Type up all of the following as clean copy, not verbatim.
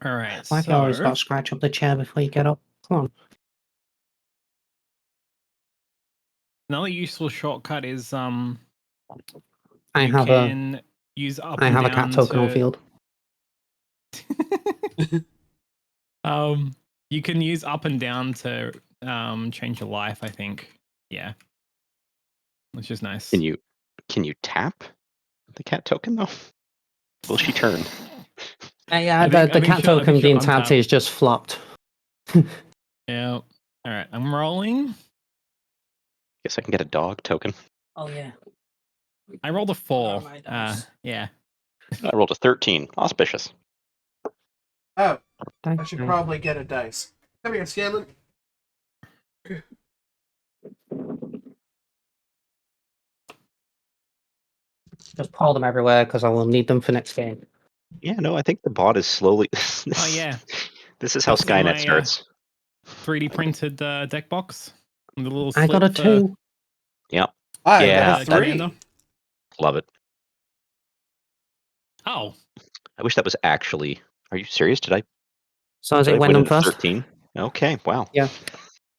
All right. Like you always got to scratch up the chair before you get up. Come on. Another useful shortcut is I have use up I and have a down cat token on to... field. You can use up and down to change your life, I think. Yeah. Which is nice. Can you tap the cat token though? Will she turn? Yeah, the cat token being tapped is just flopped. Yeah. All right, I'm rolling. Guess I can get a dog token. Oh yeah. I rolled a 4. Yeah. I rolled a 13. Auspicious. Oh, I should probably get a dice. Come here, Scanlan. Just pour them everywhere because I will need them for next game. Yeah, no, I think the bot is slowly... Oh yeah. This is how Skynet starts. 3D printed deck box. The little I got a 2. Yeah. I got a 3. Love it. Oh. I wish that was actually... Are you serious? Did I... So is it Wendan first? 13? Okay, wow. Yeah.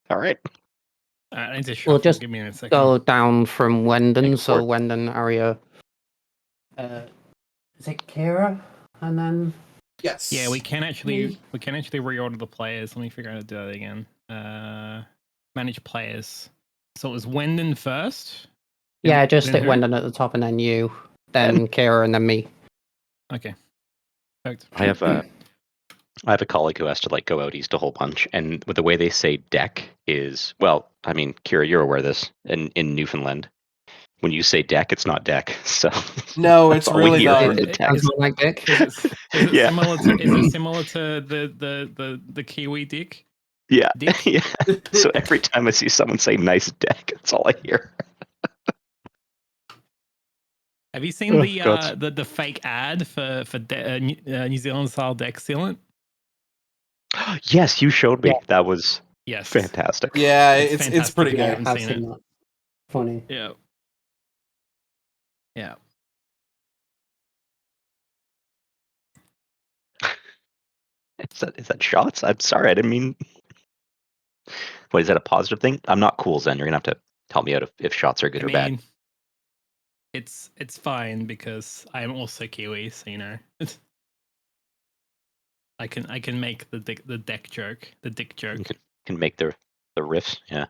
All right. I need to shuffle. We'll just Give me a second. go down from Wendan. So Wendan, Aria... is it Kira? And then... Yes. Yeah, we can actually reorder the players. Let me figure out how to do that again. Manage players. So it was Wendan first? Yeah, just stick Wendan at the top and then you, then Kira, and then me. Okay. Perfect. I have a colleague who has to like go out east a whole bunch, and with the way they say deck is, well, I mean, Kira, you're aware of this. In Newfoundland, when you say deck, it's not deck. So no, it's really not. It's not like deck. Is it similar to the Kiwi dick? Yeah. Dick? Yeah. So every time I see someone say nice deck, that's all I hear. Have you seen the fake ad for New Zealand style deck sealant? Yes, you showed me. Yeah. That was fantastic. Yeah, it's pretty good. Yeah, I've seen that. Funny. Yeah. Yeah. Is that shots? I'm sorry, I didn't mean. What, is that a positive thing? I'm not cool, Zen. You're gonna have to help me out if shots are good or bad. It's fine because I'm also Kiwi, so you know. I can make the deck joke, the dick joke. You can make the riffs, yeah.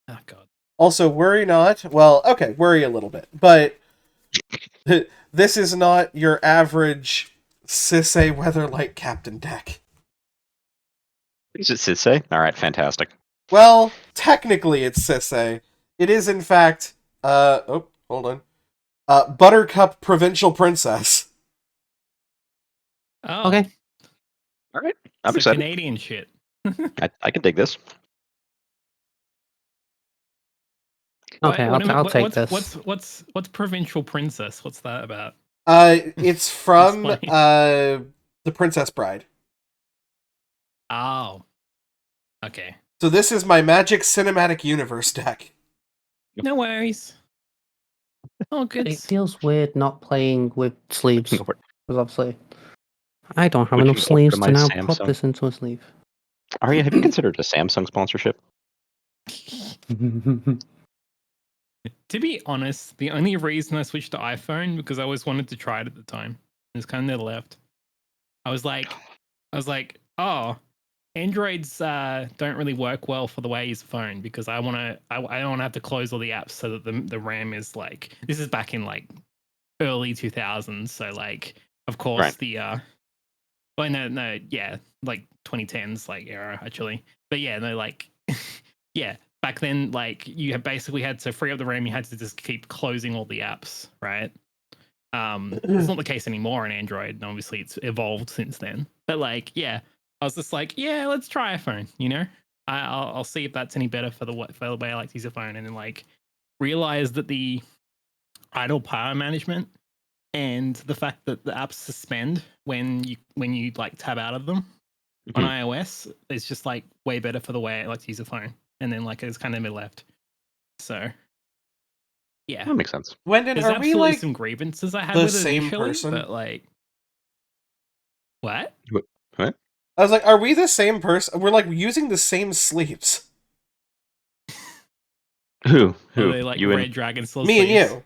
Oh god. Also, worry not. Well, okay, worry a little bit, but this is not your average Sisay Weatherlight Captain deck. Is it Sisay? All right, fantastic. Well, technically it's Sisay. It is, in fact, hold on. Buttercup Provincial Princess. Oh. Okay. All right. I'm excited. Canadian shit. I can dig this. Okay, I'll take this. What's Provincial Princess? What's that about? It's from The Princess Bride. Oh. Okay. So this is my Magic Cinematic Universe deck. No worries. Oh, good. It feels weird not playing with sleeves. Because obviously, I don't have enough sleeves to now put this into a sleeve. Aria, have you considered a Samsung sponsorship? To be honest, the only reason I switched to iPhone because I always wanted to try it at the time. It's kind of never left. I was like, oh, Androids don't really work well for the way I use a phone because I don't want to have to close all the apps so that the RAM is like, this is back in like early 2000s, so like of course right. like 2010s like era actually, but yeah, no, like yeah, back then like you basically had to free up the RAM, you had to just keep closing all the apps, right? It's not the case anymore in Android, and obviously it's evolved since then, but like yeah, I was just like, yeah, let's try iPhone, you know. I'll see if that's any better for the way I like to use a phone, and then like realize that the idle power management and the fact that the apps suspend when you like tab out of them on iOS is just like way better for the way I like to use a phone, and then like it's kind of been left. So yeah, that makes sense. Wendan, there's are we like some grievances I had with it initially, but like What? What? I was like, are we the same person? We're like using the same sleeves. Who? Are they like You red and dragon sleeves? Me and you.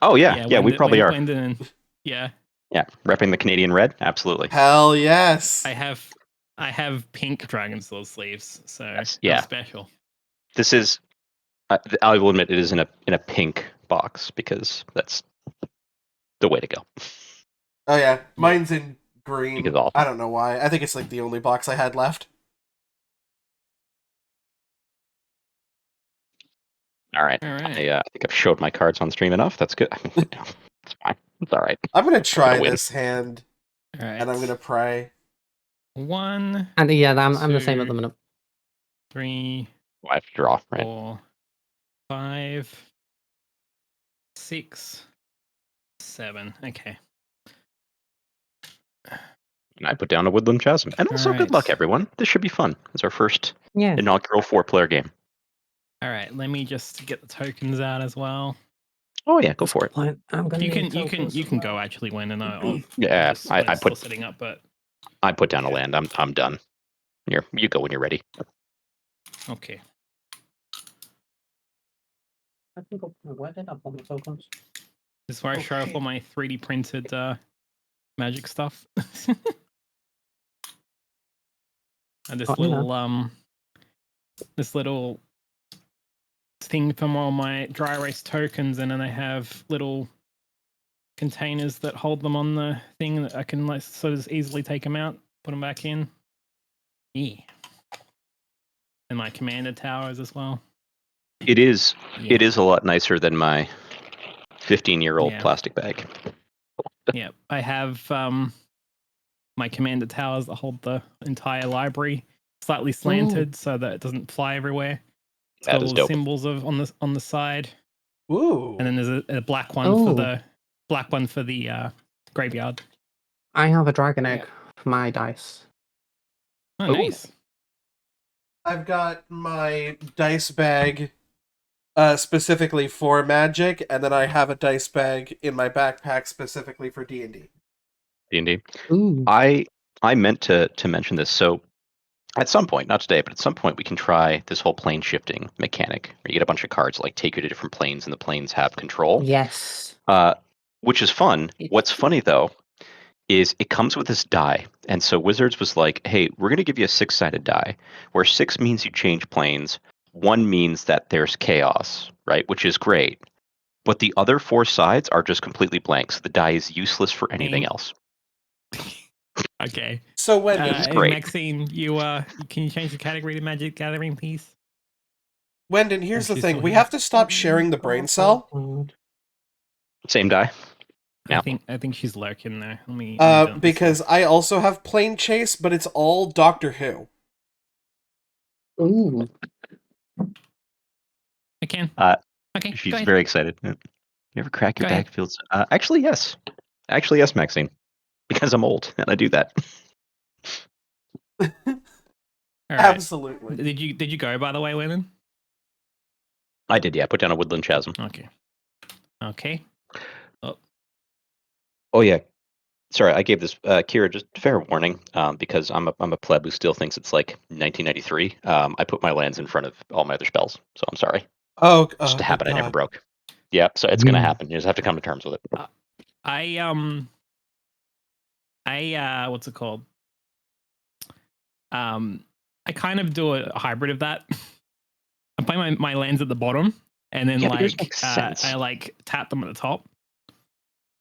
Oh yeah, we Wendan- probably are. Wendan and, yeah. Yeah, repping the Canadian red, absolutely. Hell yes. I have pink dragon soul sleeves, so Yes, I'm yeah. special. This is, I will admit, it is in a pink box because that's the way to go. Oh yeah, mine's in green. Pink is awesome. I don't know why. I think it's like the only box I had left. All right. All right. I think I've showed my cards on stream enough. That's good. It's fine. It's all right. I'm gonna try win. this hand, All right. and I'm gonna pray. 1, And yeah, I'm the same at the minute. 3, Oh, I have to draw, right? 4, 5, 6, 7. Okay. And I put down a Woodland Chasm. And also, good luck, Alright. everyone. This should be fun. It's our first Yeah. inaugural 4-player game. All right. Let me just get the tokens out as well. Oh yeah, go for it. I'm gonna You need can tokens you as can well. go actually, Wendan. I'm Yeah, just I still put setting up, but down a Okay. land. I'm done. You go when you're ready. okay. I think where did I put my tokens? This is where I show off Okay. all my 3D printed magic stuff. And this Oh, yeah. little thing from all my dry erase tokens, and then I have little containers that hold them on the thing that I can like sort of easily take them out, put them back in. Yeah. And my commander towers as well. It is Yeah. it is a lot nicer than my 15-year-old Yeah. plastic bag. Yeah. I have my commander towers that hold the entire library slightly slanted so that it doesn't fly everywhere. It's That got is all the dope. symbols on the side. Ooh. And then there's a black one Ooh. for the graveyard. I have a dragon egg Yeah. for my dice. Oh, Ooh. nice. I've got my dice bag specifically for Magic, and then I have a dice bag in my backpack specifically for D&D. D&D. Ooh. I meant to mention this. So at some point, not today, but at some point, we can try this whole plane shifting mechanic, where you get a bunch of cards that, like, take you to different planes, and the planes have control. Yes. Which is fun. What's funny though is it comes with this die, and so Wizards was like, "Hey, we're going to give you a 6-sided die, where 6 means you change planes, 1 means that there's chaos, right? Which is great, but the other 4 sides are just completely blank, so the die is useless for anything else." Okay. So Wendan, This is great. Maxine, can you change the category to Magic Gathering, please? Wendan, here's the She's thing: still we here. have to stop sharing the brain cell. Same die. Yeah. I think she's lurking there. Let me dump this Because off. I also have Plane Chase, but it's all Doctor Who. Ooh. I can. Okay. She's go ahead. very excited. You ever crack your Go ahead. backfields? Actually, yes. Actually, yes, Maxine. Because I'm old and I do that. All right. Absolutely. Did you go, by the way, Wendan? I did, yeah. Put down a Woodland Chasm. Okay. Okay. Oh yeah. Sorry, I gave this Kira just fair warning because I'm a pleb who still thinks it's like 1993. I put my lands in front of all my other spells, so I'm sorry. Oh, Just a good habit I never God. broke. Yeah, so it's gonna happen. You just have to come to terms with it. I what's it called? I kind of do a hybrid of that. I play my lands at the bottom, and then Yeah, but yours makes sense. I like tap them at the top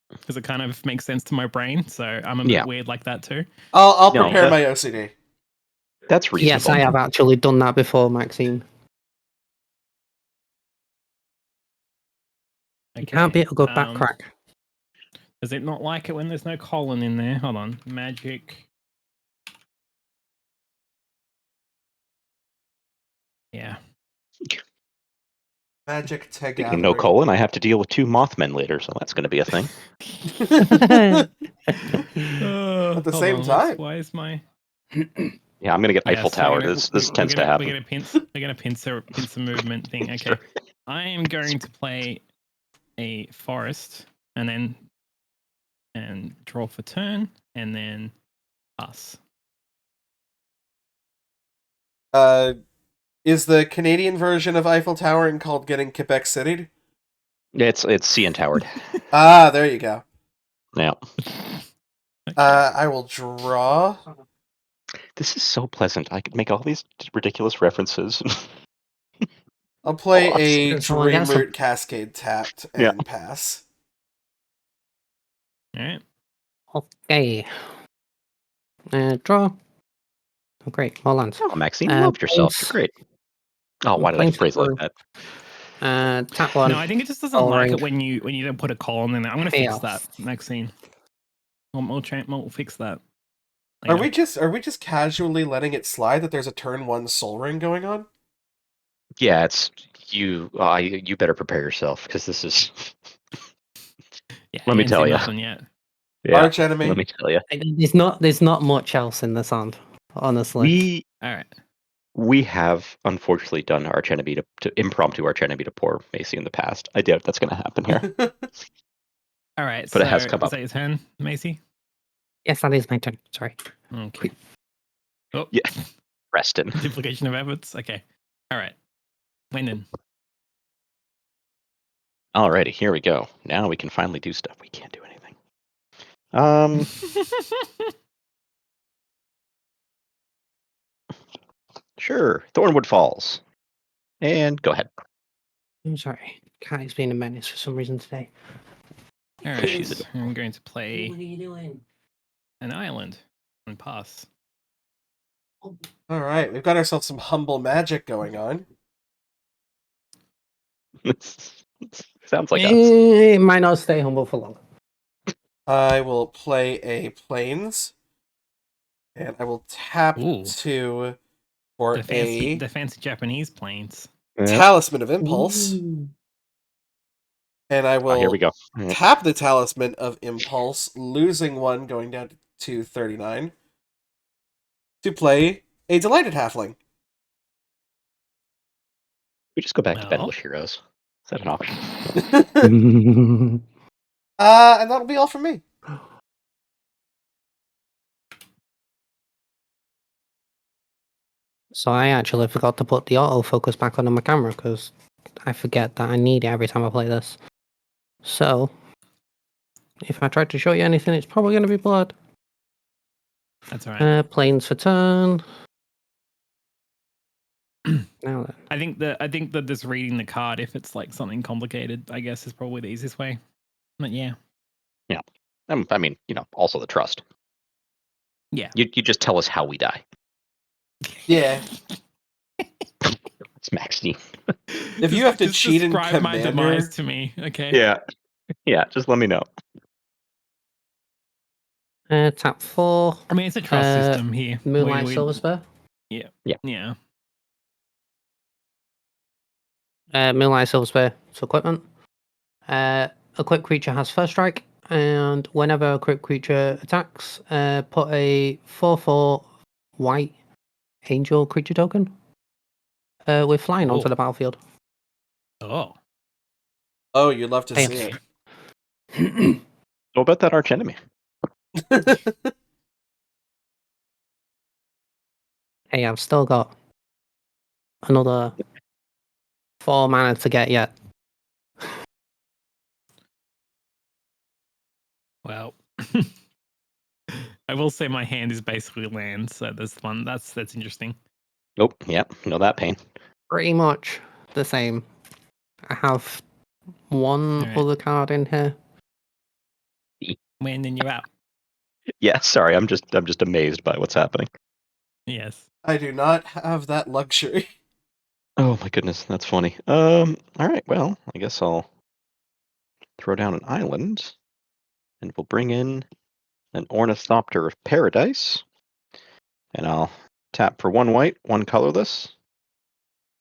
because it kind of makes sense to my brain. So I'm a Yeah. bit weird like that too. I'll No, prepare my OCD. That's reasonable. Yes, I have actually done that before, Maxine. You can't be a good backcrack. Does it not like it when there's no colon in there? Hold on. Magic. Yeah. Magic Tech Speaking of no colon, I have to deal with 2 Mothmen later, so that's going to be a thing. At the same time. Why is my... Yeah, I'm going to get Eiffel Tower. This tends to happen. We're gonna pincer movement thing. Okay. I am going to play a forest and draw for turn, and then Pass. Is the Canadian version of Eiffel Tower called getting Quebec City? It's CN Towered. Ah, there you go. Yeah. Okay. I will draw. This is so pleasant. I could make all these ridiculous references. I'll play Lots. a That's all I got, so- Dreamroot Cascade tapped Yeah. and pass. All right. Okay. Draw. Oh, great. Well done. Oh, Maxine, you loved yourself. You're great. Oh, why did I Planes phrase it like for- that? Tap one. No, I think it just doesn't All like right. it when you don't put a column in there. I'm gonna fix that, Chaos. Maxine. We'll fix that. Are later. we just casually letting it slide that there's a turn 1 Soul Ring going on? Yeah, it's you. You better prepare yourself because this is. Yeah, Let you me ain't tell seen you. nothing yet. Yeah, Arch enemy. let me tell you. There's not much else in the sound, honestly. All right. We have unfortunately done Arch Enemy to impromptu Arch Enemy to poor Macy in the past. I doubt that's going to happen here, All right. but it has come is up. that your turn, Macy? Yes, that is my turn. Sorry. Okay. Oh, Yeah. Preston. duplication of efforts. Okay. All right. Wendan. Alrighty, here we go. Now we can finally do stuff. We can't do anything. Sure. Thornwood Falls. And go ahead. I'm sorry. Cat is being a menace for some reason today. All right. I'm going to play What are you doing? an island and pass. Alright, we've got ourselves some humble magic going on. Sounds like us. It might not stay humble for long. I will play a Plains. And I will tap Ooh. 2 for The fancy Japanese planes. Talisman of Impulse. Ooh. And I Oh, will here we go. tap the Talisman of Impulse, losing 1, going down to 39, to play a Delighted Halfling. We just go back to No. Bedlish Heroes. Is that an option? And that'll be all from me. So I actually forgot to put the autofocus back on my camera because I forget that I need it every time I play this. So, if I try to show you anything, it's probably going to be blood. That's all right. Planes for turn. Now then. I think that just reading the card, if it's like something complicated, I guess is probably the easiest way. But yeah. I mean, also the trust. Yeah. You just tell us how we die. Yeah. It's Maxine. If you have to just cheat in describe my Commander... demise to me, okay? Yeah, just let me know. Tap 4. I mean, it's a trust system here. Moonlight Silver Spur. Yeah. Moonlight Silver Spur. It's equipment. A quick creature has first strike, and whenever a quick creature attacks, put a 4/4 white angel creature token with flying onto the battlefield. Oh. Oh, you'd love to Hey. see What about that arch enemy? it. Hey, I've still got another 4 mana to get yet. Well. I will say my hand is basically land, so that's fun. That's interesting. Nope. Yep. Know that pain. Pretty much the same. I have one Alright. other card in here. When then you're out. Yeah. Sorry. I'm just amazed by what's happening. Yes. I do not have that luxury. Oh my goodness, that's funny. All right. Well, I guess I'll throw down an island, and we'll bring in an Ornithopter of Paradise, and I'll tap for 1 white, 1 colorless.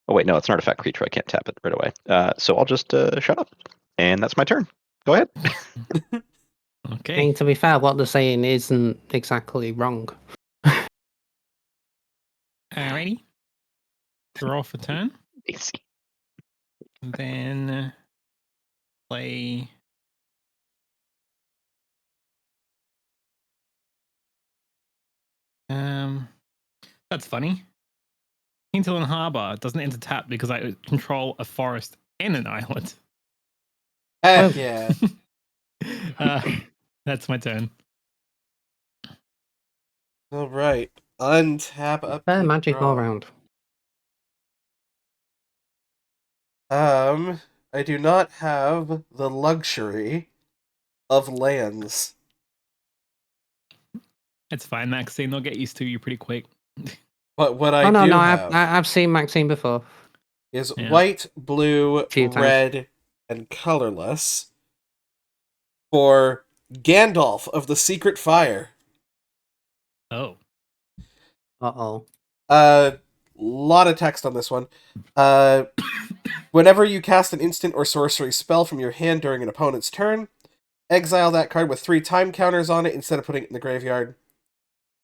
Oh wait, no, it's an artifact creature. I can't tap it right away. So I'll just shut up, and that's my turn. Go ahead. I Okay. mean, to be fair, what they're saying isn't exactly wrong. Alrighty. Draw for turn. Easy. Then play That's funny. Hinterland Harbor doesn't enter tap because I control a forest and an island. Heck Oh. yeah. That's my turn. All right. Untap up. Fair magic all round. I do not have the luxury of lands. It's fine, Maxine. They'll get used to you pretty quick. But what I Oh no, do no, have I've seen Maxine before. is Yeah. white, blue, Few times. red, and colorless for Gandalf of the Secret Fire. Oh. Uh-oh. Lot of text on this one. Whenever you cast an instant or sorcery spell from your hand during an opponent's turn, exile that card with 3 time counters on it instead of putting it in the graveyard.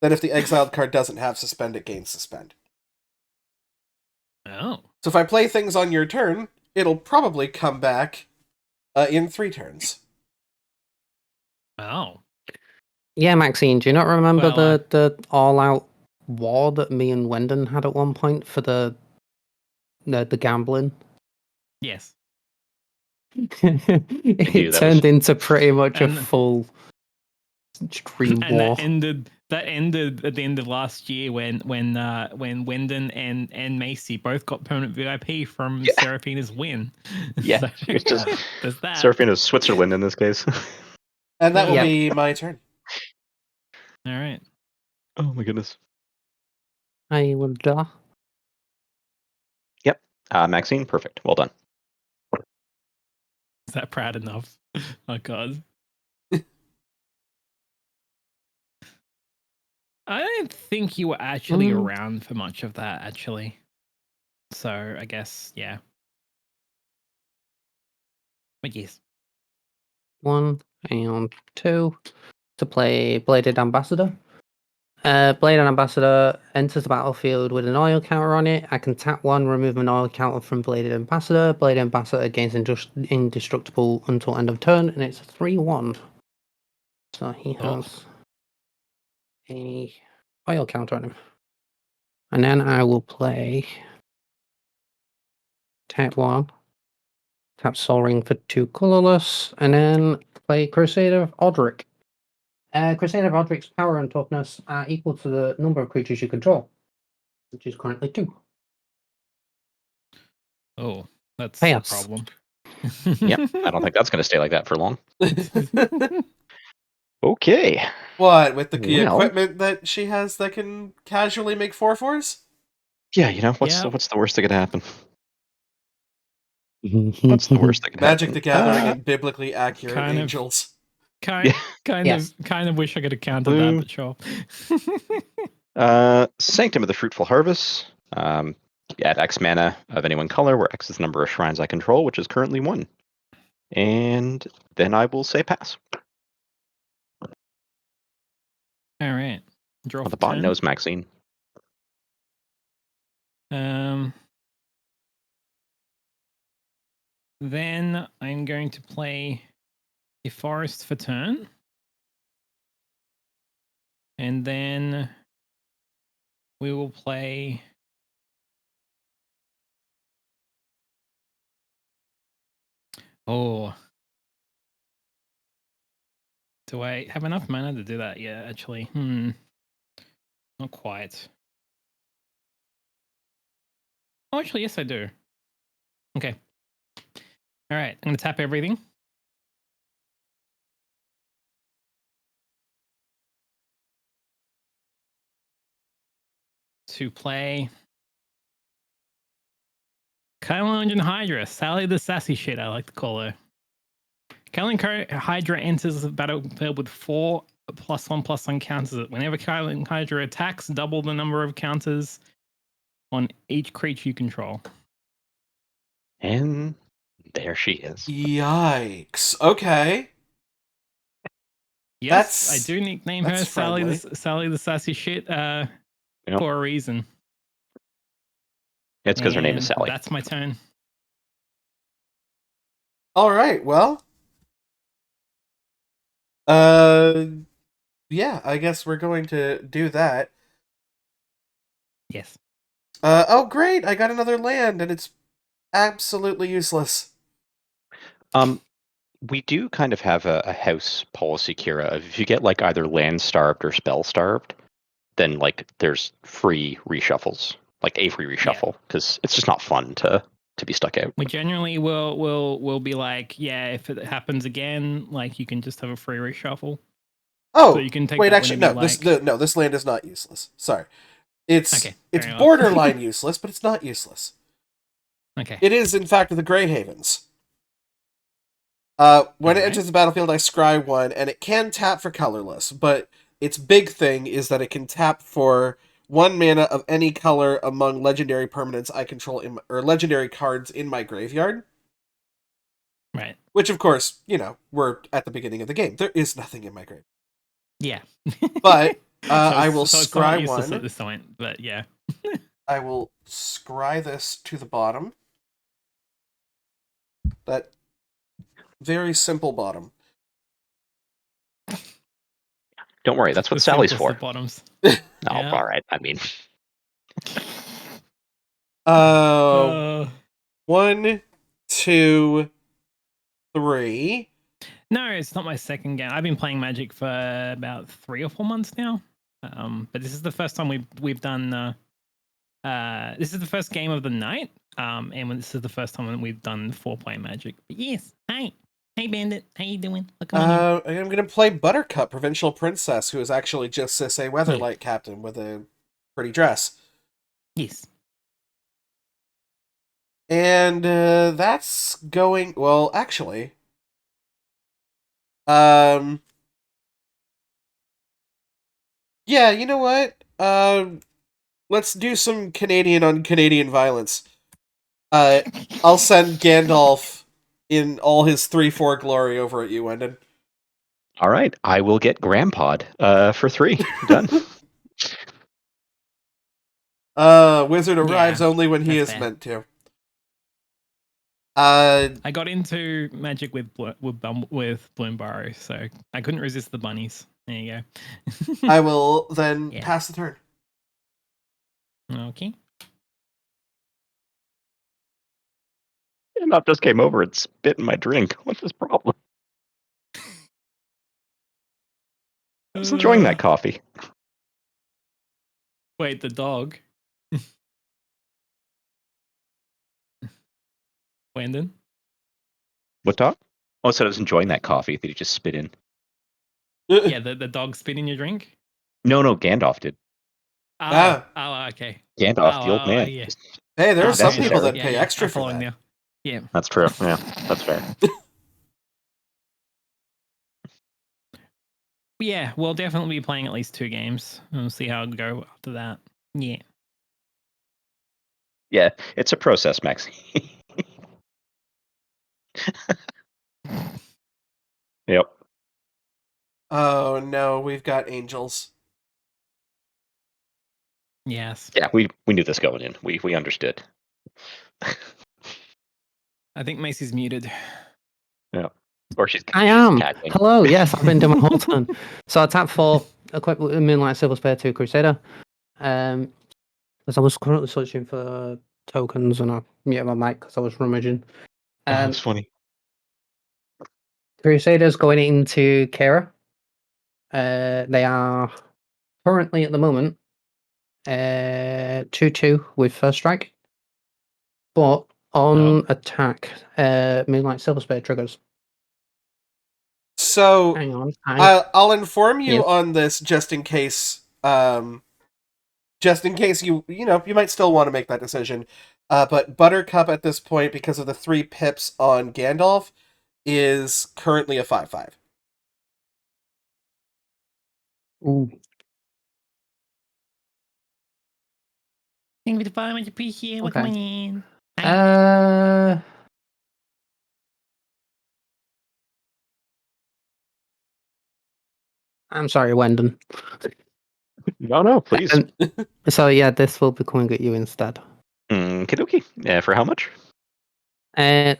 Then if the exiled card doesn't have suspend, it gains suspend. Oh. So if I play things on your turn, it'll probably come back in 3 turns. Oh. Yeah, Maxine, do you not remember Well, the all-out war that me and Wendan had at one point for the gambling? Yes. It that turned was- into pretty much a And- full extreme And war. that ended at the end of last year when Wendan and Macy both got permanent VIP from Yeah. Seraphina's win. Yeah, So, it's just there's that. Surfing of Switzerland in this case. And that will Yep. be my turn. All right. Oh my goodness. I will draw. Maxine, perfect. Well done. Is that proud enough? Oh god. I don't think you were actually around for much of that, actually. So I guess, yeah. But yes. 1 and 2 to play Bladed Ambassador. Bladed Ambassador enters the battlefield with an oil counter on it. I can tap 1, remove an oil counter from Bladed Ambassador. Bladed Ambassador gains indestructible until end of turn, and it's a 3/1. So he has a oil counter on him. And then I will play tap 1, tap Sol Ring for 2 colorless, and then play Crusader of Odric. Crusader of Odric's power and toughness are equal to the number of creatures you control, which is currently 2. Oh, that's Chaos. a problem. Yep. I don't think that's going to stay like that for long. Okay. What, with the Well. equipment that she has that can casually make 4/4s? Yeah, you know, what's Yeah. what's the worst that could happen? What's the worst that could Magic happen? the Gathering and biblically accurate kind of. angels. Kind Yes. of wish I could have counted Blue. that, but sure. Sanctum of the Fruitful Harvest. Add X mana of any one color, where X is the number of shrines I control, which is currently 1. And then I will say pass. All right. Draw Well, for the bot turn. knows Maxine. Then I'm going to play a forest for turn. And then we will play do I have enough mana to do that? Yeah, actually. Not quite. Oh, actually, yes, I do. Okay. All right, I'm going to tap everything. To play Kylan and Hydra, Sally the sassy shit, I like to call her. Kylan Hydra enters the battlefield with 4 +1/+1 counters. Whenever Kylan Hydra attacks, double the number of counters on each creature you control. And there she is. Yikes. Okay. Yes, That's- I do nickname her that's Sally friendly. Sally the sassy shit for a reason. It's because her name is And Sally. That's my turn. All right. Well. Yeah, I guess we're going to do that. Yes. Oh, great! I got another land, and it's absolutely useless. We do kind of have a house policy, Kira, of if you get like either land starved or spell starved, then like there's free reshuffles, like a free reshuffle, because it's just not fun to be stuck out. We generally will be like, yeah, if it happens again, like you can just have a free reshuffle. Oh, So you can take wait, that actually, whenever no. you like. This land is not useless. Sorry, it's Okay, fair enough. borderline useless, but it's not useless. Okay. It is, in fact, the Grey Havens. When it enters the battlefield, I scry one, and it can tap for colorless, but its big thing is that it can tap for 1 mana of any color among legendary permanents I control or legendary cards in my graveyard. Right. Which, of course, we're at the beginning of the game. There is nothing in my graveyard. Yeah. But so I will it's somewhat scry useless one. at this point, but yeah. I will scry this to the bottom. That very simple bottom. Don't worry, that's what The Sally's simplest for. of bottoms. Oh, Yeah. all right. I mean, 1, 2, 3. No, it's not my second game. I've been playing Magic for about 3 or 4 months now. But this is the first time we've done. This is the first game of the night. And this is the first time that we've done 4-player Magic. But yes, hey Bandit, how you doing? Welcome on in. I'm gonna play Buttercup, Provincial Princess, who is actually just Cis A Weatherlight Captain with a pretty dress. Yes. And that's going well. Actually, yeah. You know what? Let's do some Canadian on Canadian violence. I'll send Gandalf in all his 3/4 glory over at you, Wendan. all right. I will get Grandpod for 3. Done. Wizard arrives only when he is fair. meant to. I got into Magic with Bloomburrow, so I couldn't resist the bunnies. There you go. I will then pass the turn. Okay. Gandalf just came over and spit in my drink. What's his problem? I was enjoying that coffee. Wait, the dog. Wendan? What dog? Oh, I said I was enjoying that coffee that he just spit in. Yeah, the dog spit in your drink? No, Gandalf did. Oh, okay. Gandalf, the old man. Yeah. Hey, there are some people necessary. that pay extra I'm for following that. now. Yeah. That's true. Yeah, that's fair. Yeah, we'll definitely be playing at least 2 games. We'll see how it go after that. Yeah. Yeah, it's a process, Max. Yep. Oh no, we've got angels. Yes. Yeah, we knew this going in. We understood. I think Macy's muted. Yeah. Or she's I am. catching. Hello, yes, I've been doing my whole turn. So I tapped 4, equipped with Moonlight Silver Spear 2 Crusader. Because I was currently searching for tokens and I muted my mic because I was rummaging. That's funny. Crusaders going into Kara. They are currently at the moment 2/2 with first strike. But on attack, Moonlight Silver Spear triggers. So Hang on. I'll inform you Yes. on this just in case. Just in case you might still want to make that decision. But Buttercup at this point, because of the 3 pips on Gandalf, is currently a 5/5. Ooh. Thank you for the follow, much appreciate. Welcome on in. I'm sorry, Wendan. No, please. So yeah, this will be coming at you instead. Kidoki. Yeah, for how much?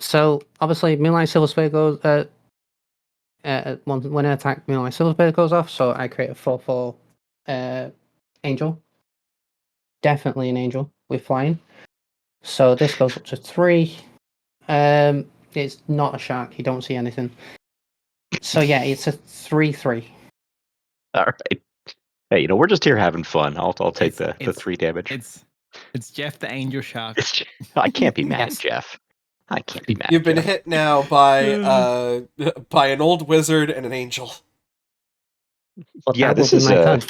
So obviously, Moonlight Silver Spear goes. When I attack, Moonlight Silver Spear goes off. So I create a 4/4 angel. definitely an angel with flying. So this goes up to 3. It's not a shark. You don't see anything. So yeah, it's a 3/3. All right. Hey, we're just here having fun. I'll take the It's- 3 damage. It's Jeff the Angel Shark. I can't be mad Yes. at Jeff. I can't be mad You've at been Jeff. hit now by by an old wizard and an angel. But Yeah, that will this be is my turn.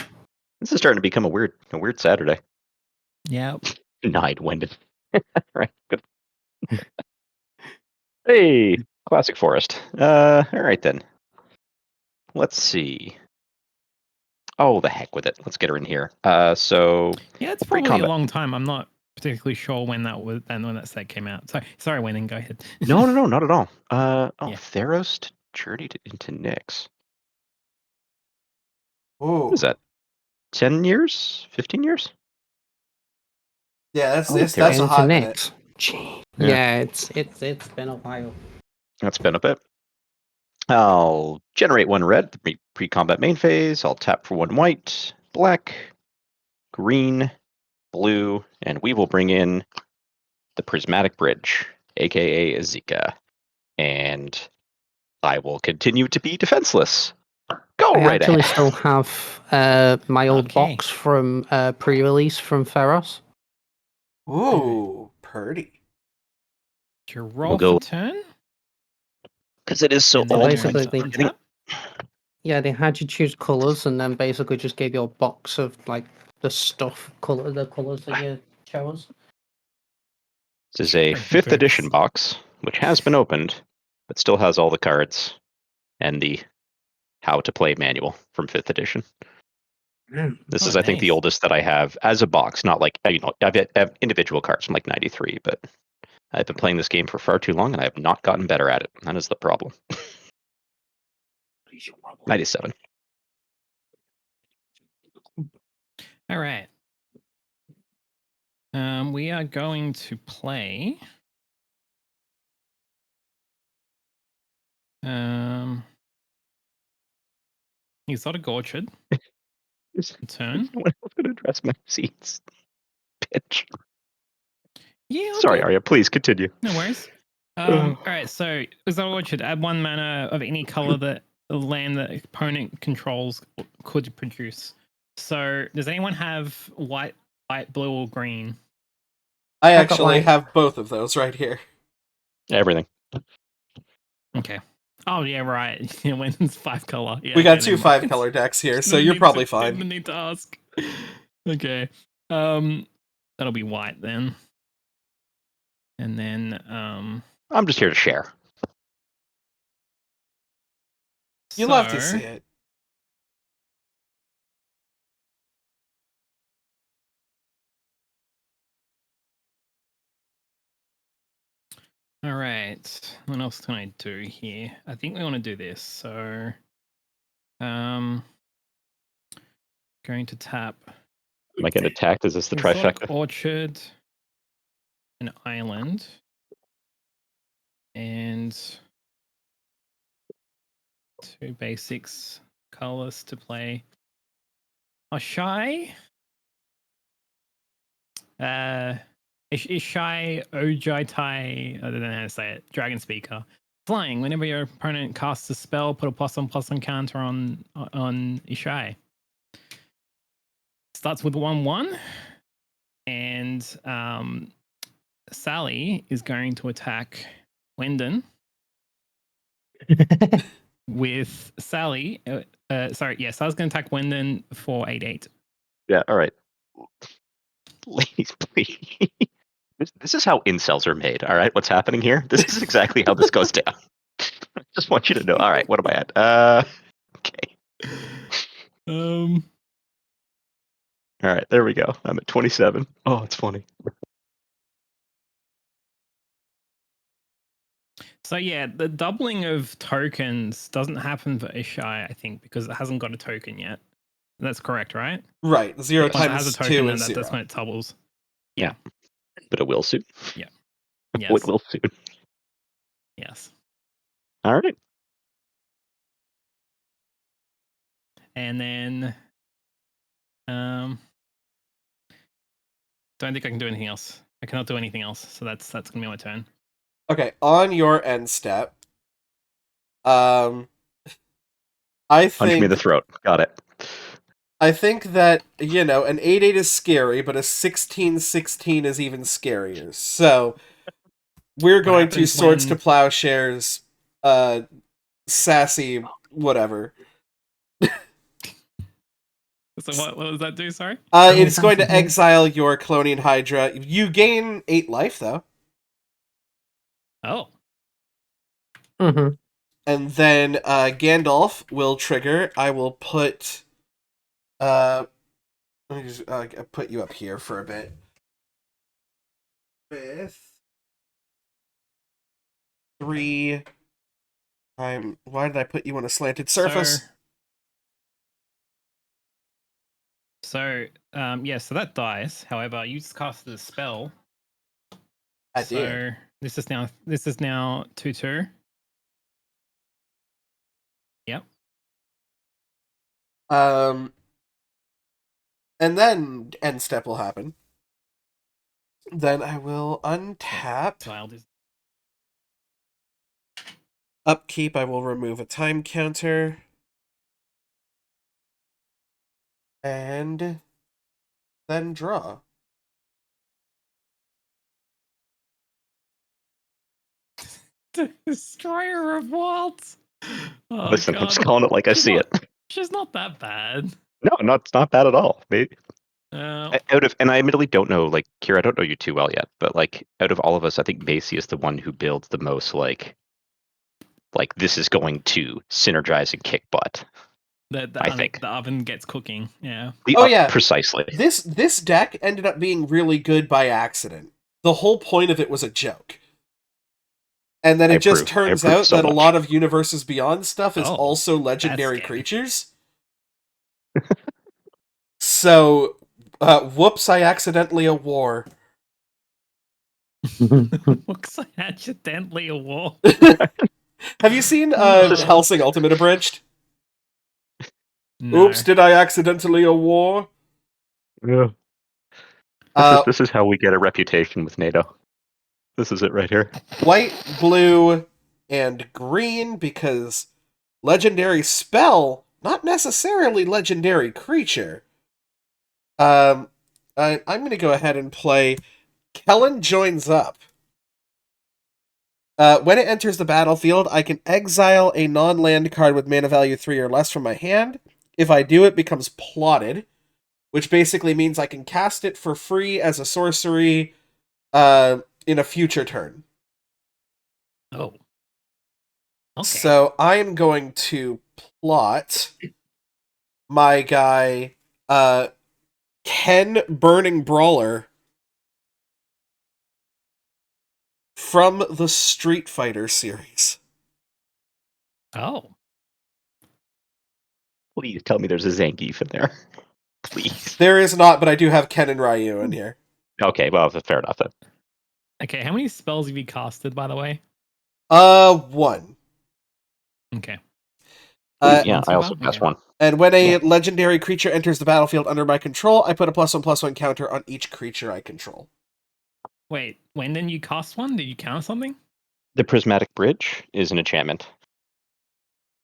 this is starting to become a weird Saturday. Yep. Denied, Wendan. Right. Good. Hey, classic forest. All right then. Let's see. Oh, the heck with it. Let's get her in here. So Yeah, it's Free probably a combat. long time. I'm not particularly sure when that set came out. Sorry, Wendan, go ahead. no, not at all. Yeah. Theros to Journey into Nyx. Ooh. What is that? 10 years? 15 years? Yeah, that's Oh, that's there's a Into hot minute. Nyx. Gee. Yeah. Yeah, it's been a while. That's been a bit. I'll generate 1 red, pre-combat main phase. I'll tap for 1 white, black, green, blue, and we will bring in the Prismatic Bridge, aka Azika. And I will continue to be defenseless. Go I right actually ahead. still have my old Okay. box from pre-release from Theros. Ooh, purdy. Did you roll We'll go- for turn? Because it is so And then old. basically turn they- to untap? Yeah, they had you choose colours and then basically just gave you a box of like the the colours that you chose. This is a Very 5th edition boots. box, which has been opened, but still has all the cards and the how to play manual from 5th edition. This Oh, is, I think, the nice. oldest that I have as a box. Not like I have individual cards from like '93, but I've been playing this game for far too long, and I have not gotten better at it. That is the problem. 97. All right. We are going to play. Exotic Orchard. Turn. No one else going to address my seats. Bitch. Yeah. Okay. Sorry, Arya. Please continue. No worries. All right. So Exotic Orchard. Add 1 mana of any color that the land that opponent controls could produce. So does anyone have white, blue, or green? I I got actually white. have both of those right here. Everything. Okay. Oh yeah, right. Yeah, when it's 5 color. Yeah, We got okay, 2 never mind. 5-color decks here, so Didn't you're need probably to- fine. Didn't need to ask. Okay. That'll be white then. And then I'm just here to share. You love to see it. All right. What else can I do here? I think we want to do this. So, going to tap Am I getting attacked? Is this the Exotic trifecta? Orchard, an island, and 2 basics colors to play. Ishai. Ishai Ojaitai, I don't know how to say it, Dragon Speaker. Flying. Whenever your opponent casts a spell, put a +1/+1 counter on Ishai. Starts with 1/1. And Sally is going to attack Wendan with Sally. Sally's going to attack Wendan for 8/8. Yeah, all right. Ladies, please. This is how incels are made, all right? What's happening here? This is exactly how this goes down. I just want you to know. All right, what am I at? Okay. All right, there we go. I'm at 27. Oh, it's funny. So yeah, the doubling of tokens doesn't happen for Ishai, I think, because it hasn't got a token yet. That's correct, right? Right, 0 Yes. Once it times has a 2 token, is then 0. that's when it doubles. But it will soon. Yes. It will soon. Yes. All right. And then don't think I can do anything else. I cannot do anything else, so that's gonna be my turn. Okay, on your end step, I Punch me in think the throat. Got it. that, you know, an 8/8 is scary, but a 16/16 is even scarier. So we're going to happens Swords to when- Plowshares, sassy whatever. So what does that do? Sorry. It's going to Sassy. exile your Clonian Hydra. You gain 8 life, though. Oh. Mm-hmm. And then Gandalf will trigger. I will put... let me just put you up here for a bit. With 3... why did I put you on a slanted surface? So that dies. However, you just casted a spell. I so did. this is now 2/2. Yep. And then end step will happen. Then I will untap. Child is Upkeep, I will remove a time counter. And then draw. Destroyer of Worlds. Oh, Listen, I'm God. just calling it like I see it. She's not that bad. No, it's not bad at all. Maybe Uh, and I admittedly don't know, like, Kira, I don't know you too well yet, but like out of all of us, I think Macy is the one who builds the most like this is going to synergize and kick butt. I think the oven gets cooking. Yeah. Yeah. Precisely. This deck ended up being really good by accident. The whole point of it was a joke. And then it just turns out so that a much. lot of Universes Beyond stuff is Oh, also legendary that's scary. creatures. So, whoops, I accidentally a war. Looks like accidentally a war. Have you seen No. Helsing Ultimate Abridged? No. Oops, did I accidentally a war? Yeah. This is how we get a reputation with NATO. This is it right here. White, blue, and green, because legendary spell, not necessarily legendary creature. I'm going to go ahead and play Kellen Joins Up. When it enters the battlefield, I can exile a non-land card with mana value 3 or less from my hand. If I do, it becomes plotted, which basically means I can cast it for free as a sorcery in a future turn. Oh. Okay. So I am going to plot my guy, Ken Burning Brawler from the Street Fighter series. Oh. Please tell me there's a Zangief in there. Please. There is not, but I do have Ken and Ryu in here. Okay, well, fair enough then. Okay, how many spells have you casted, by the way? 1. Okay. Yeah, One so I also far? passed Okay. one. And when a legendary creature enters the battlefield under my control, I put a +1/+1 counter on each creature I control. Wait, when did you cast one? Did you count something? The Prismatic Bridge is an enchantment.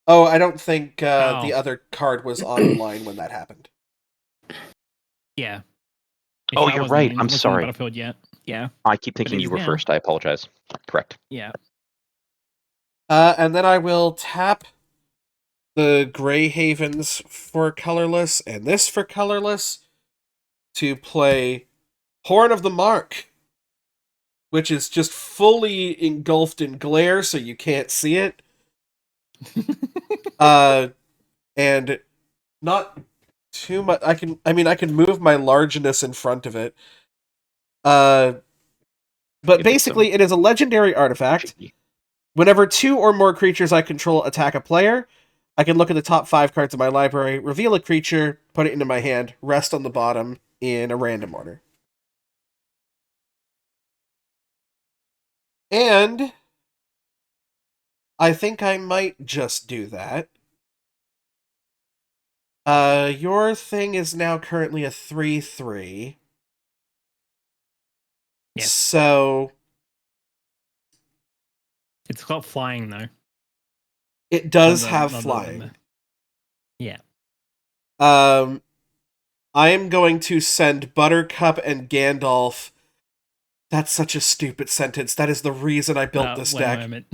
Oh, I don't think Oh. the other card was online when that happened. Yeah. Oh, you're right. I'm wasn't in sorry. the battlefield yet. Yeah. I keep thinking it you is were now. first. I apologize. Correct. Yeah. And then I will tap the Grey Havens for colorless and this for colorless to play Horn of the Mark, which is just fully engulfed in glare so you can't see it. And not too much. I can move my largeness in front of it. But basically, it is a legendary artifact. Whenever 2 or more creatures I control attack a player, I can look at the top 5 cards of my library, reveal a creature, put it into my hand, rest on the bottom in a random order. And I think I might just do that. Your thing is now currently a 3/3. Yes. So It's got flying though. it does Not have not flying. Yeah. I am going to send Buttercup and Gandalf. That's such a stupid sentence. That is the reason I built this one deck. moment.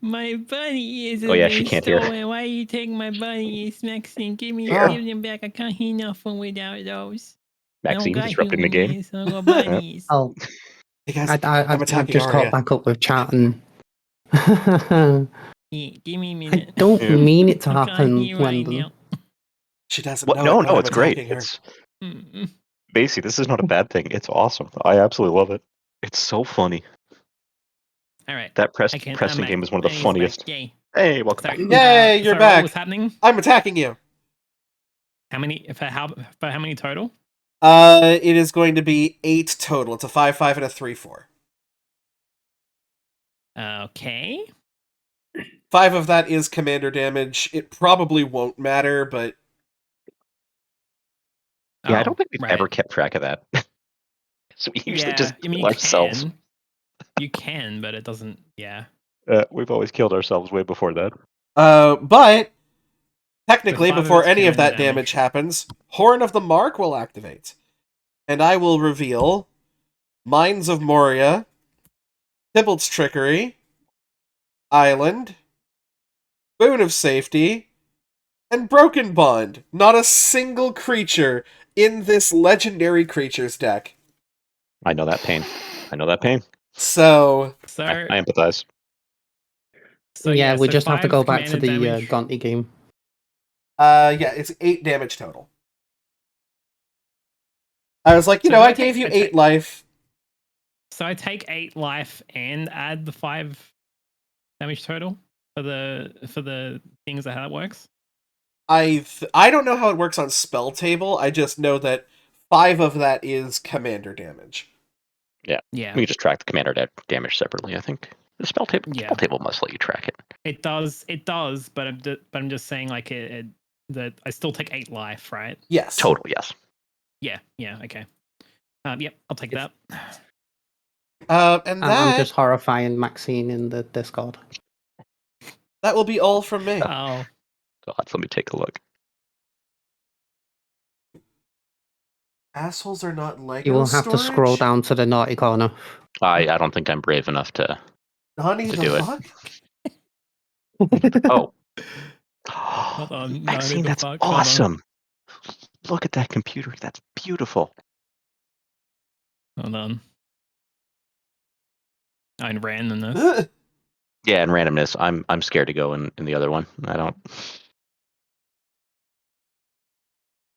My bunny is Oh, yeah, she can't hear. stolen. Why are you taking my bunny, Maxine? Give Here. them back. I can't hear nothing without those. Maxine I don't got disrupting the game. humans, I got bunnies. Oh, Hey guys, I've I'm attacking just Aria. caught back up with chat and I Yeah, give me a minute. don't Yeah. mean it to I can't happen, hear right Wendan. now. She doesn't What? know No, it, but no, I'm it's great. attacking her. It's Mm-mm. Macy. This is not a bad thing. It's awesome. I absolutely love it. It's so funny. All right. That I can. Preston game is one of the He's funniest. back. Yay. Hey, welcome Sorry. back. Yay, you're sorry, back. What was happening? I'm attacking you. How many? For how many total? It is going to be 8 total. It's a 5/5 and a 3/4. Okay. 5 of that is commander damage. It probably won't matter, but Yeah, I don't think we've right. ever kept track of that. So we usually just I mean, kill ourselves. You can, but it doesn't. Yeah. We've always killed ourselves way before that. but technically, With 5 of before its any of commander that damage happens, Horn of the Mark will activate, and I will reveal Mines of Moria, Tybalt's Trickery, Island, Boon of Safety, and Broken Bond. Not a single creature in this legendary creatures deck. I know that pain. I know that pain. So, So, I empathize. Yeah, we just have to 5 go back to commander the damage. Gonti game. yeah, it's 8 damage total. I was like, So I I gave take- you I 8 take- life. So I take 8 life and add the 5 damage total for the things that how it works. I don't know how it works on Spelltable. I just know that 5 of that is commander damage. Yeah. Yeah. We can just track the commander damage separately, I think. The spell Yeah. table must let you track it. It does, but I'm just saying like that I still take 8 life, right? Yes. Total, yes. Yeah, okay. Yep, I'll take that. And I'm that just horrifying Maxine in the Discord. that will be all from me. Oh, So let me take a look. Assholes are not Lego You will have to scroll storage? down to the naughty corner. I don't think I'm brave enough to Nani to the do it. fuck? Oh. hold on. Maxine, the that's fuck, hold on. awesome. Look at that computer. That's beautiful. Hold on. In randomness. Yeah, and randomness. I'm scared to go in the other one. I don't.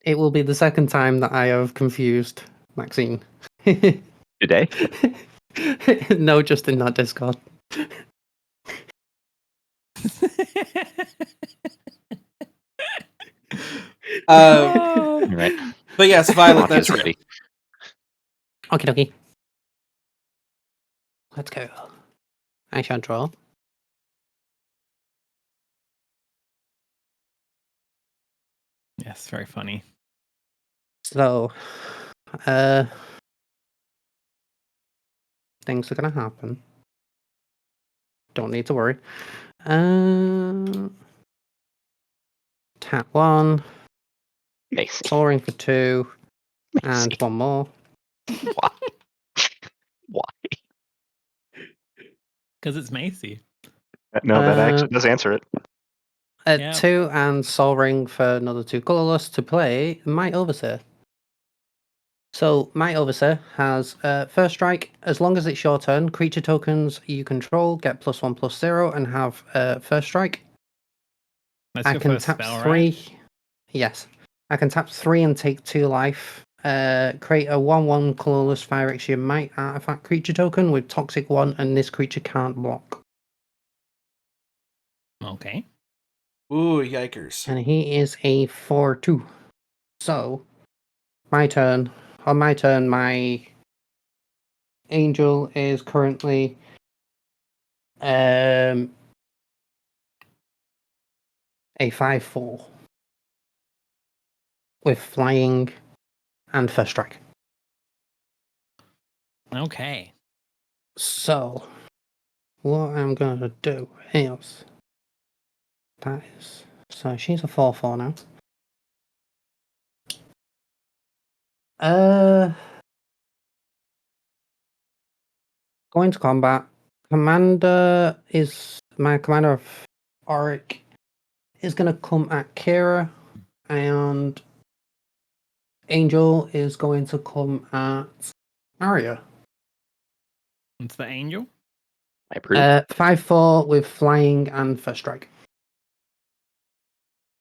It will be the second time that I have confused Maxine. Today? No, just in that Discord. Um, You're right. but yes, Violet, Coffee is that's ready. Okie dokie. Let's go. I shall draw. Yes, very funny. So, things are gonna happen. Don't need to worry. Tap 1, Macy. soaring for 2, and Macy. 1 more. Why? Why? Because it's Macy. No, that actually does answer it. Yeah. 2 and soaring for another 2 colorless to play Might Overseer. So, Might Overseer has first strike. As long as it's your turn, creature tokens you control get +1/+0 and have first strike. That's I your can first tap spell, 3. right? Yes. I can tap 3 and take 2 life. Create a 1/1 colorless Phyrexian Might artifact creature token with Toxic 1, and this creature can't block. Okay. ooh, yikers. And he is a 4/2. So, my turn. On my turn, my angel is currently a 5/4 with flying and first strike. Okay. So, what I'm gonna do is that is so she's a 4/4 now. Going to combat. My commander of Auric is gonna come at Kira, and Angel is going to come at Aria. It's the angel. I approve. 5/4 with flying and first strike.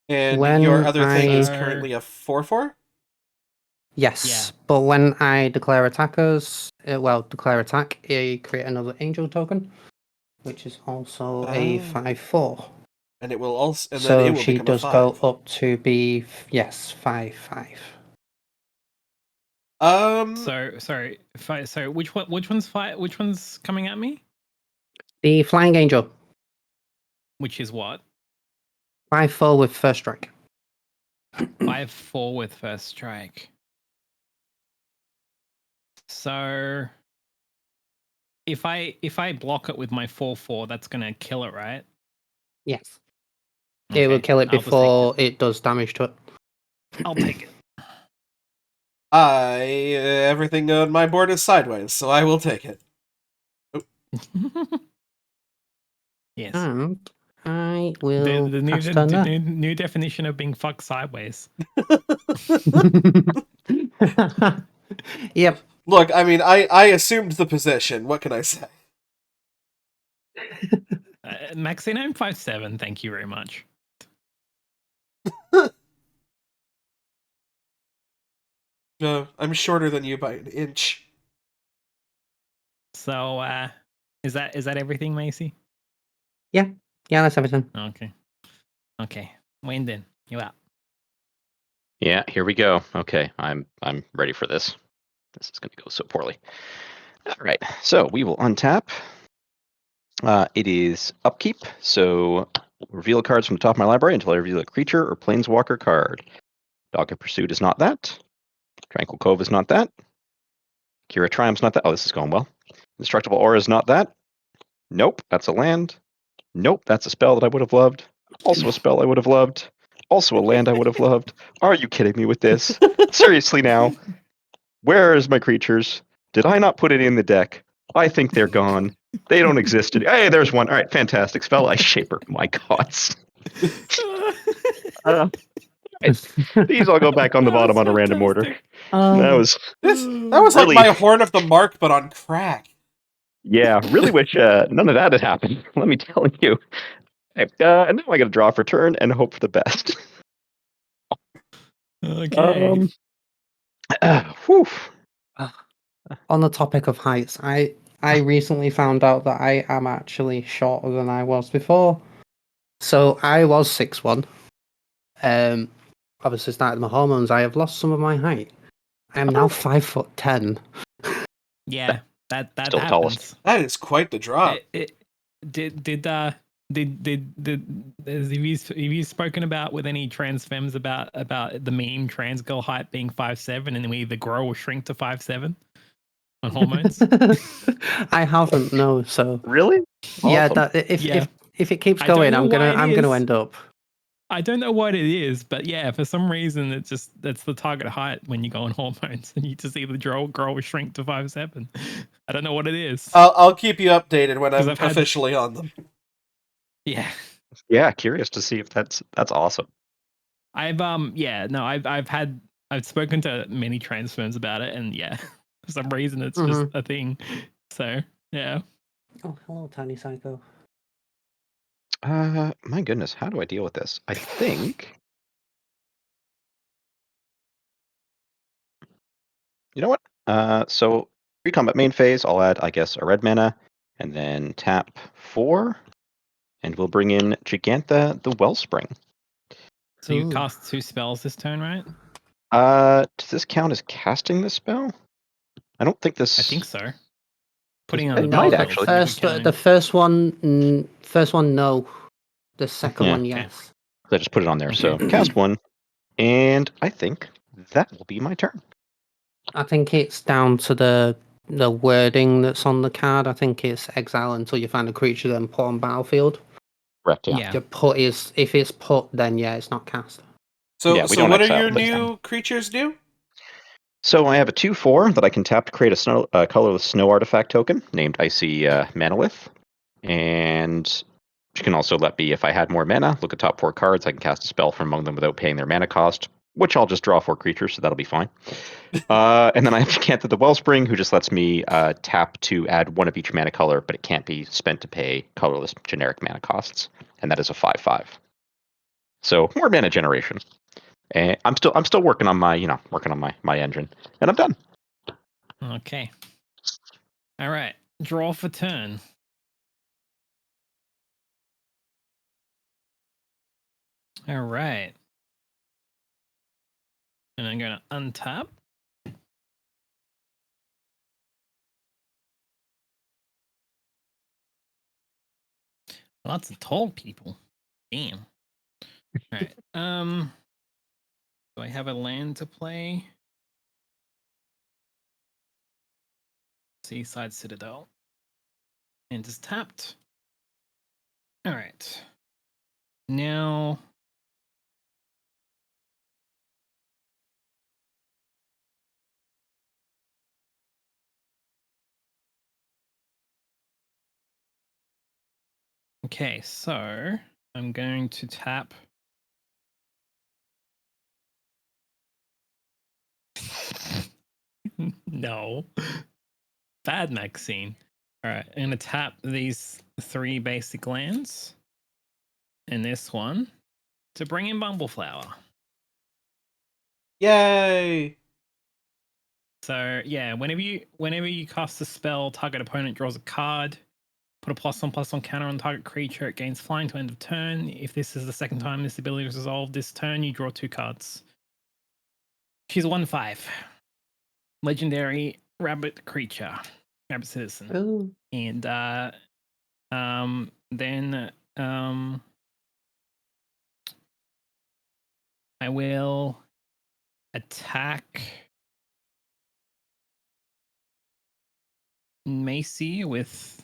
And When your other thing is I- currently a 4/4. Yes, Yeah. but when I declare attackers, declare attack, I create another angel token, which is also a Oh. 5/4. And it will also, and then So it will she become does a 5. go up to be 5/5. So sorry. So which one? Which one's fight? Which one's coming at me? The flying angel, Which is what? 5/4 with first strike. 5/4 with first strike. So if I block it with my 4/4, that's gonna kill it, right? Yes, it will Okay, kill it I'll just take before it does damage to it. I'll take it. Everything on my board is sideways, so I will take it. Yes. And I will The pass turn there. new definition of being fucked sideways. Yep. Look, I mean, I assumed the position. What can I say? Maxine, I'm 5'7". Thank you very much. I'm shorter than you by an inch. So is that everything, Macy? Yeah, that's everything. Okay. Wendan, you out. Yeah, here we go. Okay, I'm ready for this. This is going to go so poorly. All right, so we will untap. It is upkeep, so reveal cards from the top of my library until I reveal a creature or planeswalker card. Dog of Pursuit is not that. Tranquil Cove is not that. Kira Triumph's not that. Oh, this is going well. Indestructible Aura is not that. Nope, that's a land. Nope, that's a spell that I would have loved. Also a spell I would have loved. Also a land I would have loved. Are you kidding me with this? Seriously now. Where is my creatures? Did I not put it in the deck? I think they're gone. They don't exist. Hey, there's one. All right, fantastic. Spell Ice Shaper. My gods. These all go back on the bottom on a random order. That was That was Really? like my Horn of the Mark, but on crack. yeah. Really wish none of that had happened. Let me tell you. And now I got to draw for turn and hope for the best. Okay. Whew. On the topic of heights, I recently found out that I am actually shorter than I was before. So I was 6'1". Obviously started my hormones. I have lost some of my height. I am now 5'10". Yeah, that Still the happens. tallest. That is quite the drop. Have you spoken about with any trans femmes about the meme trans girl height being 5'7" and then we either grow or shrink to 5'7" on hormones? I haven't, no. So Really? yeah, Awesome. that if it keeps I don't going, know I'm why gonna it is. end up. I don't know what it is, but yeah, for some reason that's the target height when you go on hormones, and you just either grow or shrink to 5'7". I don't know what it is. I'll keep you updated when 'Cause I'm I've had- officially on them. Yeah, Yeah, curious to see if that's awesome. I've spoken to many trans firms about it, and yeah, for some reason it's just a thing. So yeah. Oh, hello, tiny psycho. My goodness, how do I deal with this? I think. You know what? So pre-combat main phase, I'll add, I guess, a red mana, and then tap 4, and we'll bring in Gigantha the Wellspring. So you Ooh. cast 2 spells this turn, right? Does this count as casting the spell? I don't think this. I think so. Putting on It the might battlefield, actually. The first one, no. The second Yeah. one, Okay. yes. I just put it on there. So cast 1, and I think that will be my turn. I think it's down to the the wording that's on the card. I think it's exile until you find a creature, then put on battlefield. Correct. Yeah. Yeah. The put is, if it's put, then yeah, it's not cast. So, Yeah, we so don't what are exile your this time. new creatures do? So I have a 2/4 that I can tap to create a colorless snow artifact token named Icy Manolith. And you can also let me, if I had more mana, look at top 4 cards. I can cast a spell from among them without paying their mana cost, which I'll just draw 4 creatures, so that'll be fine. And then I have Chantha the Wellspring, who just lets me tap to add 1 of each mana color, but it can't be spent to pay colorless generic mana costs. And that is a 5/5. So more mana generation. And I'm still working on my my engine, and I'm done. Okay. All right. Draw for turn. All right. And I'm going to untap. Lots of tall people. Damn. All right. Do I have a land to play? Seaside Citadel. And just tapped. All right. Now. Okay, so I'm going to tap. No. Bad Maxine. All right, I'm going to tap these 3 basic lands and this one to bring in Bumbleflower. Yay! So yeah, whenever you cast a spell, target opponent draws a card. Put a +1/+1 counter on target creature. It gains flying to end of turn. If this is the second time this ability is resolved this turn, you draw 2 cards. She's a 1/5. Legendary rabbit creature. Rabbit citizen. Ooh. And then I will attack Macy with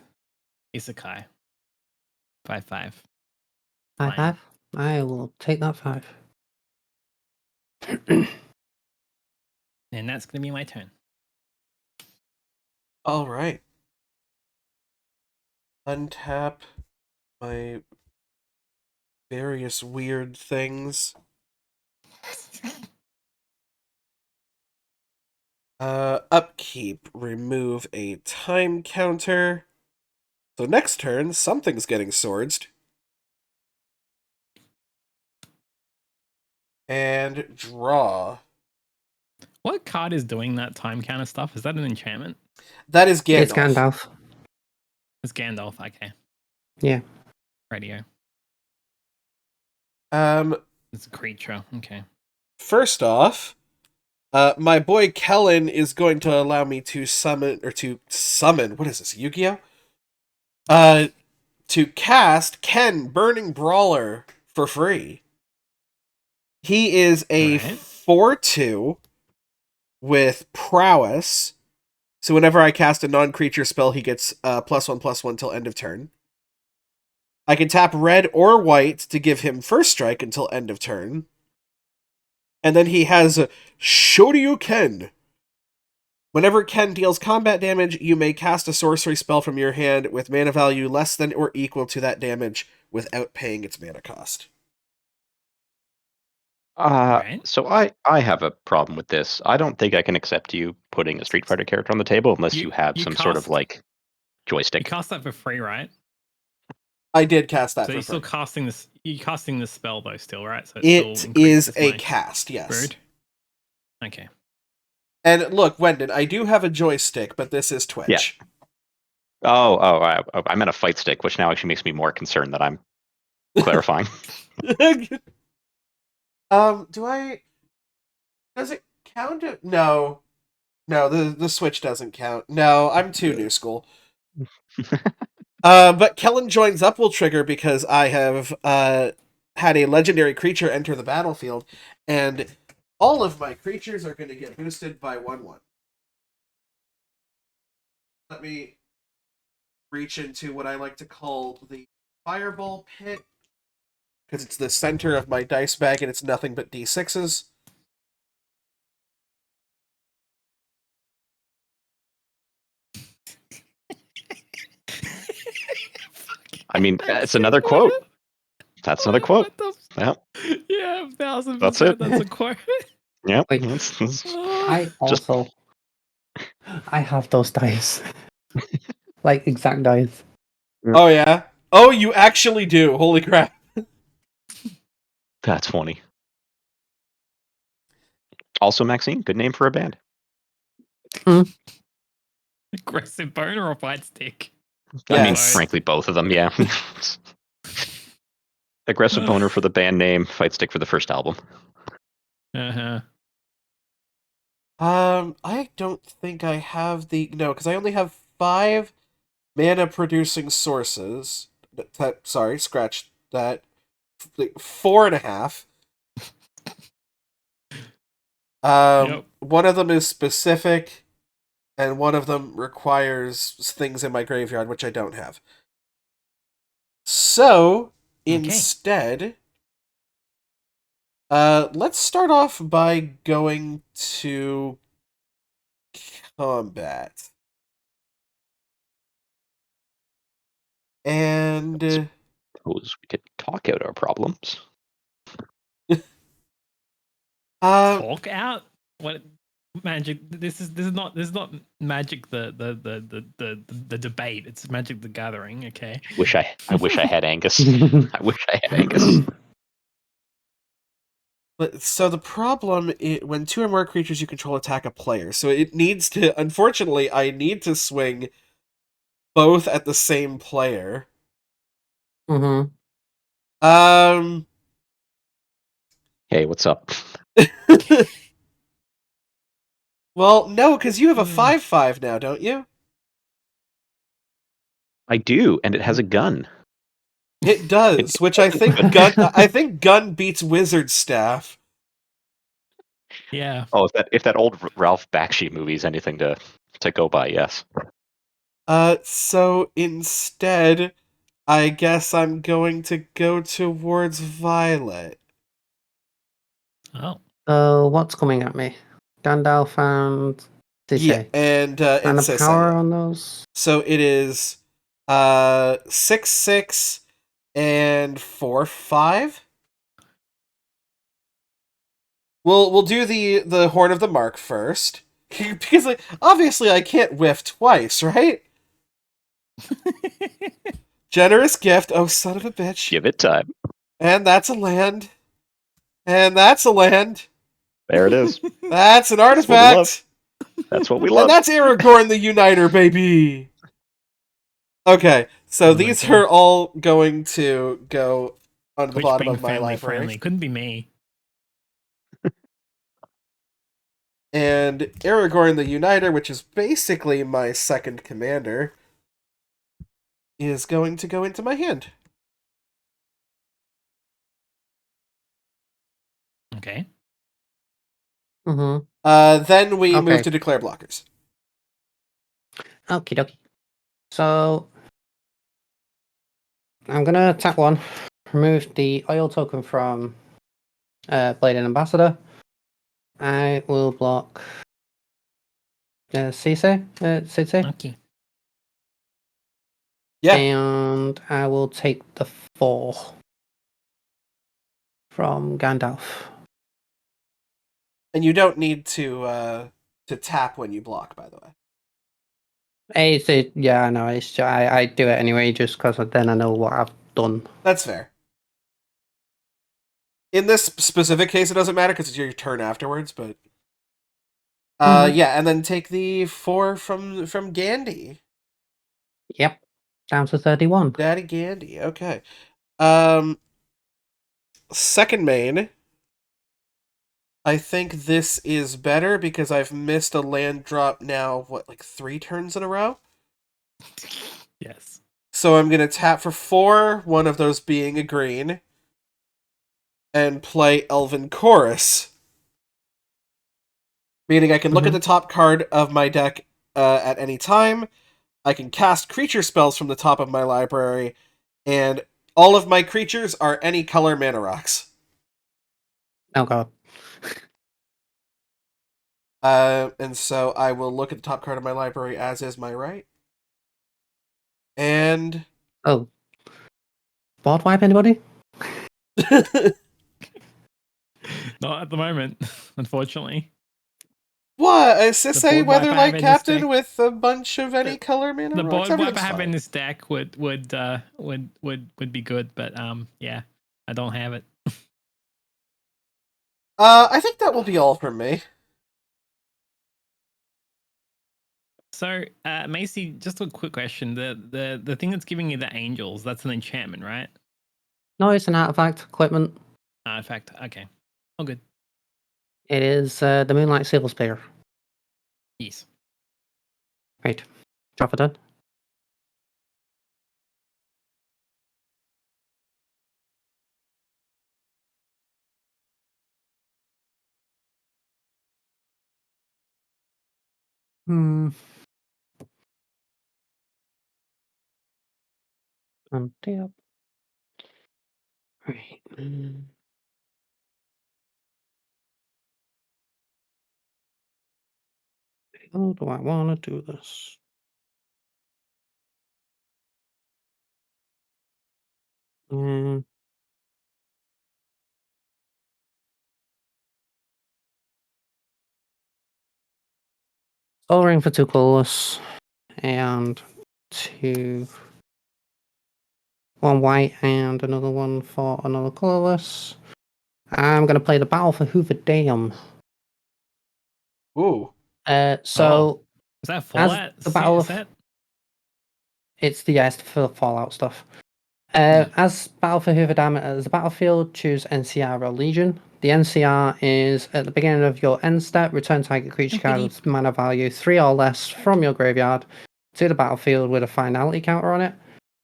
Isekai. 5/5. 5/5. I will take that 5. And that's going to be my turn. All right. Untap my various weird things. Upkeep. Remove a time counter. So next turn, something's getting swordsed. And draw. What card is doing that time counter stuff? Is that an enchantment? That is Gandalf. It's Gandalf. It's Gandalf. Okay. Yeah. Radio. It's a creature. Okay. First off, my boy Kellen is going to allow me to summon, what is this, Yu-Gi-Oh? To cast Ken, Burning Brawler, for free. He is a 4/2 with prowess. So whenever I cast a non-creature spell, he gets +1/+1 till end of turn. I can tap red or white to give him first strike until end of turn. And then he has Shoryu Ken. Whenever Ken deals combat damage, you may cast a sorcery spell from your hand with mana value less than or equal to that damage without paying its mana cost. So I have a problem with this. I don't think I can accept you putting a Street Fighter character on the table unless you have some sort of like joystick. You cast that for free, right? I did cast that. So for you're still free. casting this. You're casting this spell though, still, right? So it is a cast, yes. Rude. Okay. And look, Wendan, I do have a joystick, but this is Twitch. Yeah. I meant a fight stick, which now actually makes me more concerned that I'm clarifying. Do I? Does it count? No, the Switch doesn't count. No, I'm too new school. But Kellen joins up will trigger because I have had a legendary creature enter the battlefield, and all of my creatures are going to get boosted by 1/1. let me reach into what I like to call the fireball pit, because it's the center of my dice bag and it's nothing but d6s. I mean, it's another quote. That's another quote. Yeah. Yeah, 1000%. That's it. That's a quote. Yeah. Wait. I also... I have those dice. Like, exact dice. Oh, yeah? Oh, you actually do. Holy crap. That's funny. Also, Maxine, good name for a band. Aggressive boner or fight stick? I mean, Yes. frankly, both of them, yeah. Aggressive boner for the band name, fight stick for the first album. Uh-huh. I don't think I have no, because I only have 5 mana producing sources. Sorry, scratch that. 4.5. Yep. One of them is specific, and one of them requires things in my graveyard, which I don't have. So, instead, let's start off by going to combat. And Suppose we could talk out our problems. Talk out? What magic? This is not magic. The debate. It's Magic the Gathering. Okay. I wish I had Angus. I wish I had Angus. So the problem is when 2 or more creatures you control attack a player, so it needs to. Unfortunately, I need to swing both at the same player. Mm-hmm. Hey, what's up? Well, no, because you have a 5/5 now, don't you? I do, and it has a gun. It does, which I think gun beats wizard staff. Yeah. Oh, if that old Ralph Bakshi movie is anything to go by, yes. So instead, I guess I'm going to go towards Violet. Oh. What's coming at me? Gandalf and... Yeah, and a Sisaya. power on those? So it is 6/6 and 4/5. We'll do the Horn of the Mark first. Because obviously I can't whiff twice, right? Generous gift. Oh, son of a bitch. Give it time. And that's a land. And that's a land. There it is. That's an That's what we artifact. love. That's what we love. And that's Aragorn the Uniter, baby. Okay, so these are all going to go on the bottom of my library. Friendly. Couldn't be me. And Aragorn the Uniter, which is basically my second commander, is going to go into my hand. Okay. Mm-hmm. Then we move to declare blockers. Okie dokie. So, I'm going to attack 1, remove the oil token from Bladed Ambassador. I will block Cece. Okay. Yeah. And I will take the 4 from Gandalf. And you don't need to tap when you block, by the way. Yeah, I know. I do it anyway, just because then I know what I've done. That's fair. In this specific case, it doesn't matter because it's your turn afterwards. But yeah, and then take the 4 from Gandhi. Yep, down to 31. Daddy Gandhi. Okay. Second main. I think this is better because I've missed a land drop now. What, like 3 turns in a row? Yes. So I'm going to tap for 4, one of those being a green, and play Elven Chorus. Meaning I can look at the top card of my deck at any time. I can cast creature spells from the top of my library, and all of my creatures are any color mana rocks. Oh god. And so I will look at the top card of my library, as is my right. And Oh. Board wipe anybody? Not at the moment, unfortunately. what? Is this The a board wipe I have Weatherlight in this Captain deck- with a bunch of any color mana The rocks? board wipe I Everything's have fine. in this deck would be good, but yeah, I don't have it. I think that will be all from me. So, Macy, just a quick question: the thing that's giving you the angels, that's an enchantment, right? No, it's an artifact equipment. In fact, okay, all good. It is the Moonlight Seal Spear. Yes. Right. Drop it in. Untap. Right. How do I want to do this? Soul Ring for 2 colorless and 1 white and another one for another colorless. I'm gonna play the Battle for Hoover Dam. Ooh. So Is that as Fallout the Battle of set? it's the for Fallout stuff. As Battle for Hoover Dam as a battlefield, choose NCR or Legion. The NCR is at the beginning of your end step, return target creature card with mana value 3 or less from your graveyard to the battlefield with a finality counter on it.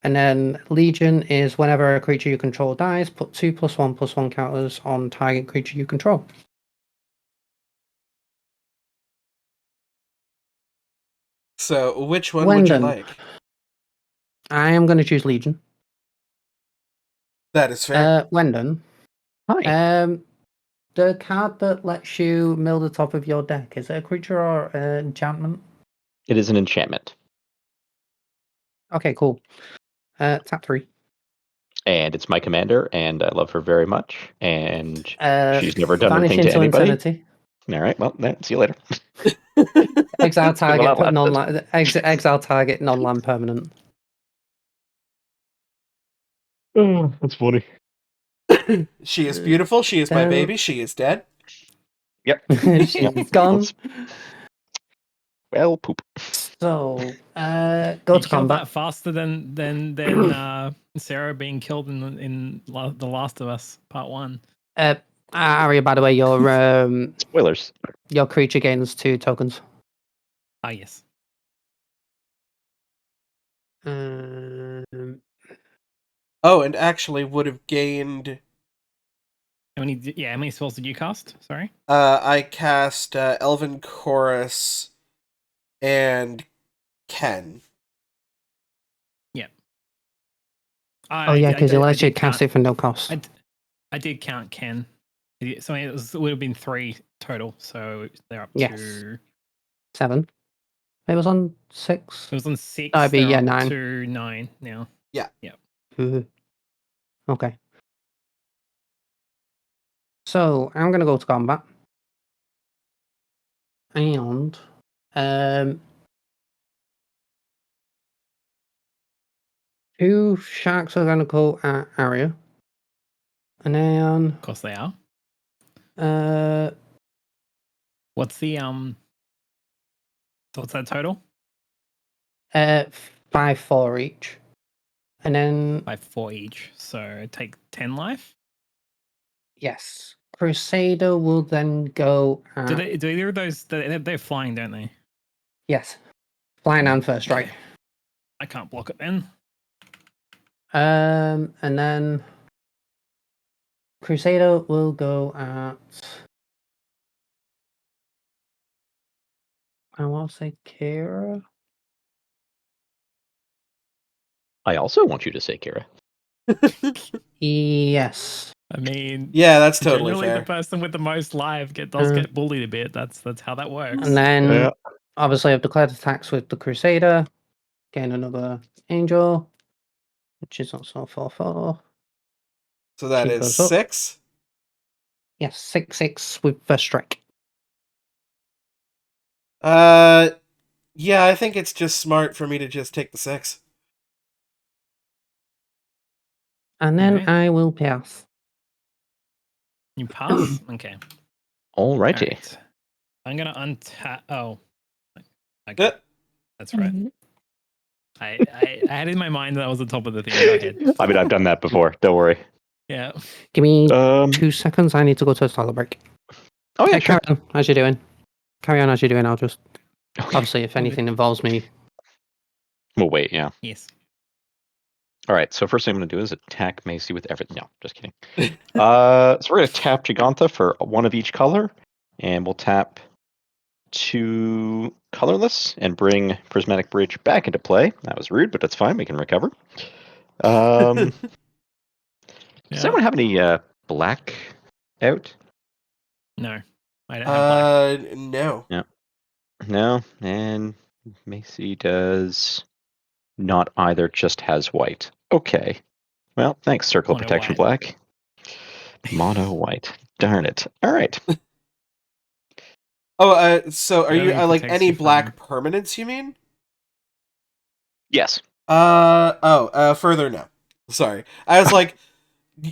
And then Legion is whenever a creature you control dies, put 2+1/+1 counters on target creature you control. So, which one would you Wendan. like? I am going to choose Legion. That is fair. Wendan. Hi. The card that lets you mill the top of your deck, is it a creature or an enchantment? It is an enchantment. Okay, cool. Tap 3. And it's my commander, and I love her very much. And she's never done Vanish anything to into anybody. Infinity. All right, well, see you later. Exile target, Well, put non-land. Exile target, non-land permanent. Oh, that's funny. She is beautiful. She is my Then- baby. She is dead. Yep. She's gone. Well, poop. So, go You to killed combat. that faster than Sarah being killed in The Last of Us Part 1. Aria, by the way, Spoilers. your creature gains 2 tokens. Ah, yes. Oh, and actually would have gained. How many spells did you cast? Sorry. I cast Elven Chorus and Ken. Yeah. Because it lets you cast it for no cost. I did count Ken. So it would have been 3 total. So they're up Yes. to 7. It was on 6. It was on 6. That'd be, they're up 9. to 9 now. Yeah. Yep. Okay. So I'm gonna go to combat. And 2 sharks are gonna go at Aria. And then Of course they are. What's the what's that total? 5/4 each. And then By 4 each. So take 10 life. yes. Crusader will then go at Do either of those they're flying, don't they? yes. Flying and first strike. Okay. I can't block it then. And then Crusader will go at I want to say Kira. I also want you to say, Kira. Yes. I mean, Yeah, that's totally generally fair. the person with the most life does get bullied a bit. That's how that works. And then, Yeah. obviously, I've declared attacks with the Crusader. Gain another Angel, which is also 4/4. So that She is goes up. 6. Yes, 6/6 with first strike. Yeah, I think it's just smart for me to just take the 6. And then Alright. I will pass. You pass? Okay. Alrighty. Alright. I'm gonna untap. Oh. Okay. That's right. I had in my mind that was the top of the thing. Go ahead. I mean, I've done that before. Don't worry. Yeah. Give me Um. 2 seconds. I need to go to a toilet break. Oh yeah, sure. Carry on as you're doing. Carry on as you're doing. I'll just obviously if Okay. anything involves me. We'll wait. Yeah. Yes. All right. So first thing I'm going to do is attack Macy with everything. No, just kidding. So we're going to tap Giganta for one of each color, and we'll tap 2 colorless and bring Prismatic Bridge back into play. That was rude, but that's fine. We can recover. Does anyone have any black out? No. I don't have black. No. No, and Macy does not either, just has white. Okay. Well, thanks, Circle of Mono Protection white. Black. Mono white. Darn it. All right. Oh, so are It you only like protects any you black from- permanents, you mean? Yes. Further no. Sorry. I was like,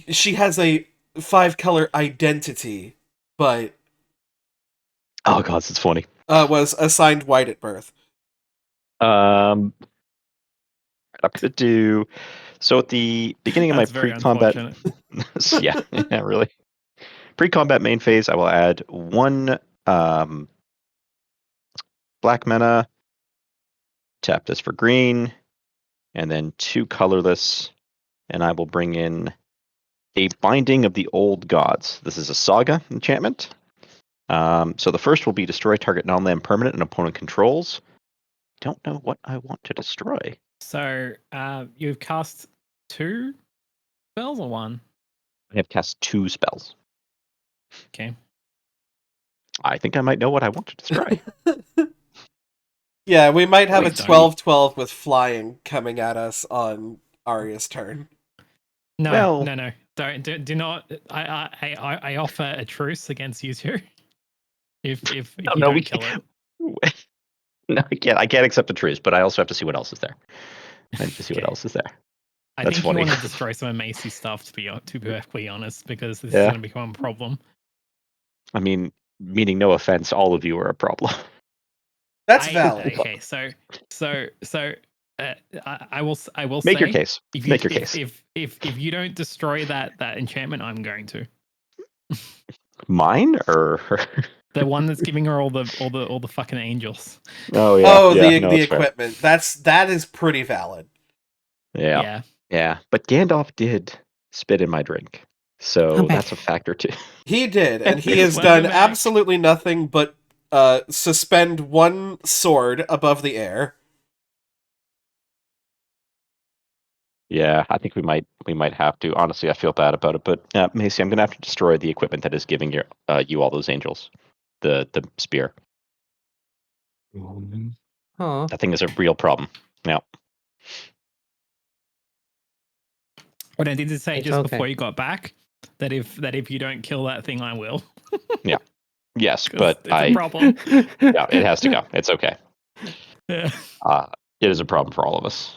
she has a 5-color identity, but Oh, God, that's funny. was assigned white at birth. I'm going to do... So at the beginning of my That's very pre-combat... unfortunate. yeah, really. Pre-combat main phase, I will add 1 black mana, tap this for green, and then 2 colorless, and I will bring in a Binding of the Old Gods. This is a saga enchantment. So the first will be destroy target non-land permanent and opponent controls. Don't know what I want to destroy. So, you've cast 2 spells or 1? I have cast 2 spells. Okay. I think I might know what I want to destroy. Yeah, we might have a Please don't. 12/12 with flying coming at us on Aria's turn. No, Well- no. Do not. I offer a truce against you two. If you no, don't we kill it. No, I can't accept the truce, but I also have to see what else is there. I need to see what Okay. else is there. I That's think funny. you want to destroy some of Macy's stuff to be perfectly honest, because this is Yeah. going to become a problem. I mean, meaning no offense, all of you are a problem. That's valid. Okay, so I will Make say your case. If Make your case. If you don't destroy that enchantment, I'm going to. Mine or The one that's giving her all the fucking angels. Oh yeah. Oh, yeah, the it's fair. equipment. That is pretty valid. Yeah. Yeah. But Gandalf did spit in my drink. So I'm back. that's a factor too. He did, and he has Welcome done back. absolutely nothing but suspend 1 sword above the air. Yeah, I think we might have to. Honestly, I feel bad about it, but Macy, I'm gonna have to destroy the equipment that is giving you all those angels. The spear. Oh, That thing is a real problem. Now, What I did say It's just okay. before you got back that if you don't kill that thing, I will. yes, 'Cause but it's a problem. yeah, it has to go. It's okay. Yeah. It is a problem for all of us.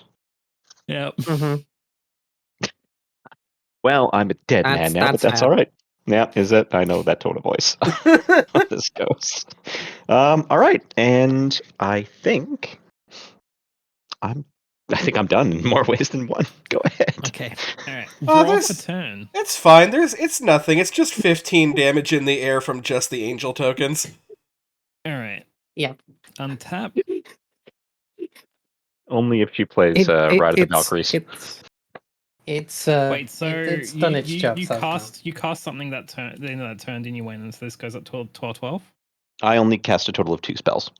Yeah. Mhm. Well, I'm a dead man now, but that's fair. all right. Yeah, is it? I know that tone of voice. How this goes. All right, and I think I'm done in more ways than one. Go ahead. Okay. All right. Oh, Draw this- for turn. It's fine. It's nothing. It's just 15 damage in the air from just the angel tokens. All right. Yeah. Untap. Only if she plays Ride of the Valkyries. It's Wait. So it's done its job. you so far. cast something that turn at the end of that turn, didn't you win? And so this goes up to 12. I only cast a total of 2 spells.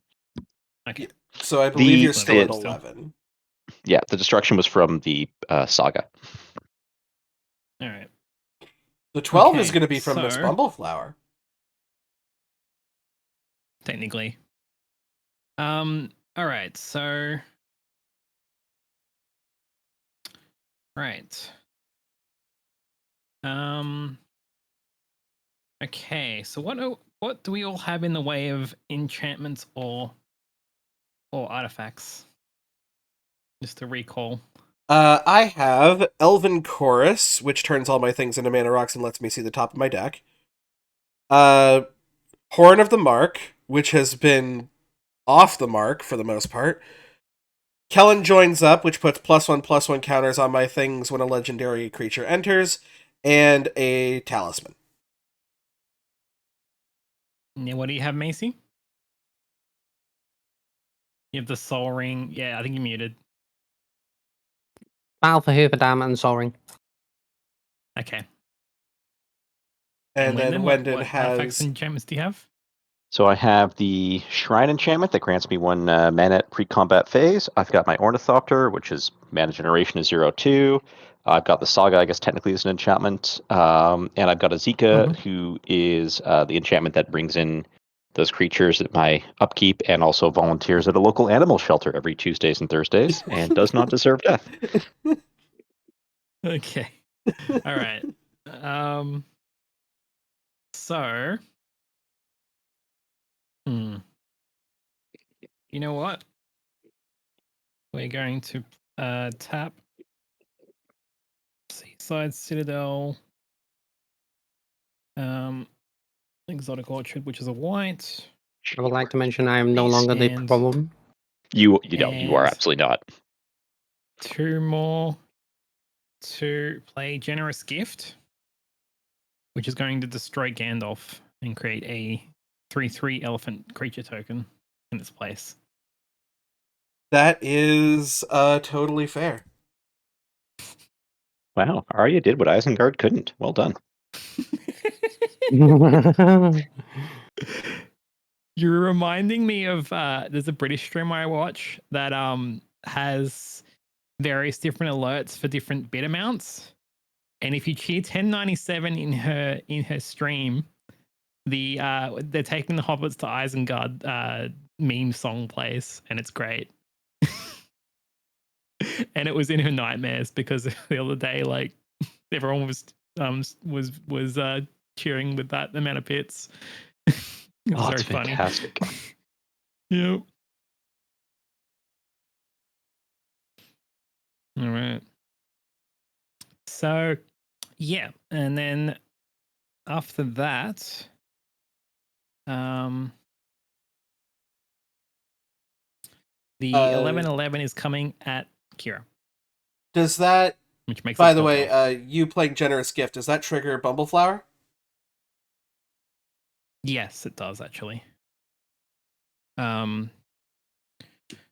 Okay. So I believe you're still at Still. 11. Yeah, the destruction was from the saga. All right. The 12 is Okay, going to be from Miss so- Bumbleflower. Technically. All right. So. Right. Okay. So what do we all have in the way of enchantments or artifacts? Just to recall. I have Elven Chorus, which turns all my things into mana rocks and lets me see the top of my deck. Horn of the Mark, which has been off the mark for the most part. Kellen Joins Up, which puts +1/+1 counters on my things when a legendary creature enters, and a Talisman. Yeah, what do you have, Macy? You have the Soul Ring. Yeah, I think you're muted. Battle for Hoover Dam and Sol Ring. Okay. And then what Wendan artifacts has... and enchantments do you have? So I have the Shrine Enchantment that grants me 1 mana at pre-combat phase. I've got my Ornithopter, which is mana generation is 0/2. I've got the Saga, I guess technically is an enchantment. And I've got a Zika, who is the enchantment that brings in those creatures at my upkeep and also volunteers at a local animal shelter every Tuesdays and Thursdays and does not deserve death. Okay. All right. So. You know what? We're going to tap Seaside Citadel, Exotic Orchard, which is a white. I would like to mention I am no longer the And- problem. You don't. You are And- absolutely not. 2 more to play Generous Gift, which is going to destroy Gandalf and create a 3/3 elephant creature token in its place. That is totally fair. Wow, Arya did what Isengard couldn't. Well done. You're reminding me of there's a British streamer I watch that has various different alerts for different bid amounts. And if you cheer 1097 in her stream, they're taking the hobbits to Isengard meme song plays, and it's great. And it was in her nightmares because the other day, like, everyone was cheering with that amount of bits. It was That's very fantastic. funny. Yep. All right. So, yeah, and then after that, the 11/11 is coming at Kira, Does that... which makes By it the 12/12. way, you playing Generous Gift, does that trigger Bumbleflower? Yes, it does actually.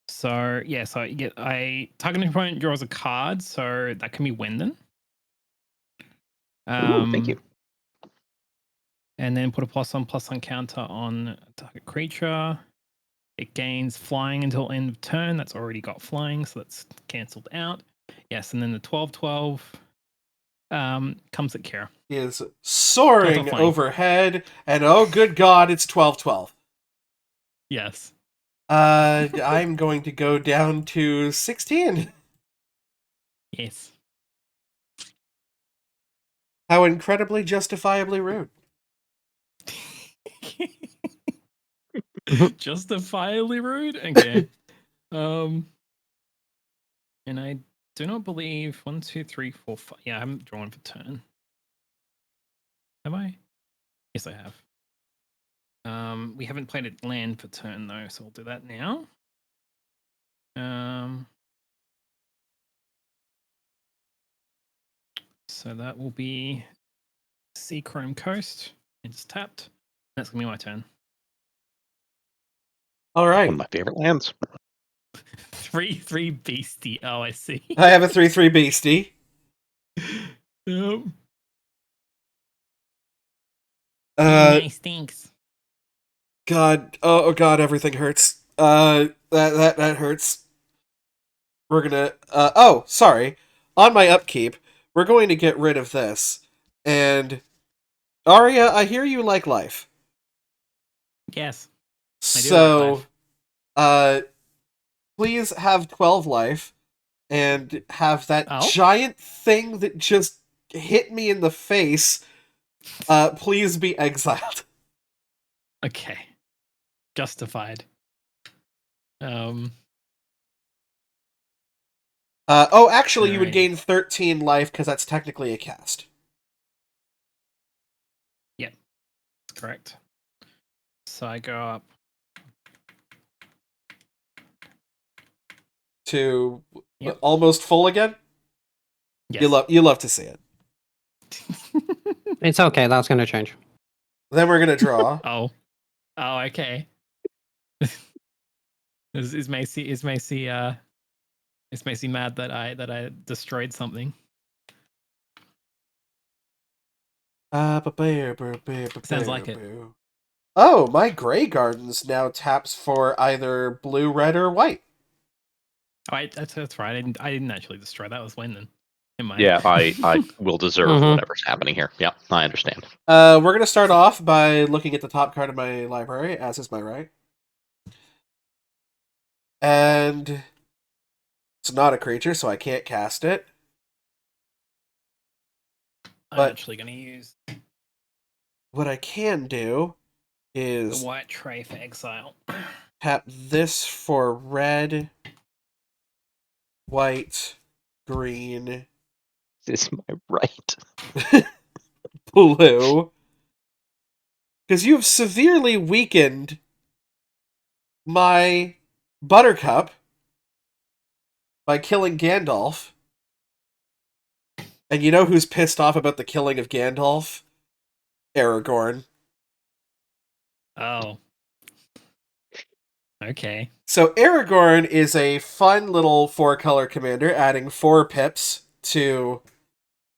So yeah, so you get a targeting opponent draws a card, so that can be Wendan. Ooh, thank you. And then put a +1/+1 counter on target creature. It gains flying until end of turn. That's already got flying, so that's cancelled out. Yes, and then the 12/12 comes at Kira. He is soaring flying. overhead, and oh good god, it's 12/12. Yes. I'm going to go down to 16. Yes. How incredibly justifiably rude. Justifiably rude? Okay. And I do not believe 1, 2, 3, 4, 5. Yeah, I haven't drawn for turn. Have I? Yes, I have. We haven't played a land for turn though, so I'll do that now. So that will be Sea Chrome Coast. And just tapped. That's gonna be my turn. All right. One of my favorite lands. 3/3 beastie. Oh, I see. I have a 3/3 beastie. Yep. Nice, thanks. God, oh god, everything hurts. That hurts. we're gonna. Oh, sorry. On my upkeep, we're going to get rid of this. And Aria, I hear you like life. Yes. I do like So, life. please have 12 life and have that Oh? giant thing that just hit me in the face, please be exiled. Okay. Justified. Actually, you would Alrighty. gain 13 life because that's technically a cast. That's correct. So I go up. To Yep. almost full again. Yes. You love to see it. It's okay. That's going to change. Then we're gonna draw. Oh, okay. Is Macy mad that I destroyed something? Sounds like it. Oh, my Grey Gardens now taps for either blue, red, or white. Oh, that's right. I didn't actually destroy that. Was Wendan. In my Yeah, I will deserve Mhm. whatever's happening here. Yeah, I understand. We're gonna start off by looking at the top card of my library, as is my right. And it's not a creature, so I can't cast it. I'm but- actually going to use What I can do the is white tray for exile. tap this for red, white, green, Is my right? blue. Because you've severely weakened my Buttercup by killing Gandalf. And you know who's pissed off about the killing of Gandalf? Aragorn. Oh. Okay. So Aragorn is a fun little 4-color commander, adding 4 pips to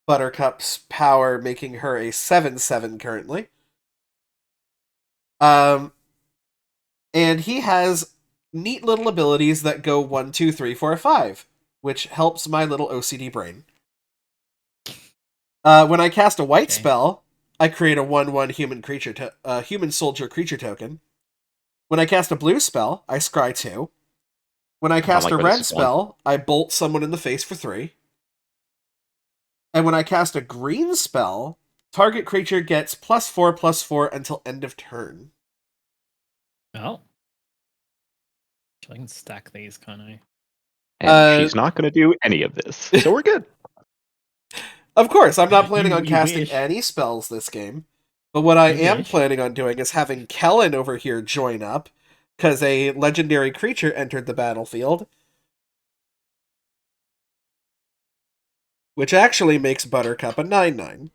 Buttercup's power, making her a 7/7 currently. And he has neat little abilities that go 1, 2, 3, 4, 5, which helps my little OCD brain. When I cast a white spell, I create a 1/1 human soldier creature token. When I cast a blue spell, I scry 2. When I cast like a where red this is going. spell, I bolt someone in the face for 3. And when I cast a green spell, target creature gets +4/+4 until end of turn. Oh. I can stack these, can't I? And she's not going to do any of this, so we're good. Of course, I'm not planning on You casting wish. any spells this game. But what I You am wish. planning on doing is having Kellen over here join up, because a legendary creature entered the battlefield. Which actually makes Buttercup a 9/9.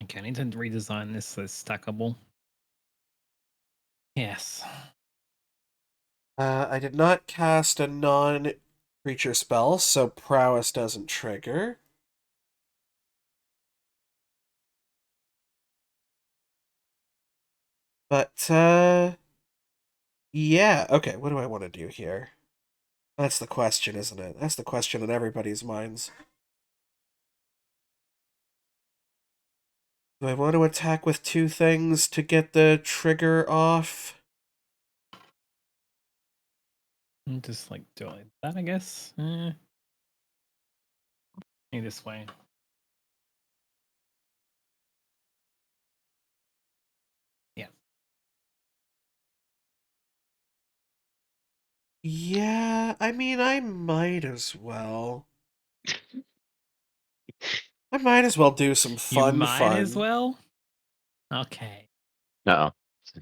Okay, I need to redesign this so it's stackable. Yes. I did not cast a non-creature spell, so Prowess doesn't trigger. But, yeah, okay, what do I want to do here? That's the question, isn't it? That's the question in everybody's minds. Do I want to attack with 2 things to get the trigger off? I'm just like do it like that, I guess. Maybe this way. Yeah. Yeah, I mean, I might as well. I might as well do some You fun. might as well. Okay. No.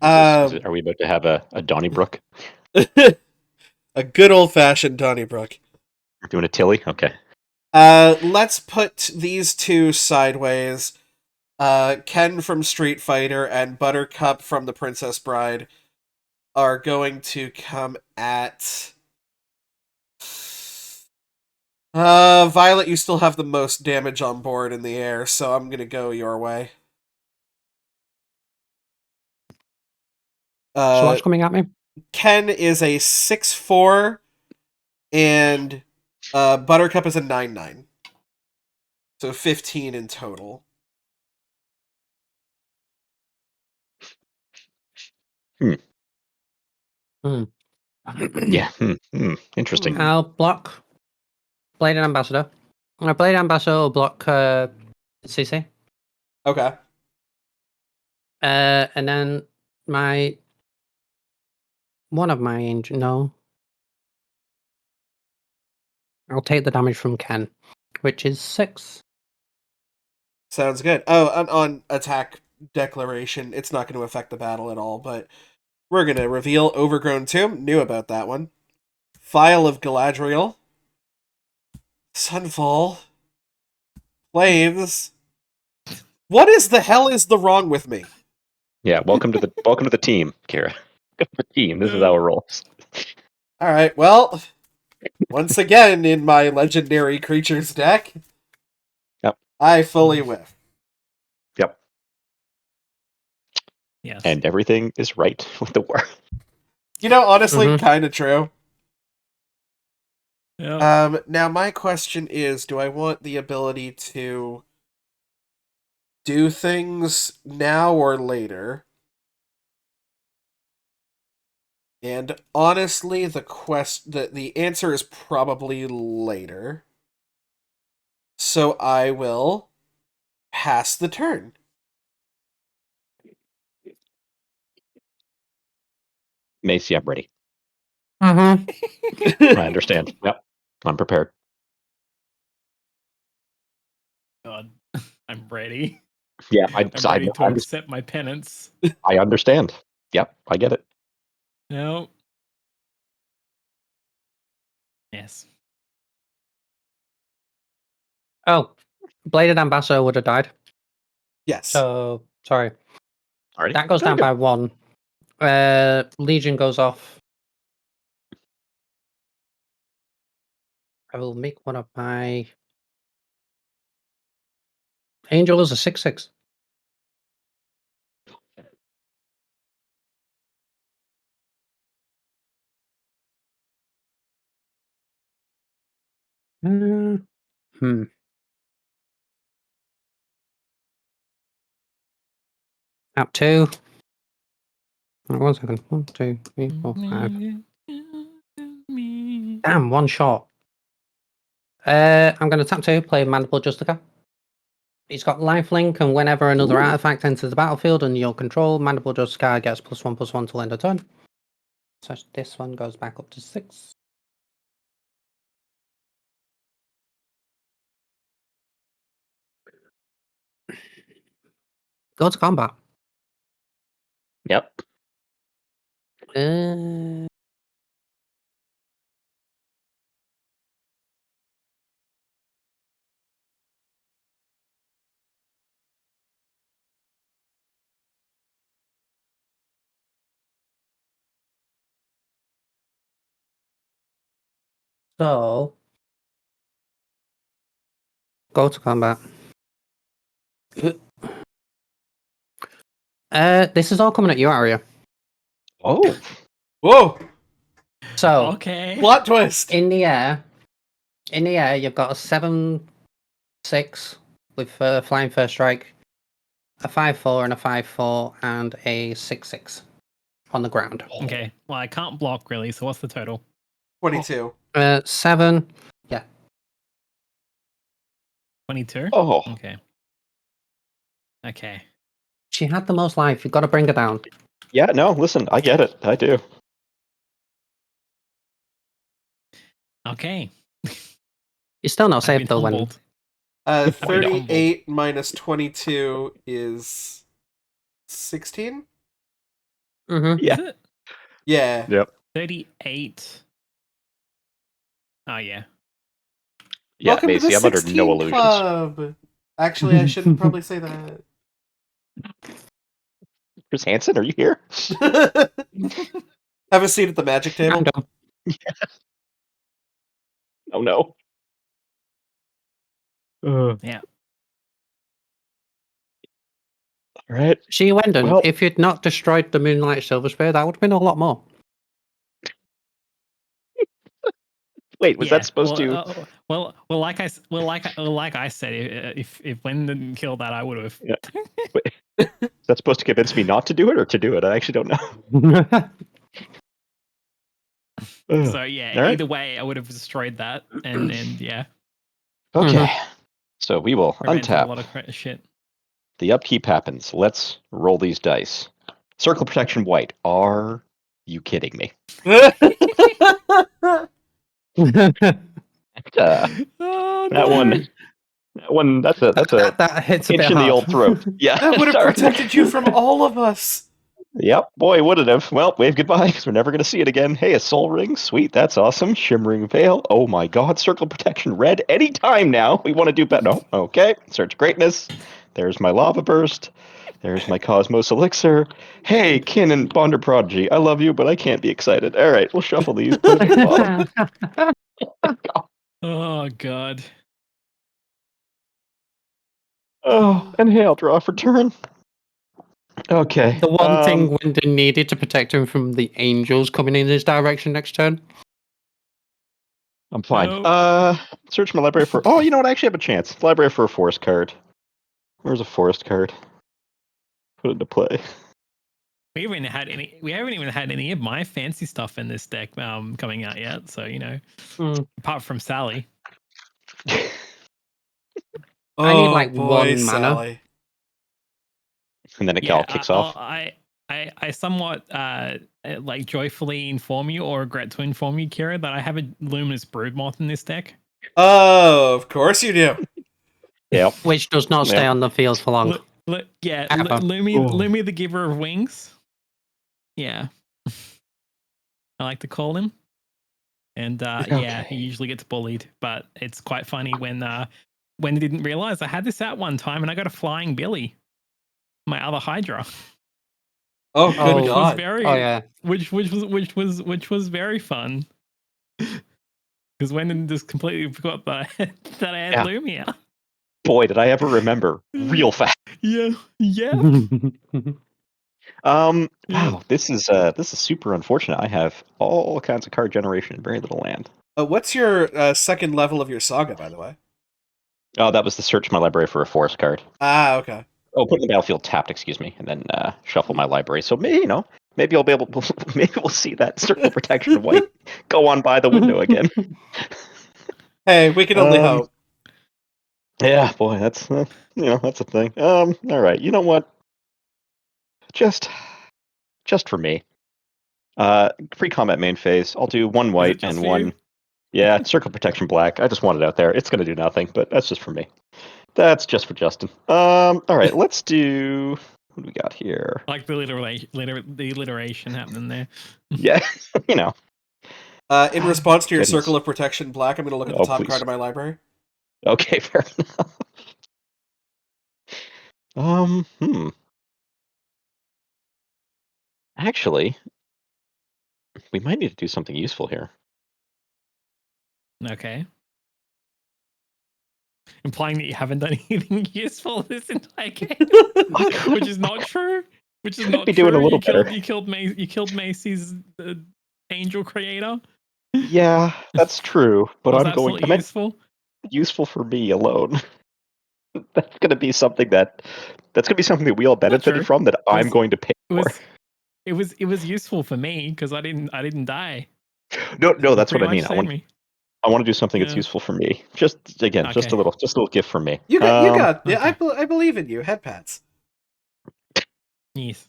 Um, Are we about to have a Donnybrook? A good old-fashioned Donnybrook. We're doing a Tilly? Okay. Let's put these 2 sideways. Ken from Street Fighter and Buttercup from The Princess Bride are going to come at... Violet, you still have the most damage on board in the air, so I'm gonna go your way. So what's coming at me? Ken is a 6'4", and Buttercup is a 9'9". So 15 in total. Yeah. Interesting. I'll block Bladed Ambassador. Bladed Ambassador will block CC. Okay. And then one of my angel. No. I'll take the damage from Ken, which is 6. Sounds good. Oh, on attack declaration, it's not going to affect the battle at all, but we're going to reveal Overgrown Tomb. Knew about that one. Phial of Galadriel. Sunfall. Flames. What is the hell is the wrong with me? Yeah. Welcome to the team, Kira. Welcome to the team. This is how it rolls. All right, well, once again in my legendary creatures deck, Yep. I fully whiff. Yep. Yes. And everything is right with the war. You know, honestly, kind of true. Yeah. Now my question is, do I want the ability to do things now or later? And honestly, the answer is probably later. So I will pass the turn. Macy, I'm ready. Mm-hmm. I understand. Yep. I'm prepared. God, I'm ready. Yeah, I'm ready to accept my penance. I understand. Yep, I get it. No. Yes. Oh, Bladed Ambassador would have died. Yes. So, sorry. Alrighty. That goes down by 1. Legion goes off. I will make one of my... Angel is a 6/6. Up 2. 1 second. 1, 2, 3, 4, 5. Damn, 1 shot. I'm going to tap 2, play Mandible Justica. He's got lifelink, and whenever another artifact enters the battlefield under your control, Mandible Justica gets +1/+1 till end of turn. So this one goes back up to 6. Go to combat. Yep. So go to combat. This is all coming at you, Aria. Oh. Whoa! So Okay. Plot twist! in the air, you've got a 7/6 with flying first strike, a 5/4 and a 5/4, and a 6/6 on the ground. Okay. Well, I can't block really. So what's the total? 22. 7. Yeah. 22. Oh. Okay. Okay. She had the most life. You've got to bring her down. Yeah, no, listen, I get it. I do. Okay. You're still not I've safe been though, Wendan. humbled. 38 minus 22 is 16? Mm-hmm. Yeah. Is it Yeah. Yep. 38? Oh yeah. Yeah, Welcome to Macy, the I'm under 16 no illusions. Club. Actually, I shouldn't probably say that. Chris Hansen, are you here? Have a seat at the magic table. Oh no. Yeah. All right. She, Wendan, Well- if you'd not destroyed the Moonlight Silver Spear, that would have been a lot more. Wait, was that supposed to? Like I said, if Wendan killed that, I would have. Yeah. Wait, is that supposed to convince me not to do it or to do it? I actually don't know. So yeah, All right. either way, I would have destroyed that, and yeah. Okay, so we will prevented a untap. lot of shit. The upkeep happens. Let's roll these dice. Circle protection white. Are you kidding me? Oh, That one. That's a that hits a itch bit in the hard. old throat. Yeah, That would have sorry. protected you from all of us. Yep, boy, would it have. Well, wave goodbye, because we're never going to see it again. Hey, a soul ring. Sweet, that's awesome. Shimmering veil. Oh my god, circle protection red. Anytime now. We want to do better. No, okay. Search greatness. There's my lava burst. There's my Cosmos Elixir. Hey, Kin and Bonder Prodigy, I love you, but I can't be excited. All right, we'll shuffle these, put it at the bottom. Oh god. Oh, and hail, draw for turn. Okay. The one thing Wendan needed to protect him from the angels coming in his direction next turn. I'm fine. Nope. Search my library for... Oh, you know what? I actually have a chance. Library for a forest card. Where's a forest card? Put it into play. We haven't even had any of my fancy stuff in this deck coming out yet. So apart from Sally. I need like one mana. Sally. And then it all kicks off. I somewhat like joyfully inform you or regret to inform you, Kira, that I have a Luminous Broodmoth in this deck. Oh, of course you do. Yep. Which does not stay on the field for long. Lumi the Giver of Wings. Yeah. I like to call him. And yeah, he usually gets bullied, but it's quite funny when he didn't realize I had this out one time and I got a Flying Billy, my other Hydra. Oh, good God. Which was very fun. Because Wendan just completely forgot that I had Lumia. Boy, did I ever remember real fast. Yeah. Wow, this is super unfortunate. I have all kinds of card generation and very little land. What's your second level of your saga, by the way? Oh, that was the search my library for a forest card. Ah, okay. Oh, put in the battlefield tapped, excuse me, and then shuffle my library. So maybe I'll be able. Maybe we'll see that circle protection white go on by the window again. Hey, we can only hope. Yeah, boy, that's that's a thing. All right, you know what? Just for me. Free combat main phase. I'll do one white and one. You? Yeah, circle protection black. I just want it out there. It's gonna do nothing, but that's just for me. That's just for Justin. All right, let's do. What do we got here? I like the alliteration happening there. Yeah, In response to your circle of protection black, I'm going to look at the top please. card of my library. Okay, fair enough. Actually, we might need to do something useful here. Okay. Implying that you haven't done anything useful this entire game, which is not true. Which is not be true. Doing a little better. You killed Macy's angel creator. Yeah, that's true. But I'm going to useful. Useful for me alone. That's going to be something that we all benefited from. That I'm going to pay for. It was useful for me because I didn't die. No, that's what I mean. I want to do something that's useful for me. Just a little gift for me. You got. Yeah, I believe in you. Head pats. Yes.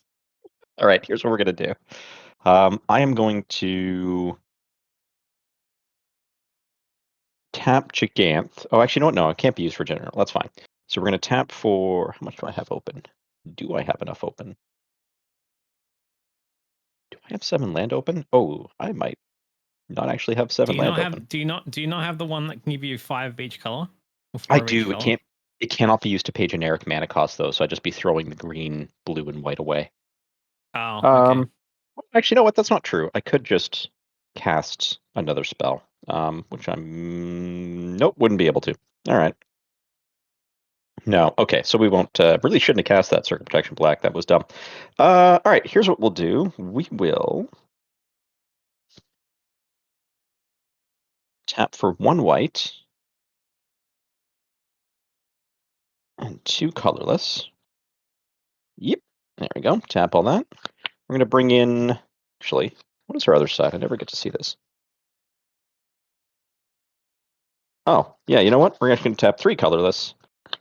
All right. Here's what we're gonna do. I am going to tap Gigant. Oh, actually, no, it can't be used for general. That's fine. So we're gonna tap for. How much do I have open? Do I have enough open? Do I have 7 land open? Oh, I might not actually have 7 land open. Do you not have the one that can give you 5 of each color? I do. It cannot be used to pay generic mana cost though, so I'd just be throwing the green, blue, and white away. Oh, okay. Actually, you know what? That's not true. I could just cast another spell, which wouldn't be able to. All right. No. Okay, so we won't. Really shouldn't have cast that Circle Protection Black. That was dumb. All right. Here's what we'll do. We will. Tap for 1 white. And 2 colorless. Yep. There we go. Tap all that. We're going to bring in... Actually, what is our other side? I never get to see this. Oh, yeah, you know what? We're actually going to tap 3 colorless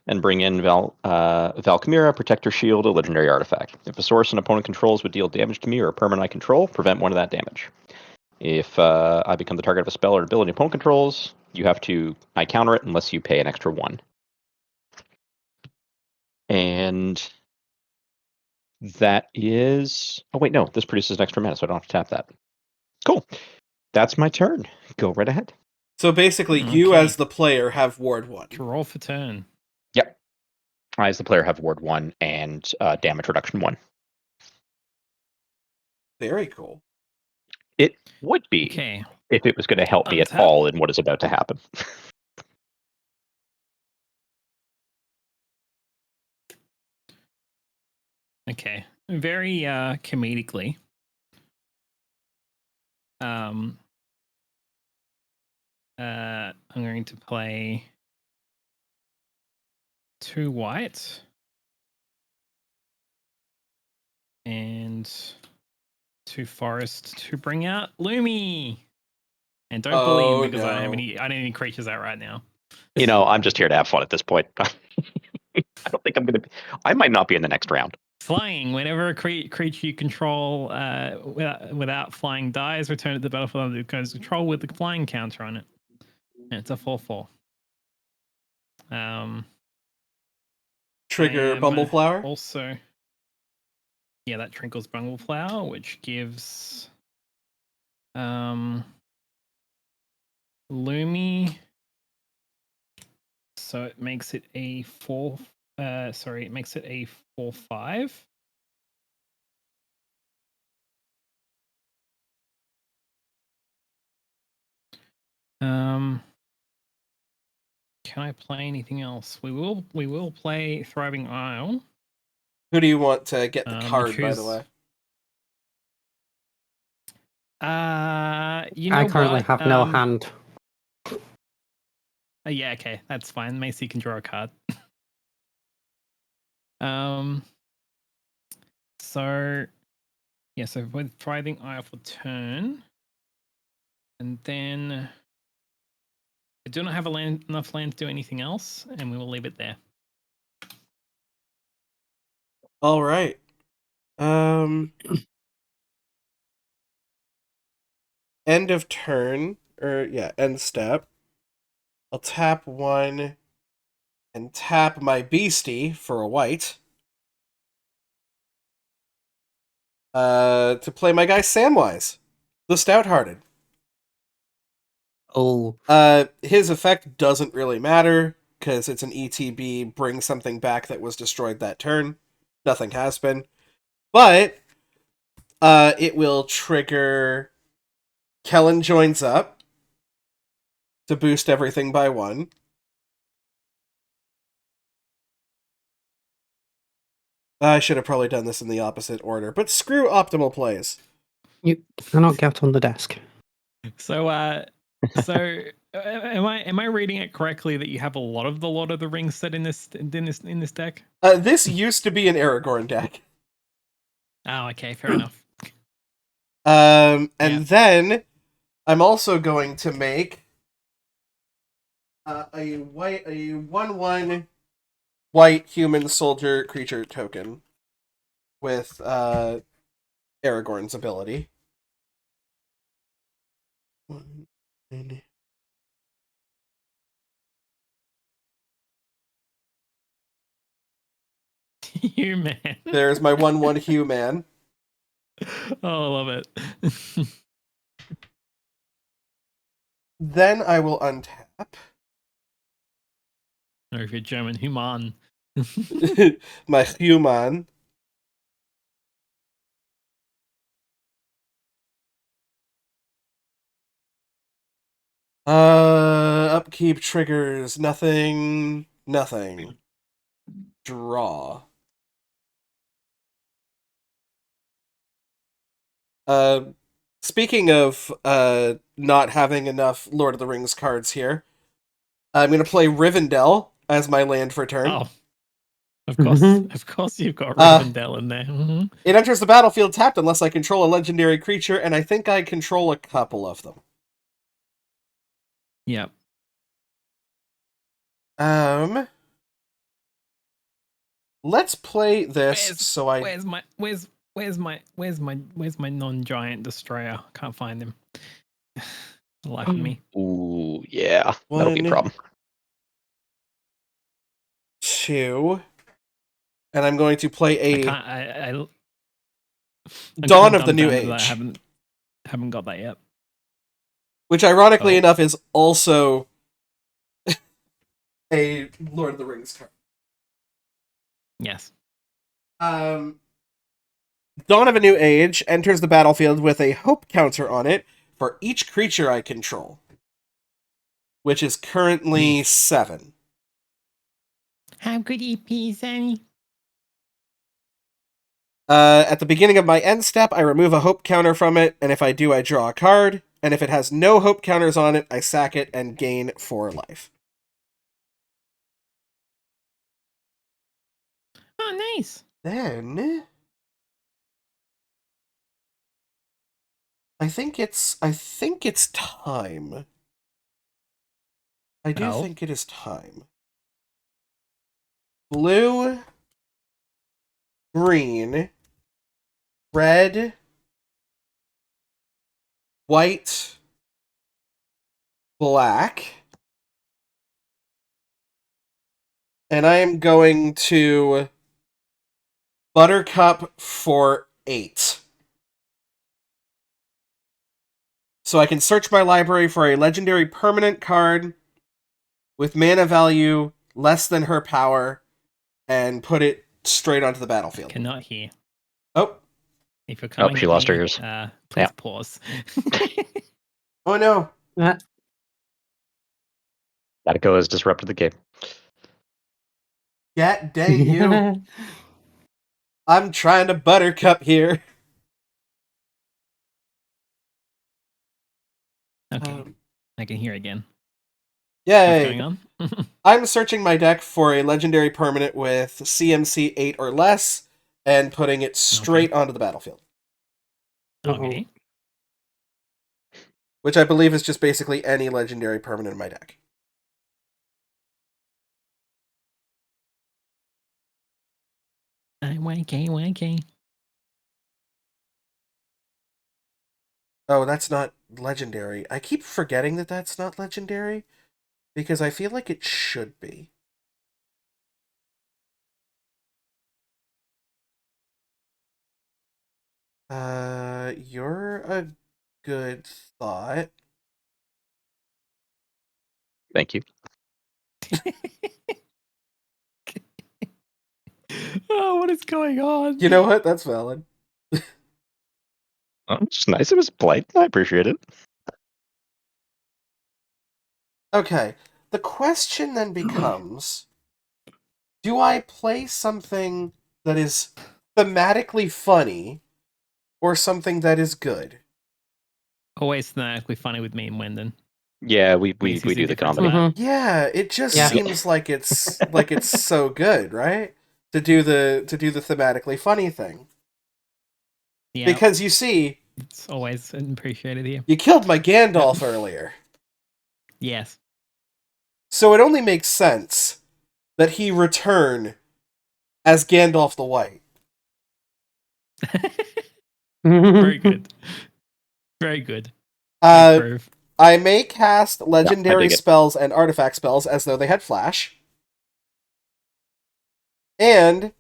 and bring in Valkymera, Protector Shield, a legendary artifact. If a source an opponent controls would deal damage to me or a permanent I control, prevent 1 of that damage. If I become the target of a spell or an ability opponent controls, I counter it unless you pay an extra 1. And that is... Oh, wait, no. This produces an extra mana, so I don't have to tap that. Cool. That's my turn. Go right ahead. So basically, you Okay. as the player have Ward 1. Roll for turn. Yep. I, as the player, have Ward 1 and damage reduction 1. Very cool. It would be Okay. if it was going to help me at Untap. all in what is about to happen. Okay. Very comedically. I'm going to play 2 white and 2 forest to bring out Lumi. And don't bully him because I don't have any creatures out right now. You know, I'm just here to have fun at this point. I don't think I'm going to... I might not be in the next round. Flying. Whenever a creature you control without flying dies, return to the battlefield under control with the flying counter on it. And it's a 4/4. Trigger Bumbleflower? Also, yeah, that trinkles Bumbleflower, which gives Lumi. So it makes it a 4. It makes it a 4/5. Can I play anything else? We will play Thriving Isle. Who do you want to get the card, by the way? You know I currently what? have no hand. Yeah, okay, that's fine. Macy can draw a card. So yeah, so with Thriving Isle for turn, and then I do not have enough land to do anything else, and we will leave it there. All right. End of turn, end step. I'll tap 1 and tap my beastie for a white. To play my guy Samwise, the Stout-Hearted. Oh, His effect doesn't really matter because it's an ETB. Bring something back that was destroyed that turn. Nothing has been, but it will trigger. Kellen joins up to boost everything by 1. I should have probably done this in the opposite order, but screw optimal plays. you cannot get on the desk. So am I reading it correctly that you have a lot of the Lord of the Rings set in this deck? This used to be an Aragorn deck. Oh, okay, fair enough. Then I'm also going to make a 1/1 white human soldier creature token with Aragorn's ability. Human. There's my 1/1 human. Oh, I love it. Then I will untap Or if you're German, human. my human. Upkeep triggers nothing. Draw. speaking of not having enough Lord of the Rings cards here, I'm going to play Rivendell as my land for turn. Oh, of course, you've got Rivendell in there. Mm-hmm. It enters the battlefield tapped unless I control a legendary creature, and I think I control a couple of them. Yep. Let's play this. Where's my non-giant destroyer? Can't find him. The life of me. Ooh, yeah. That'll be a problem. 2. And I'm going to play I'm Dawn of the kinda New dumbfounded that Age. I haven't got that yet. Which, ironically enough, is also a Lord of the Rings card. Yes. Dawn of a New Age enters the battlefield with a hope counter on it for each creature I control, which is currently 7. How could you be, Sammy? At the beginning of my end step, I remove a hope counter from it, and if I do, I draw a card. And if it has no hope counters on it, I sack it and gain 4 life. Oh, nice. Then I think it's time. I do think it is time. Blue, green, red, white, black. And I am going to Buttercup for 8. So I can search my library for a legendary permanent card with mana value less than her power and put it straight onto the battlefield. Cannot hear. Oh. If you're coming she lost her ears. Please pause. Oh no. Attico has disrupted the game. God dang you. I'm trying to Buttercup here. Okay. I can hear again. Yay. What's going on? I'm searching my deck for a legendary permanent with CMC 8 or less and putting it straight onto the battlefield. Okay. Which I believe is just basically any legendary permanent in my deck. YK. Oh, that's not legendary. I keep forgetting that that's not legendary because I feel like it should be. You're a good thought. Thank you. Oh, what is going on? You know what? That's valid. Oh, it's nice. It was polite. I appreciate it. Okay. The question then becomes, do I play something that is thematically funny or something that is good? Always thematically funny with me and Wendan. Yeah, we You see do the difference comedy. in that? Yeah, it just seems like it's so good, right? To do the thematically funny thing. Yeah. Because you see, It's always appreciated here. you killed my Gandalf earlier. Yes. So it only makes sense that he return as Gandalf the White. Very good. Very good. I may cast legendary dig it. spells and artifact spells as though they had flash. And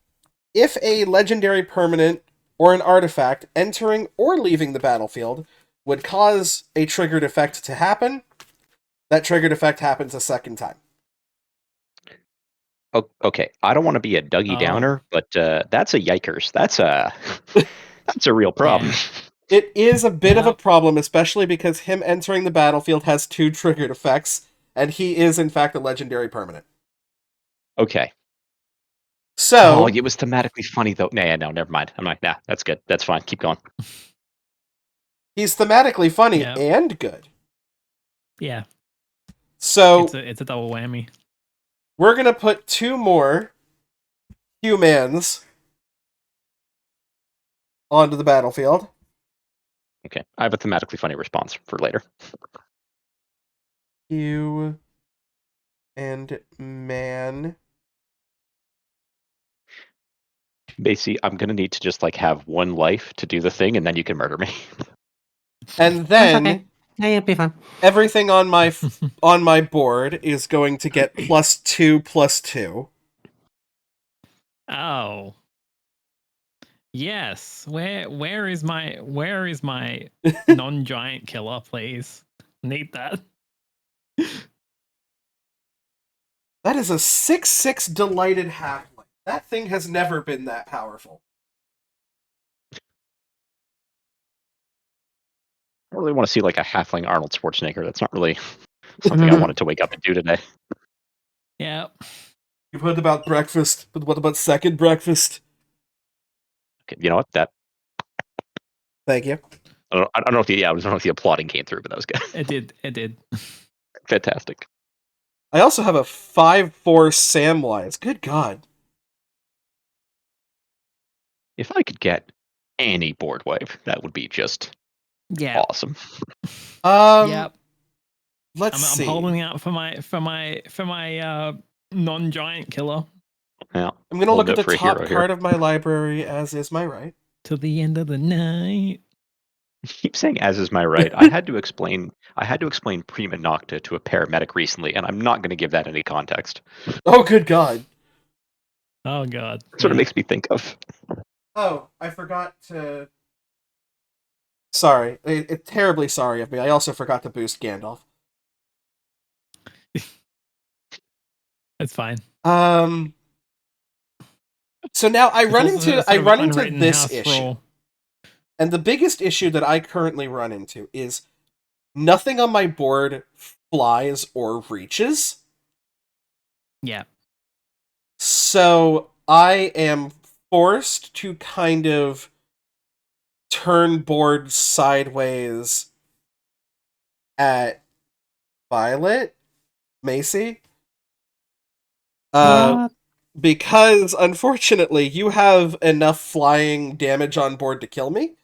if a legendary permanent or an artifact entering or leaving the battlefield would cause a triggered effect to happen, that triggered effect happens a second time. Oh, okay, I don't want to be a Dougie Downer, but that's a yikers. That's a real problem. Yeah. It is a bit of a problem, especially because him entering the battlefield has 2 triggered effects, and he is in fact a legendary permanent. Okay. So, it was thematically funny though. No, never mind. I'm like, nah, that's good. That's fine. Keep going. He's thematically funny Yep. and good. Yeah, So it's a double whammy. we're gonna put 2 more humans onto the battlefield. Okay, I have a thematically funny response for later. Hugh and man. Basically, I'm gonna need to just like have 1 life to do the thing, and then you can murder me. And That's then okay. Yeah, it'll be fine. everything on my board is going to get +2/+2. Oh. Yes. Where is my non-giant killer, please? Need that. That is a 6/6 delighted halfling. That thing has never been that powerful. I really want to see like a halfling Arnold Schwarzenegger. That's not really something I wanted to wake up and do today. Yeah. You've heard about breakfast, but what about second breakfast? Okay, you know what? That Thank you. I don't know if the applauding came through, but that was good. It did. Fantastic. I also have a 5/4 Samwise. Good God. If I could get any board wipe, that would be just Yeah. awesome. Yep. Let's I'm see. holding out for my non-giant killer Yeah, I'm gonna look holding at the out for a top hero card here. of my library, as is my right. till the end of the night. Keep saying "as is my right." I had to explain prima nocta to a paramedic recently, and I'm not going to give that any context. Oh, good God. Oh god. That's what it Yeah. makes me think of. Oh, I forgot to... Sorry. Terribly sorry of me. I also forgot to boost Gandalf. It's fine. So now I It's run also into sort of into unwritten this house issue. rule. And the biggest issue that I currently run into is nothing on my board flies or reaches. Yeah. So I am forced to kind of turn board sideways at Violet, Macy. Yeah. Because unfortunately you have enough flying damage on board to kill me.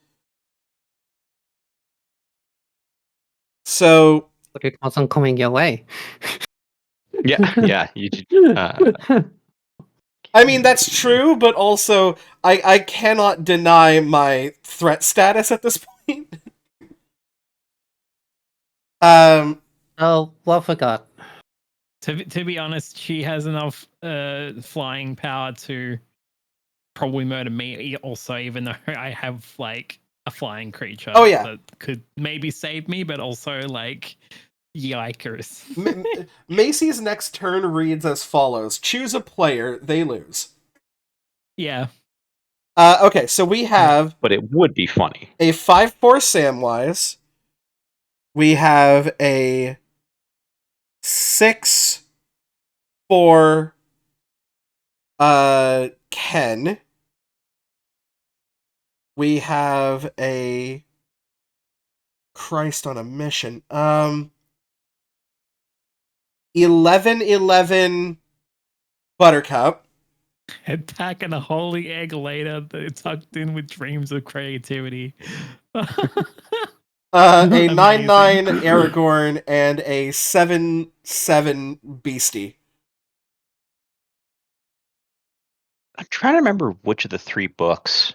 So But it wasn't coming your way. Yeah. You. I mean, that's true, but also I cannot deny my threat status at this point. Oh, well forgot. To be honest, she has enough flying power to probably murder me also, even though I have like a flying creature Oh, yeah. that could maybe save me, but also like yikers. Macy's next turn reads as follows: choose a player, they lose. Yeah. Okay, so we have But it would be funny. a 5/4 Samwise. We have a 6/4 Ken. We have a Christ on a mission. 11/11 Buttercup. Attacking a holy egg later, tucked in with dreams of creativity. A Amazing. 9/9 Aragorn and a 7/7 Beastie. I'm trying to remember which of the 3 books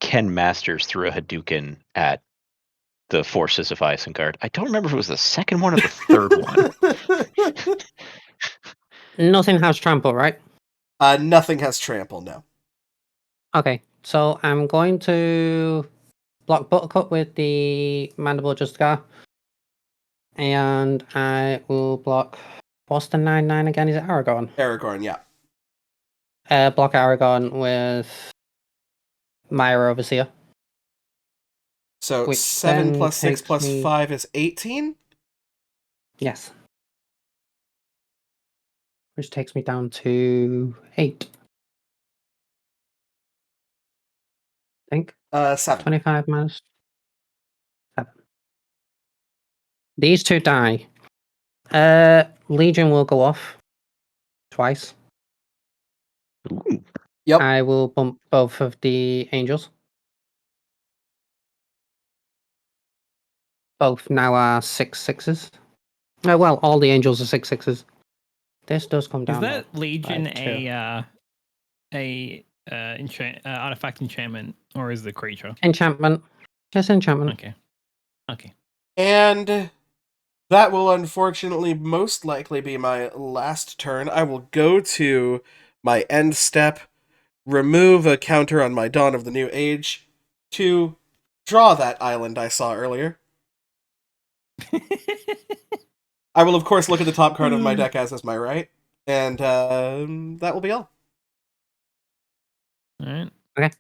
Ken Masters threw a Hadouken at the forces of Isengard. I don't remember if it was the second one or the third one. Nothing has trample, right? Nothing has trample, no. Okay, so I'm going to block Buttercup with the Mandible Justicar. And I will block... What's the 9/9 again? Is it Aragorn? Aragorn, yeah. Block Aragorn with Myra Overseer. So Which 7 then plus 6 takes plus me- 5 is 18? Yes. Which takes me down to 8. I think. 7. 25 minus. These two die. Legion will go off twice. Ooh. Yep. I will bump both of the angels. Both now are 6/6s. Well, all the angels are 6/6s. This does come Is down. that Legion two. artifact enchantment, or is the creature? Enchantment. Just enchantment. Okay. And that will unfortunately most likely be my last turn. I will go to my end step, remove a counter on my Dawn of the New Age to draw that island I saw earlier. I will, of course, look at the top card of my deck as is my right, and that will be all. All right. Okay.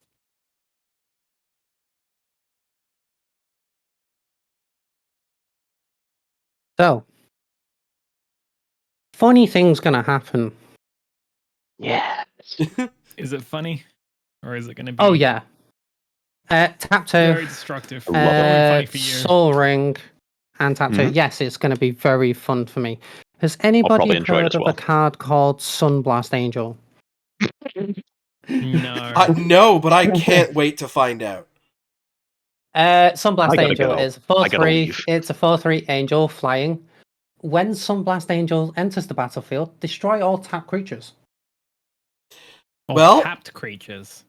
So, funny thing's gonna happen. Yeah. Is it funny, or is it going to be? Oh yeah. Tap two. Very destructive. I love it. Only funny for you. Soul Ring and tap two. Mhm. Yes, it's going to be very fun for me. Has probably anybody enjoy it heard as of well. a card called Sunblast Angel? No. No, but I can't wait to find out. Sunblast I gotta Angel go. is I gotta 4/3. leave. It's a 4/3 angel flying. When Sunblast Angel enters the battlefield, destroy all tap creatures. Or Well- tapped creatures.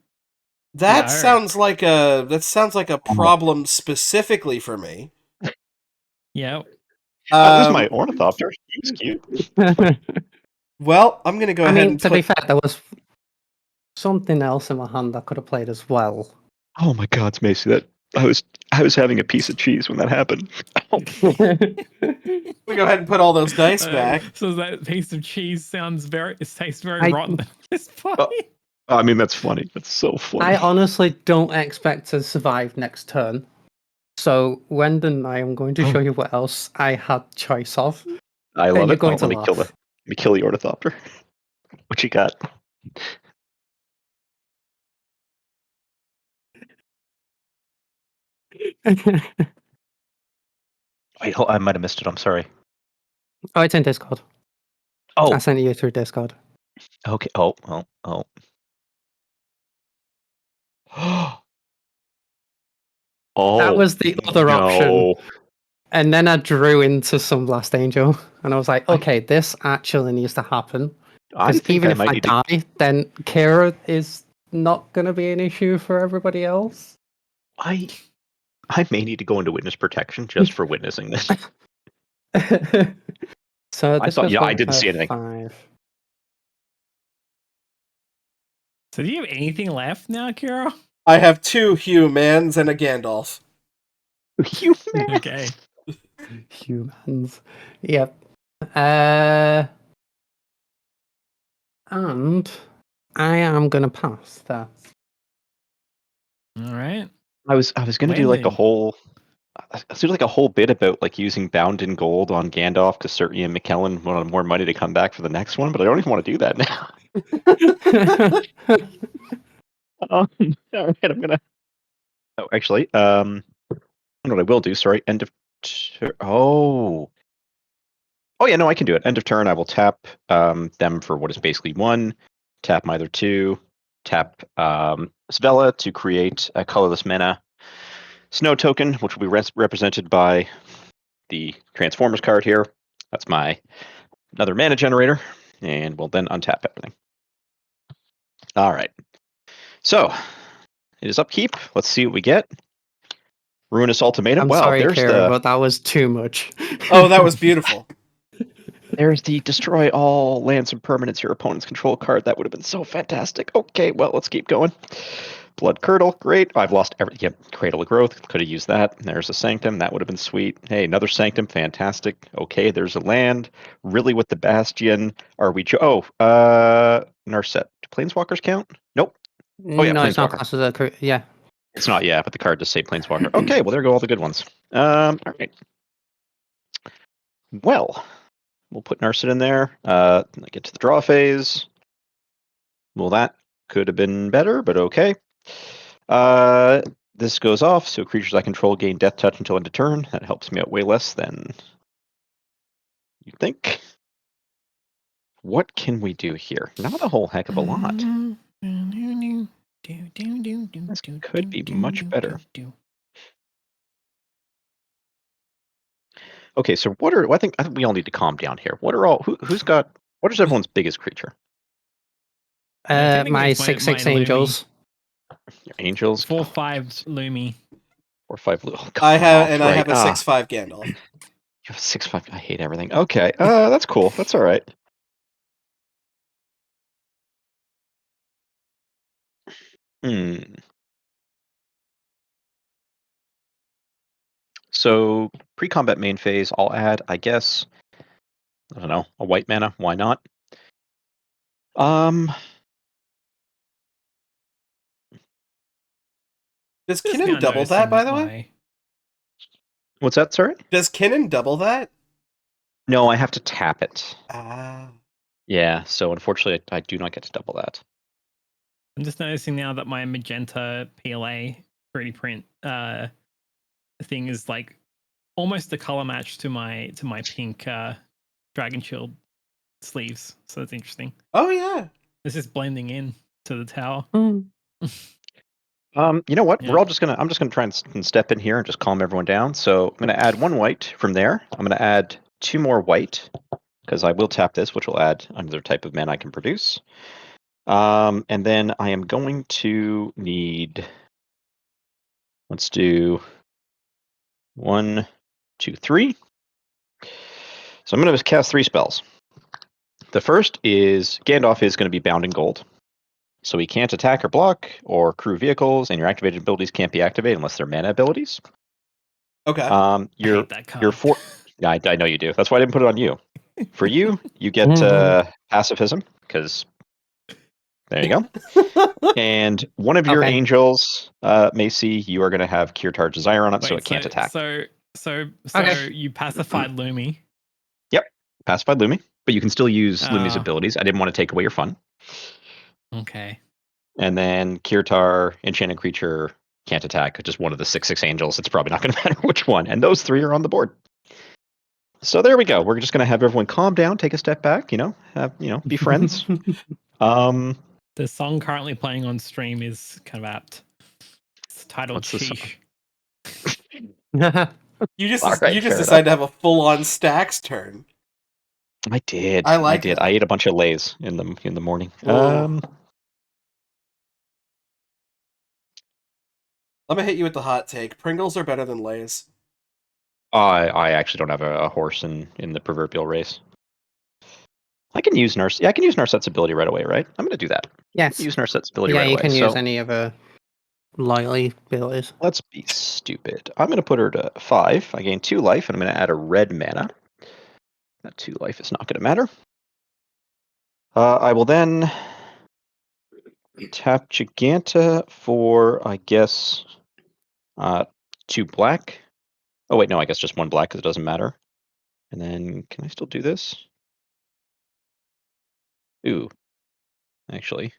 That No. sounds like a problem specifically for me. Yeah. That was my ornithopter. He was cute. Well, I'm gonna go I ahead mean, and to put. be fair, there was something else in my hand I could have played as well. Oh my God, Macy, that I was having a piece of cheese when that happened. We go ahead and put all those dice back. So that piece of cheese tastes very I- rotten at this point. I mean, that's funny. That's so funny. I honestly don't expect to survive next turn. So, Wendan, I am going to show you what else I had choice of. I love you're it. going to Let me kill laugh. the ornithopter. What you got? I might have missed it. I'm sorry. Oh, it's in Discord. Oh, I sent you through Discord. okay. Oh. Oh. That was the other option. No. And then I drew into Sunblast Angel. And I was like, okay, this actually needs to happen. I Because think even I if might I need die, then Kira is not going to be an issue for everybody else. I may need to go into witness protection just for witnessing this. So I this thought- goes yeah, I 1 didn't per see anything. 5. So do you have anything left now, Kira? I have 2 humans and a Gandalf. You man. Okay. Humans. Yep. And I am going to pass that. All right. I was gonna do like a Landing. whole. I was doing like a whole bit about like using bound in gold on Gandalf because Sir Ian McKellen wanted more money to come back for the next one, but I don't even want to do that now. All right, I'm gonna. Oh, actually, what I will do. Sorry, end of. Oh. Oh yeah, no, I can do it. End of turn, I will tap them for what is basically 1. Tap either 2. Tap Svella to create a colorless mana snow token, which will be represented by the Transformers card here. That's my another mana generator, and we'll then untap everything. All right. So it is upkeep. Let's see what we get. Ruinous Ultimatum. I'm Wow, sorry, there's Kira, but that was too much. Oh, that was beautiful. there's the destroy all lands and permanents your opponent's control card. That would have been so fantastic. Okay, well, let's keep going. Blood Curdle, great. I've lost every. Yep, Cradle of Growth, could have used that. There's a Sanctum, that would have been sweet. Hey, another Sanctum, fantastic. Okay, there's a land. Really, with the Bastion, are we? Narset. Do Planeswalkers count? Nope. Oh, yeah, No, it's not Planeswalker. classed as a... Yeah. It's not, yeah, but the card does say Planeswalker. Okay, well, there go all the good ones. All right. Well, we'll put Narset in there. Get to the draw phase. Well, that could have been better, but okay. This goes off, so creatures I control gain death touch until end of turn. That helps me out way less than you think? What can we do here? Not a whole heck of a lot. This could be much better. Okay, so I think we all need to calm down here. What is everyone's biggest creature? Technically My it's 6/6 my angels. Your angels? 4/5 Lumi. 4/5. Oh, I have right. I have a 6/5 Gandalf. You have a 6/5. I hate everything. Okay, that's cool. That's all right. So pre-combat main phase, I'll add, I guess, I don't know, a white mana. Why not? Does Kinnan double that, by the way? What's that? Sorry. Does Kinnan double that? No, I have to tap it. Ah. Yeah. So unfortunately, I do not get to double that. I'm just noticing now that my magenta PLA 3D print thing is like almost a color match to my pink Dragon Shield sleeves. So that's interesting. Oh yeah. This is blending in to the tower. You know what? Yeah. I'm just gonna try and step in here and just calm everyone down. So I'm gonna add 1 white from there. I'm gonna add 2 more white because I will tap this, which will add another type of mana I can produce. And then I am going to need. Let's do 1, 2, 3. So I'm going to cast 3 spells. The first is Gandalf is going to be bound in gold. So he can't attack or block or crew vehicles, and your activated abilities can't be activated unless they're mana abilities. Okay. I hate that card. Yeah, I know you do. That's why I didn't put it on you. For you, you get pacifism, because there you go. And one of your angels, Macy, you are going to have Kirtar's Desire on it, so it can't attack. So you pacified Lumi. Yep, pacified Lumi, but you can still use Lumi's abilities. I didn't want to take away your fun. Okay. And then Kirtar, enchanted creature, can't attack. Just one of the 6/6 angels. It's probably not going to matter which one. And those 3 are on the board. So there we go. We're just going to have everyone calm down, take a step back. Be friends. The song currently playing on stream is kind of apt. It's titled Sheesh. You just decided to have a full-on stacks turn. I did. I did. I ate a bunch of Lays in the morning. Let me hit you with the hot take. Pringles are better than Lay's. I actually don't have a horse in the proverbial race. I can use Nurse. Yeah, I can use Narset's ability right away, right? I'm going to do that. Yes. Use Narset's ability right away. Yeah, you can use any other lightly abilities. Let's be stupid. I'm going to put her to 5. I gain 2 life, and I'm going to add a red mana. That 2 life is not going to matter. I will then tap Giganta for, I guess, 2 black. Oh, wait, no, I guess just 1 black because it doesn't matter. And then, can I still do this? Ooh. Actually.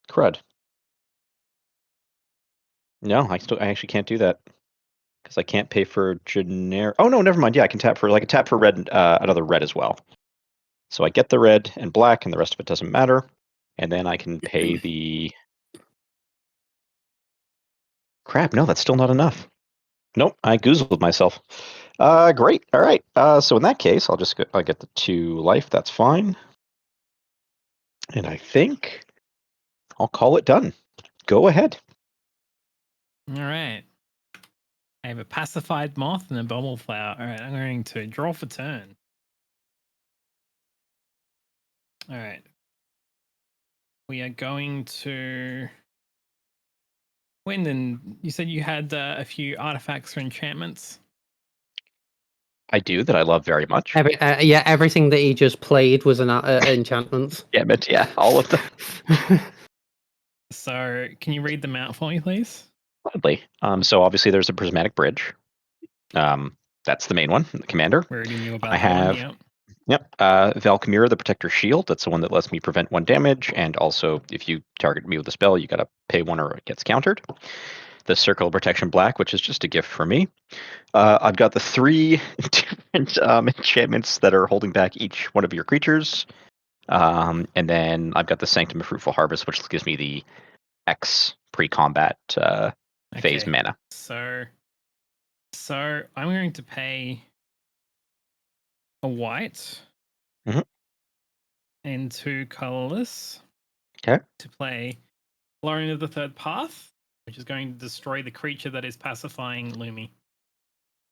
Crud. No, I actually can't do that. Because I can't pay for generic. Oh, no, never mind. Yeah, I can tap for red, another red as well. So I get the red and black, and the rest of it doesn't matter. And then I can pay the... Crap, no, that's still not enough. Nope, I goozled myself. Great. All right. So in that case, I'll get the 2 life. That's fine. And I think I'll call it done. Go ahead. All right. I have a pacified moth and a bumble flower. All right, I'm going to draw for turn. All right. We are going to... Wendan, you said you had a few artifacts or enchantments. I do, that I love very much. Everything that he just played was an enchantment. Damn it, yeah, all of them. So, can you read them out for me, please? Gladly. So obviously there's a prismatic bridge. That's the main one, the commander. We already knew about I have, that one, yep. Valkymira, the protector shield. That's the one that lets me prevent 1 damage, and also if you target me with a spell, you gotta pay 1 or it gets countered. the Circle of Protection Black, which is just a gift for me. I've got the 3 different enchantments that are holding back each one of your creatures. And then I've got the Sanctum of Fruitful Harvest, which gives me the X pre-combat phase mana. So I'm going to pay a white and 2 colorless. Okay. To play Lorien of the Third Path, which is going to destroy the creature that is pacifying Lumi.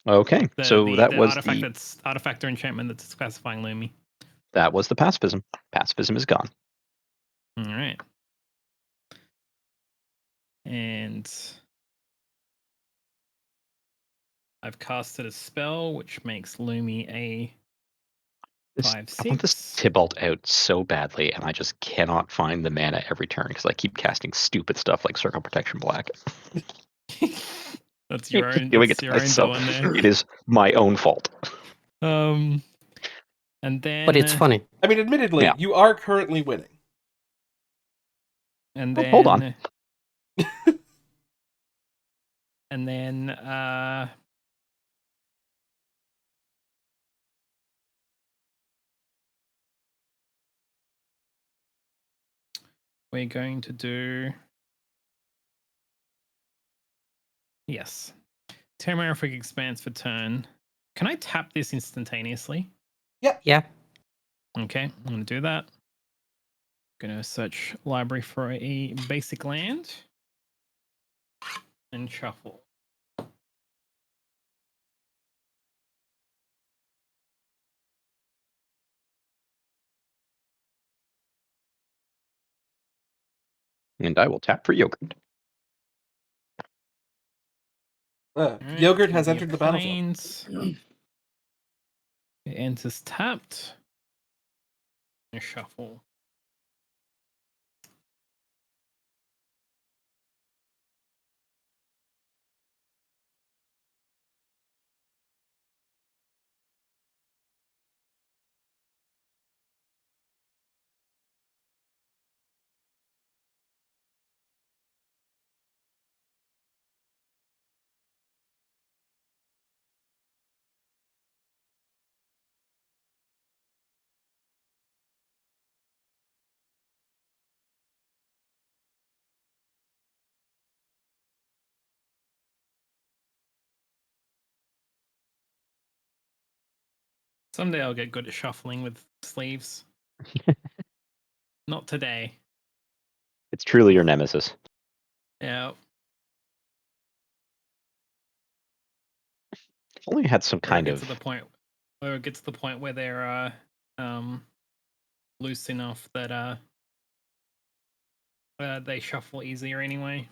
Okay, so that was artifact or enchantment that's pacifying Lumi. That was the pacifism. Pacifism is gone. All right. And I've casted a spell which makes Lumi a 5/6. I want this Tybalt out so badly, and I just cannot find the mana every turn because I keep casting stupid stuff like Circle Protection Black. That's your own. Doing That's it your own myself. doing there. It is my own fault. And then. But it's funny. I mean, admittedly, you are currently winning. And then. Hold on. And then. We're going to do. Yes. Terramorphic Expanse for turn. Can I tap this instantaneously? Yeah. Okay, I'm going to do that. Going to search library for a basic land. And shuffle. And I will tap for Yogurt. Yogurt has entered the battlefield. It enters tapped. And shuffle. Someday I'll get good at shuffling with sleeves. Not today. It's truly your nemesis. Yeah. If only had some kind of. To the point, or it gets to the point where they're loose enough that they shuffle easier anyway.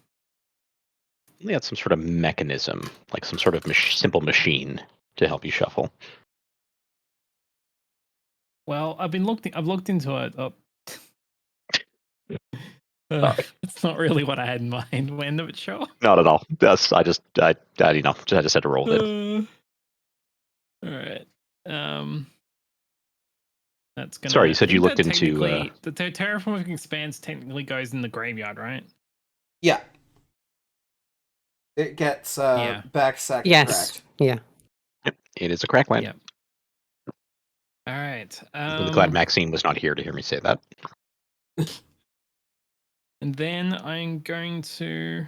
Only had some sort of mechanism, like some sort of simple machine to help you shuffle. Well, I've looked into it. It's not really what I had in mind, Wendan, but sure. Not at all. I just had to roll with it. All right. That's gonna. Sorry, you said you looked into. The Terraforming Expanse technically goes in the graveyard, right? Yeah. It gets back sacked. Yes. Cracked. Yeah. Yep. It is a crack land. Yep. All right. I'm really glad Maxine was not here to hear me say that. And then I'm going to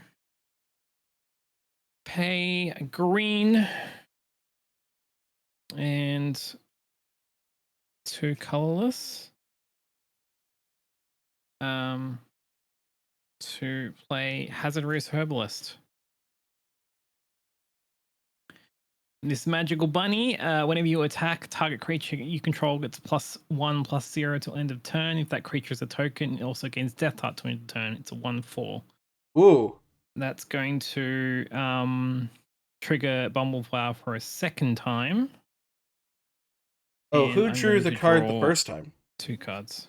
pay green and 2 colorless to play Hazardous Herbalist. This magical bunny, whenever you attack target creature you control, gets +1/+0 till end of turn. If that creature is a token, it also gains Death Touch till end of turn. It's a 1/4. Ooh. That's going to trigger Bumbleflower for a second time. Oh, who drew the card the first time? 2 cards.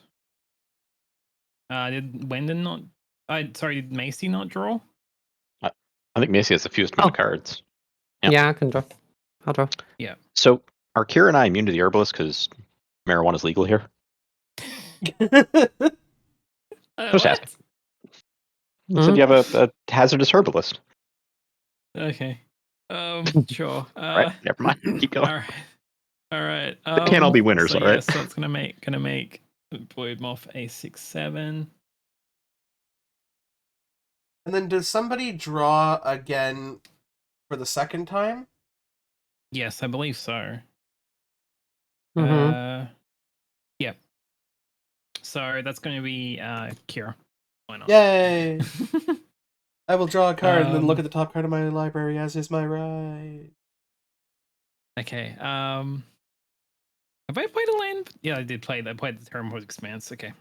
Did Wendan not? Did Macy not draw? I think Macy has the fewest amount of cards. Yep. Yeah, I can draw. I'll draw. Yeah. So are Kira and I immune to the herbalist because marijuana is legal here? Just asking. You said you have a hazardous herbalist. Okay. Sure. Right, never mind. Keep going. All right. They can't all be winners, so all right? so it's gonna make Void Moth a 6/7. And then does somebody draw again for the second time? Yes, I believe so. Mm-hmm. Yeah. So that's going to be Kira. Why not? Yay! I will draw a card and then look Um, at the top card of my library, as is my right. Okay. Have I played a land? Yeah, I did play that. I played the Terramorphic Expanse. Okay.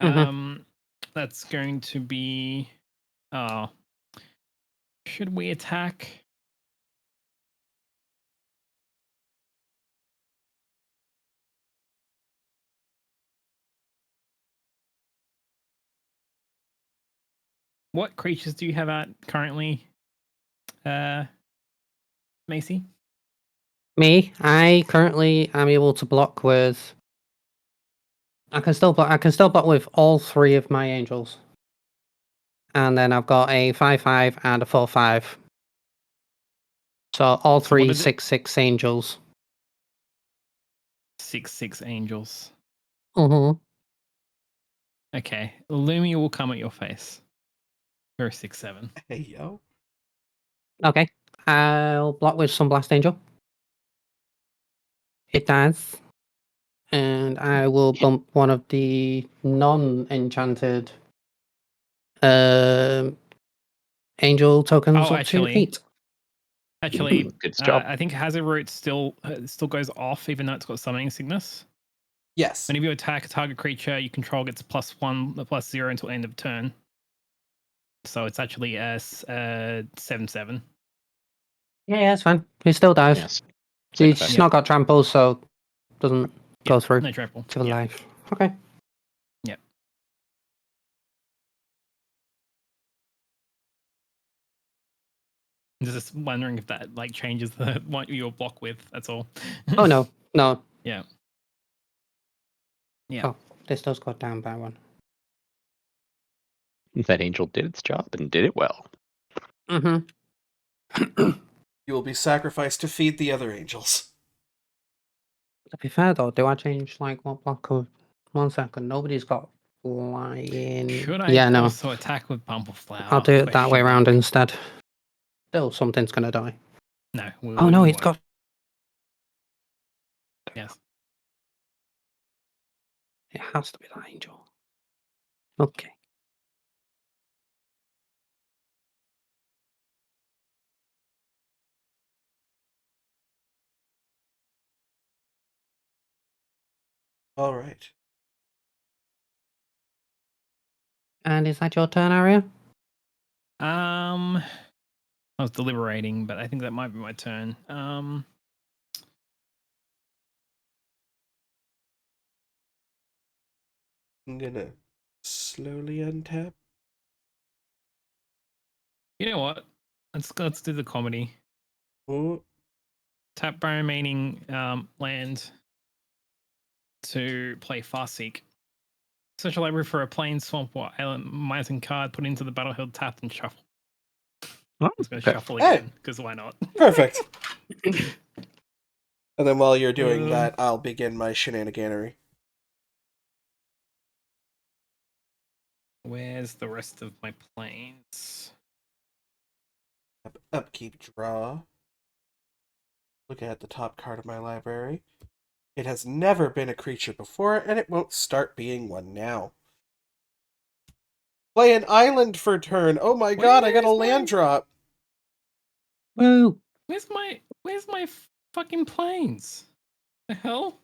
Mhm. That's going to be. Oh, should we attack? What creatures do you have out currently, Macy? Me, I currently am able to block with. I can still block with all 3 of my angels, and then I've got a 5/5 and a 4/5. So all So what 3 is it? 6/6 angels. 6/6 angels. Mm-hmm. Okay, Lumia will come at your face. You're a 6/7. Hey, yo. Okay. I'll block with some Blast Angel. It does. And I will bump one of the non-enchanted angel tokens Oh, up to actually, 8. Actually, Good job. I think Hazard Root still goes off, even though it's got summoning sickness. Yes. Whenever you attack a target creature you control gets +1, +0 until end of turn. So it's actually a 7/7. Yeah, it's fine. It still dies. Yes. Side It's effect. Yeah. not got trample, so doesn't go through No trample. to the Yeah. life. Okay. Yeah. Just wondering if that like changes the what you'll block with. That's all. Oh no, no. Yeah. Yeah. Oh, this does go down by 1. That angel did its job and did it well. Mm-hmm. You will be sacrificed to feed the other angels. To be fair though, do I change like what block of 1 second? Nobody's got flying. Should I Yeah, no. also attack with Bumble Flower? I'll do it that way Question around mark. instead. Still, something's gonna die. No. Oh no, we it's won't. got. Yes. It has to be that angel. Okay. All right. And is that your turn, Aria? I was deliberating, but I think that might be my turn. I'm gonna slowly untap. You know what? Let's do the comedy. Oh, Tap by remaining land to play Farseek. Search a library for a plain swamp or island Myzen card, put into the battlefield, tapped and shuffle. Oh, It's going to okay. shuffle Hey. again, because why not? perfect. And then while you're doing Um, that, I'll begin my shenaniganery. Where's the rest of my planes? Upkeep draw. Look at the top card of my library. It has never been a creature before, and it won't start being one now. Play an island for turn. Oh my god, I got a Where's land my- drop. Woo! Where's my fucking planes? The hell?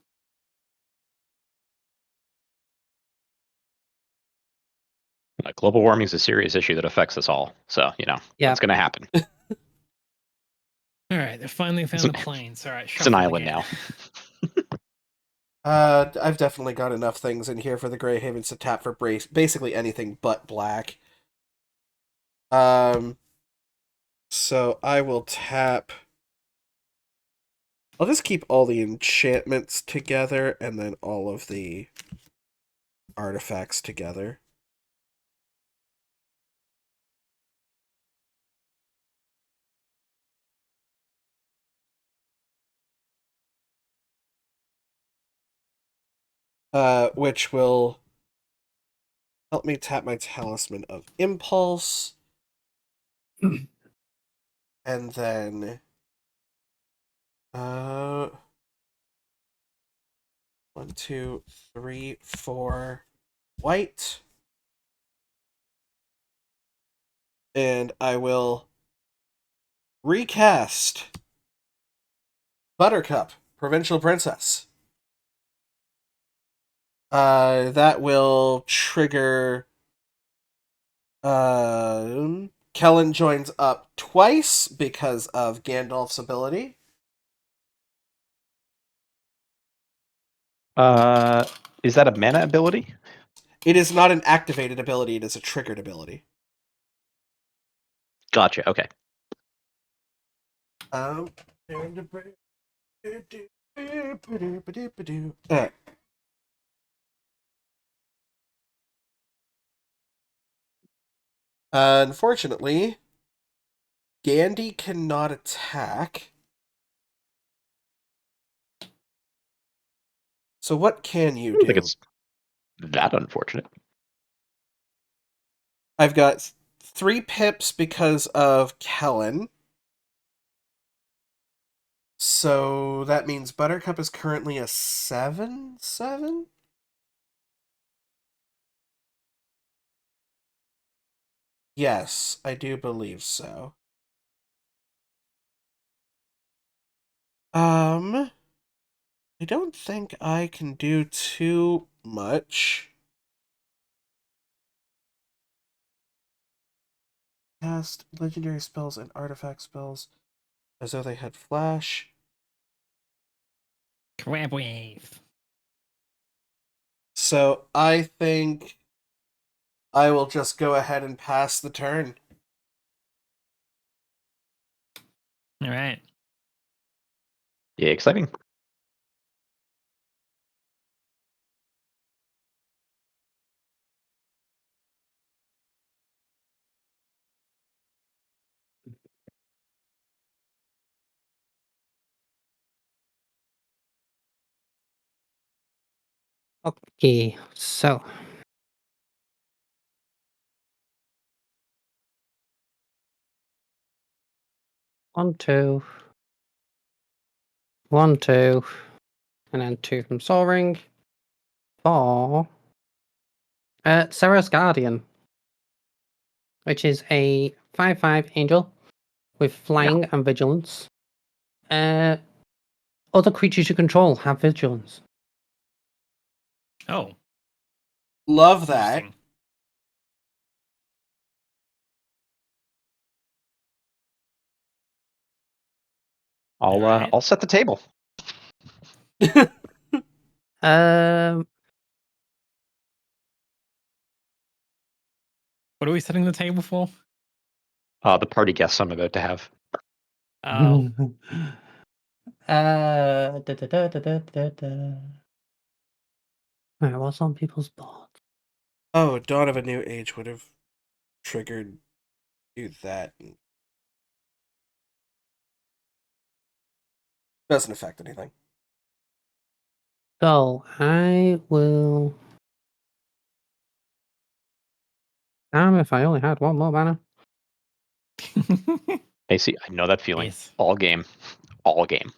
Global warming is a serious issue that affects us all. So, Yeah. that's going to happen. All right, I finally found the planes. All right, It's an shuffle island again. now. I've definitely got enough things in here for the Grey Havens to tap for basically anything but black. So I will tap. I'll just keep all the enchantments together and then all of the artifacts together. which will help me tap my Talisman of Impulse. And then 1, 2, 3, 4 white. And I will recast Buttercup, Provincial Princess. That will trigger. Kellen joins up twice because of Gandalf's ability. Is that a mana ability? It is not an activated ability, it is a triggered ability. Gotcha. Okay. Unfortunately, Gandhi cannot attack. So what can you I don't think do? it's that unfortunate. I've got 3 pips because of Kellen. So that means Buttercup is currently a 7/7? Yes, I do believe so. I don't think I can do too much. Cast legendary spells and artifact spells as though they had flash. Crab wave. So I think I will just go ahead and pass the turn. All right. Yeah, exciting. Okay, so one, two, one, two, and then 2 from Soaring. 4. Sarah's Guardian, which is a 5/5 angel with flying and vigilance. Other creatures you control have vigilance. Oh, Love that. interesting. Alright. I'll set the table. Um, What are we setting the table for? The party guests I'm about to have. Oh, da, da, da, da, da, da, da. Right, what's on people's board? Oh, Dawn of a New Age would have triggered do that. Doesn't affect anything. So I will. Damn, if I only had 1 more mana. Hey, see, I know that feeling. yes. All game. All game.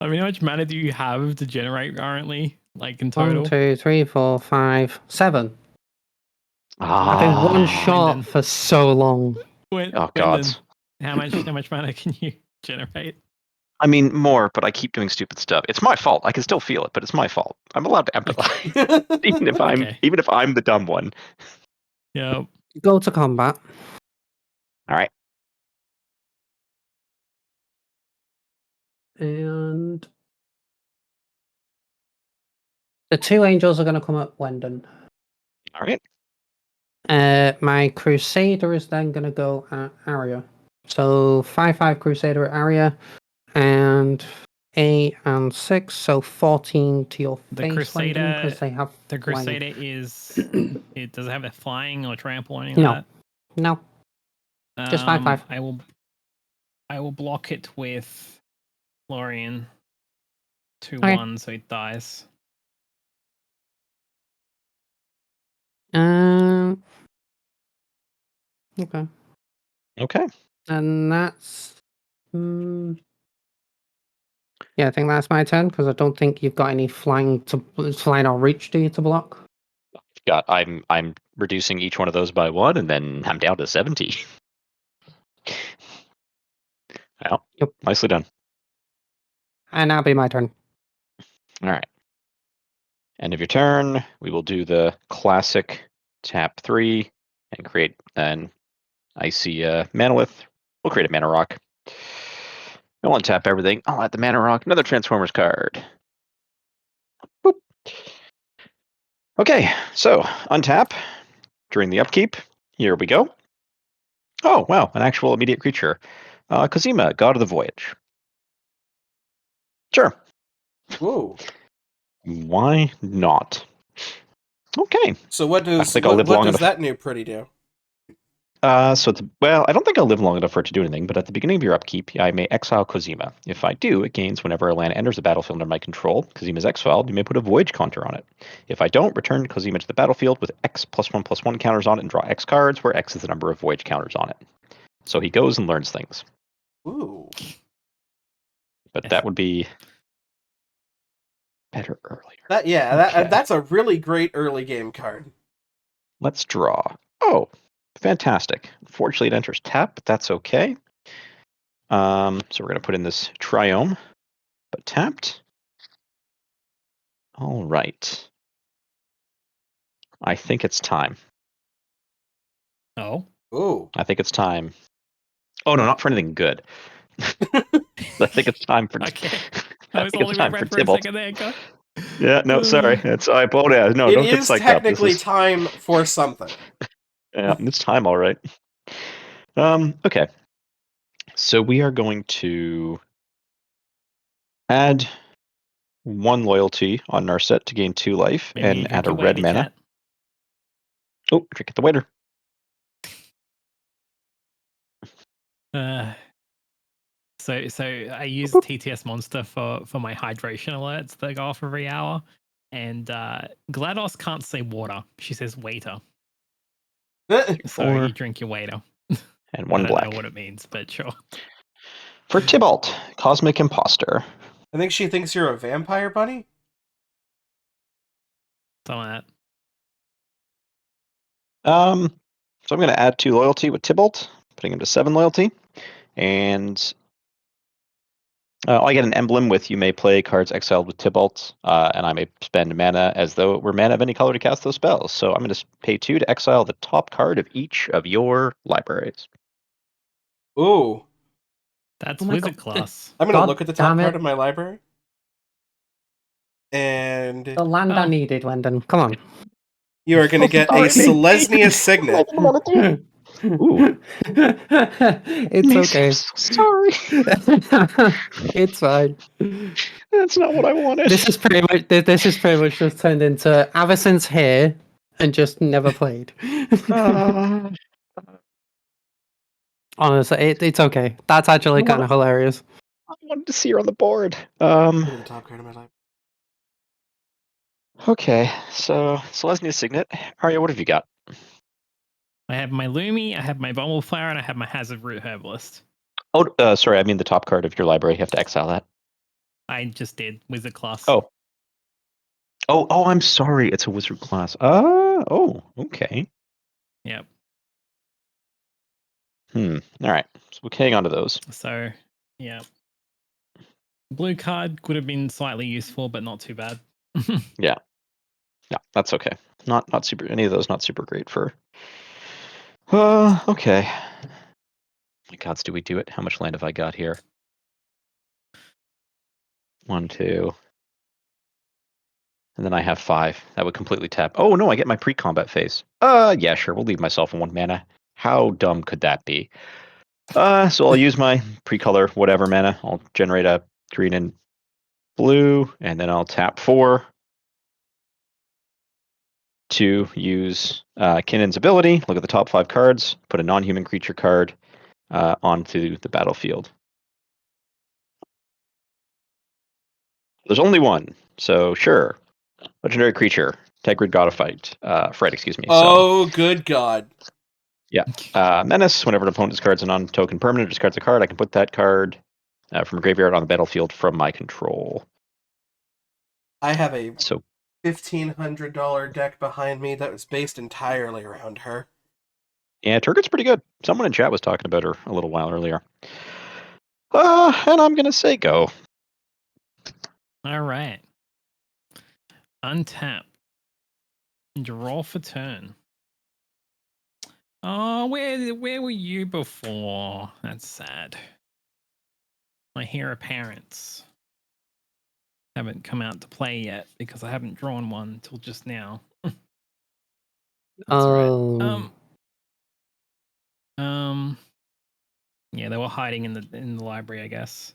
I mean, how much mana do you have to generate currently? Like in 1, total? 2, 3, 4, 5, 7. I've been Ah. one shot Wendan. for so long. Oh, God. Wendan, how much mana can you generate? I mean, more, but I keep doing stupid stuff. It's my fault. I can still feel it, but it's my fault. I'm allowed to empathize, even if I'm the dumb one. Yeah. Go to combat. All right. And the 2 angels are going to come at Wendan. All right. My Crusader is then going to go at Aria. So 5/5 Crusader at Aria, and 8 and 6, so 14 to your The face, Crusader, because they have the flying. Crusader is. It does it have a flying or trample or anything No. like No, that? just 5/5. I will block it with Florian. 2/1, so he dies. Okay. Okay. And that's. Yeah, I think that's my turn because I don't think you've got any flying or reach, do you, to block? I'm reducing each one of those by 1, and then I'm down to 70. Well, Yep. nicely done. And that'll be my turn. All right. End of your turn. We will do the classic tap 3 and create an icy manolith. We'll create a mana rock. I'll untap everything. I'll add the mana rock. Another Transformers card. Boop. Okay, so untap during the upkeep. Here we go. Oh, wow, an actual immediate creature. Cosima, God of the Voyage. Sure. Ooh. Why not? Okay. So what does think I'll live long enough. that new pretty do? Well, I don't think I'll live long enough for it to do anything, but at the beginning of your upkeep, I may exile Cosima. If I do, it gains whenever a land enters the battlefield under my control. Cosima's exiled, you may put a Voyage counter on it. If I don't, return Cosima to the battlefield with X +1/+1 counters on it and draw X cards, where X is the number of Voyage counters on it. So he goes and learns things. Ooh. But that would be better earlier. That's a really great early game card. Let's draw. Oh, fantastic. Unfortunately, it enters tap, but that's okay. So we're going to put in this Triome, but tapped. All right. I think it's time. Oh. Ooh. I think it's time. Oh, no, not for anything good. I think it's time for... Okay. I I was think holding it's my time for breath for a Tybalt. second there, Go. Yeah, no, sorry. I apologize. No, It don't get is psyched technically up. time for something. Yeah, it's time, all right. Okay. So we are going to add 1 loyalty on our set to gain 2 life, Maybe you and drink add a your red waiter, mana. chat. Oh, drink at the waiter. So I use TTS Monster for my hydration alerts that go off every hour, and GLaDOS can't say water; she says waiter. So you drink your waiter. And 1 I don't black. know what it means, but sure. For Tybalt, Cosmic Imposter. I think she thinks you're a vampire bunny. Something like So I'm going to add 2 loyalty with Tybalt, putting him to 7 loyalty, and I get an emblem with you may play cards exiled with Tybalt, and I may spend mana as though it were mana of any color to cast those spells. So I'm going to pay 2 to exile the top card of each of your libraries. Ooh. That's Oh my wizard God. class. I'm gonna God look at the top damn it. card of my library. And The land I needed, Wendan. Come on. you are gonna get a Sorry, mate. Selesnya Signet. Ooh. It's Macy, okay. I'm so sorry. It's fine. That's not what I wanted. This is pretty much just turned into Avacyn's here and just never played. Honestly, it's okay. That's actually kind of hilarious. I wanted to see her on the board. Look at the top card of my library. Okay, so Selesnya Signet. Aria, what have you got? I have my Lumi, I have my Bumbleflower, and I have my Hazard Root Herbalist. Oh, sorry, I mean the top card of your library. You have to exile that. I just did wizard class. Oh, I'm sorry. It's a wizard class. Okay. Yep. All right. So we'll hang on to those. So, yeah. Blue card could have been slightly useful, but not too bad. Yeah, that's okay. Not super. Any of those not super great for. Okay. My gods, do we do it? How much land have I got here? 1, 2. And then I have 5. That would completely tap. Oh no, I get my pre-combat phase. Yeah, sure. We'll leave myself in 1 mana. How dumb could that be? So I'll use my pre-color whatever mana. I'll generate a green and blue, and then I'll tap 4 to use Kinnan's ability. Look at the top 5 cards. Put a non-human creature card onto the battlefield. There's only one, so sure. Legendary creature, Tigrid God of Fight. Fright, excuse me. Oh, good God. Menace. Whenever an opponent discards a non-token permanent or discards a card, I can put that card from a graveyard on the battlefield from my control. I have a So $1,500 deck behind me that was based entirely around her. yeah, Turgid's pretty good. Someone in chat was talking about her a little while earlier. And I'm gonna say go. All right. Untap. Draw for turn. Oh, where were you before? That's sad. My hero parents haven't come out to play yet because I haven't drawn one till just now. That's Oh. right. Yeah, they were hiding in the library, I guess.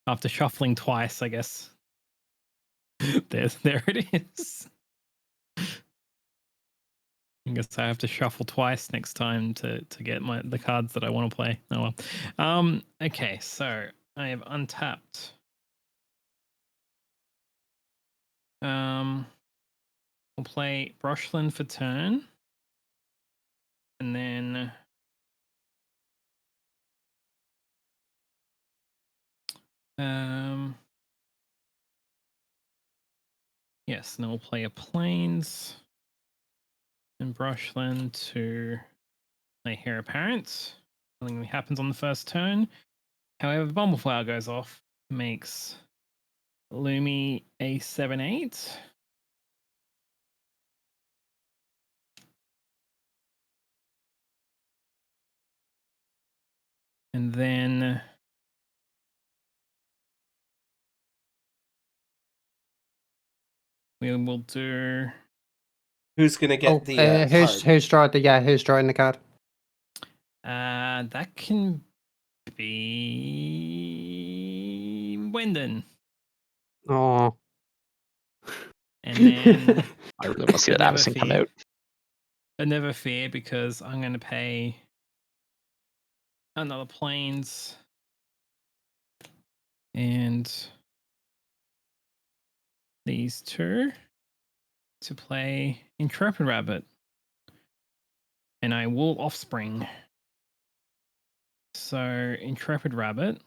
After shuffling twice, I guess. There it is. I guess I have to shuffle twice next time to get the cards that I want to play. Oh well. Okay, so I have untapped. We'll play Brushland for turn. And then yes, and then we'll play a Plains and Brushland to play Heir Apparent. Nothing happens on the first turn. However, the Bumbleflower goes off, makes Lumi a 7/8. And then we will do. Who's gonna get the who's drawing the card? That can be Wendan. Oh. And then I really want to see that Avacyn come out. But never fear, because I'm going to pay another Plains and these two to play Intrepid Rabbit. And I will Offspring. So Intrepid Rabbit.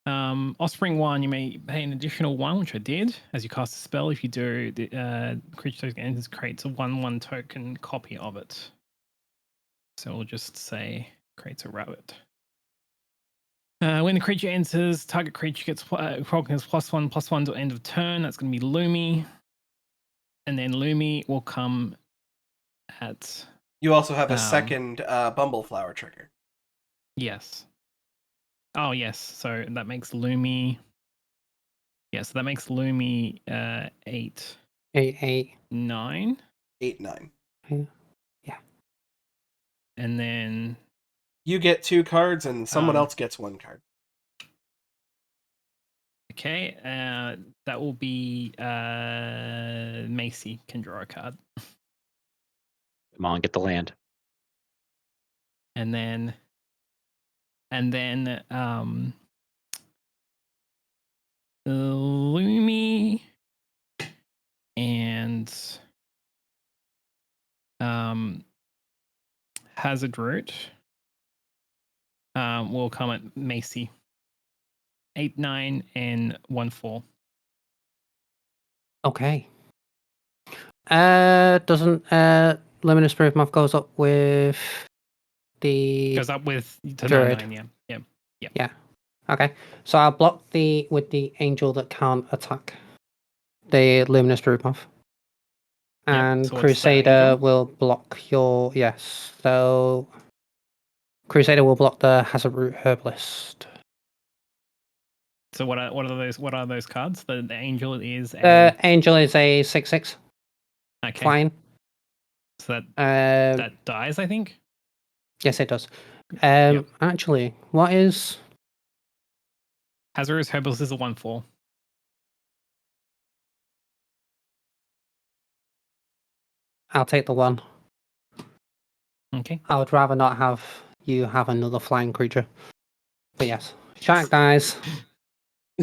Offspring 1, you may pay an additional 1, which I did. As you cast a spell, if you do, the creature token enters creates a 1/1 token copy of it. So we'll just say creates a rabbit. When the creature enters, target creature gets +1/+1 to end of turn. That's going to be Lumi. And then Lumi will come at... You also have a second Bumbleflower trigger. Yes. Oh, yes. So that makes Lumi... Yeah, so that makes Lumi 8. 8/8. 9. 8/9. Yeah. And then... You get 2 cards and someone else gets 1 card. Okay, that will be Macy can draw a card. Come on, get the land. And then Lumi and Hazard Root will come at Macy. 8/9 and 1/4. Okay. Doesn't Luminous Moth goes up with the Goes up with to Druid. 9/9, yeah. Yeah. Okay. So I'll block with the angel that can't attack the Luminous Moth. And so what's that Crusader angel? will block your So Crusader will block the Hazard Root Herbalist. So what are those cards? The angel is Angel is a 6/6. Okay. Flying. So that dies, I think. Yes, it does. Yep. Actually, what is Hazardous Herbalist is a 1/4. I'll take the 1. Okay. I would rather not have you have another flying creature. But yes. Shark dies.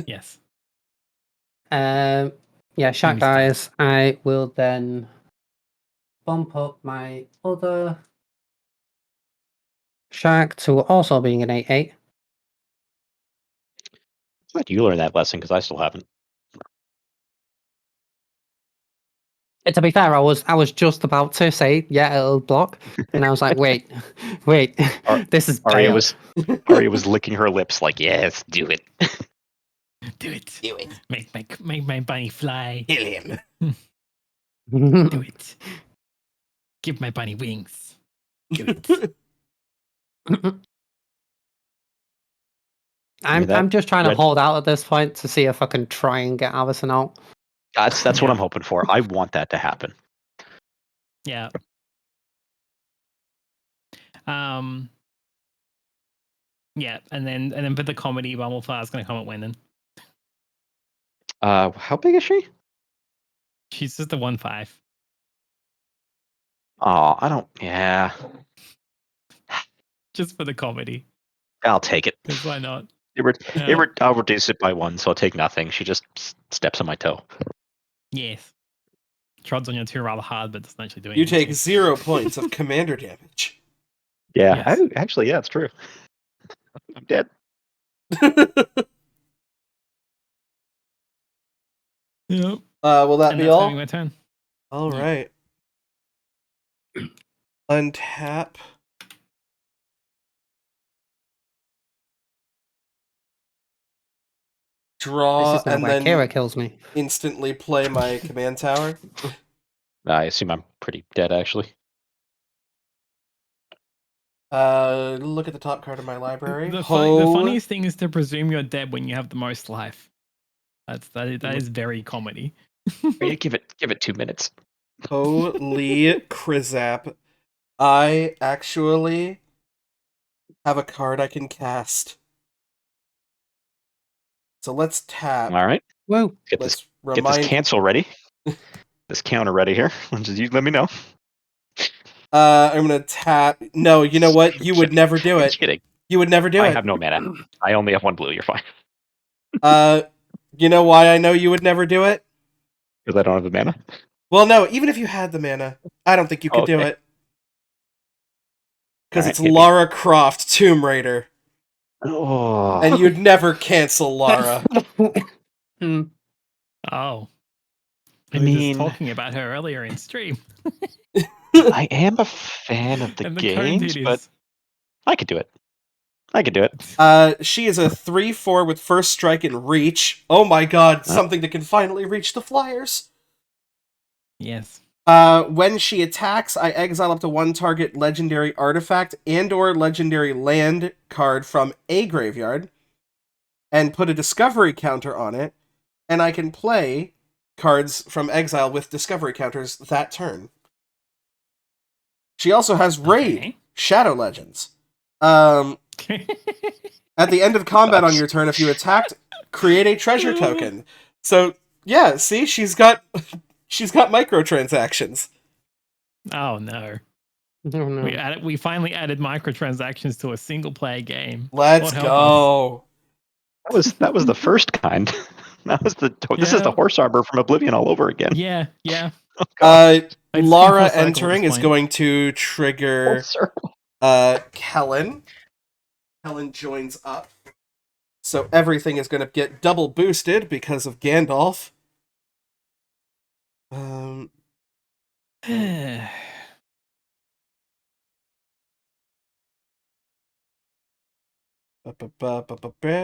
Yes. Yeah, Shaq Mr. dies. I will then bump up my other Shaq to also being an 8/8. Glad you learned that lesson because I still haven't. To be fair, I was just about to say, yeah, it'll block, and I was like, wait, this is Arya better. was licking her lips like, yes, do it. Do it. Do it. Make my bunny fly. Kill him. Do it. Give my bunny wings. Do it. I'm just trying to Red- hold out at this point to see if I can try and get Alison out. That's what Yeah. I'm hoping for. I want that to happen. Yeah. Yeah, and then for the comedy, Bumblefire's is going to come at Wendan. How big is she? She's just a 1/5. Oh, I don't. Yeah, Just for the comedy. I'll take it. Because why not? I'll reduce it by 1, so I'll take nothing. She just steps on my toe. Yes. Trods on your two rather hard, but doesn't actually do anything. You take to 0 points of commander damage. Yeah, Yes. actually, yeah, it's true. I'm dead. Yep. Will that And be that's all? gonna be my turn. All Yeah. right. Untap. Draw This is not and where then Kira kills me. instantly play my command tower. I assume I'm pretty dead, actually. Look at the top card of my library. The funniest thing is to presume you're dead when you have the most life. That is very comedy. Give it 2 minutes. Holy Krizap. I actually have a card I can cast. So let's tap. All right, Whoa. get Let's this cancel ready. This counter ready here. You let me know. I'm gonna tap. No, you know what? You would never do I'm it. kidding. You would never do I it. have no mana. I only have 1 blue. You're fine. You know why I know you would never do it? Because I don't have the mana. Well, no, even if you had the mana, I don't think you could do Okay. it. Because Alright, it's hit me. Lara Croft Tomb Raider. Oh, And you'd never cancel Lara. Hmm. Oh. I We were just mean, talking about her earlier in stream. I am a fan of the And the cone games, but titties. I could do it. I could do it. She is a 3/4 with first strike and reach. Oh my god, something that can finally reach the Flyers. Yes. When she attacks, I exile up to 1 target legendary artifact and/or legendary land card from a graveyard and put a discovery counter on it, and I can play cards from exile with discovery counters that turn. She also has Raid, Okay. Shadow Legends. At the end of combat on your turn, if you attacked, create a treasure token. So yeah, see, she's got microtransactions. Oh no. Oh, no. We finally added microtransactions to a single player game. Let's Lord help go. That was the first kind. This is the Yeah. horse arbor from Oblivion all over again. Yeah, yeah. Oh, God. It's Lara full circle at entering this is point. going to trigger Horse circle. Kellen. Kellen joins up. So everything is going to get double boosted because of Gandalf. Can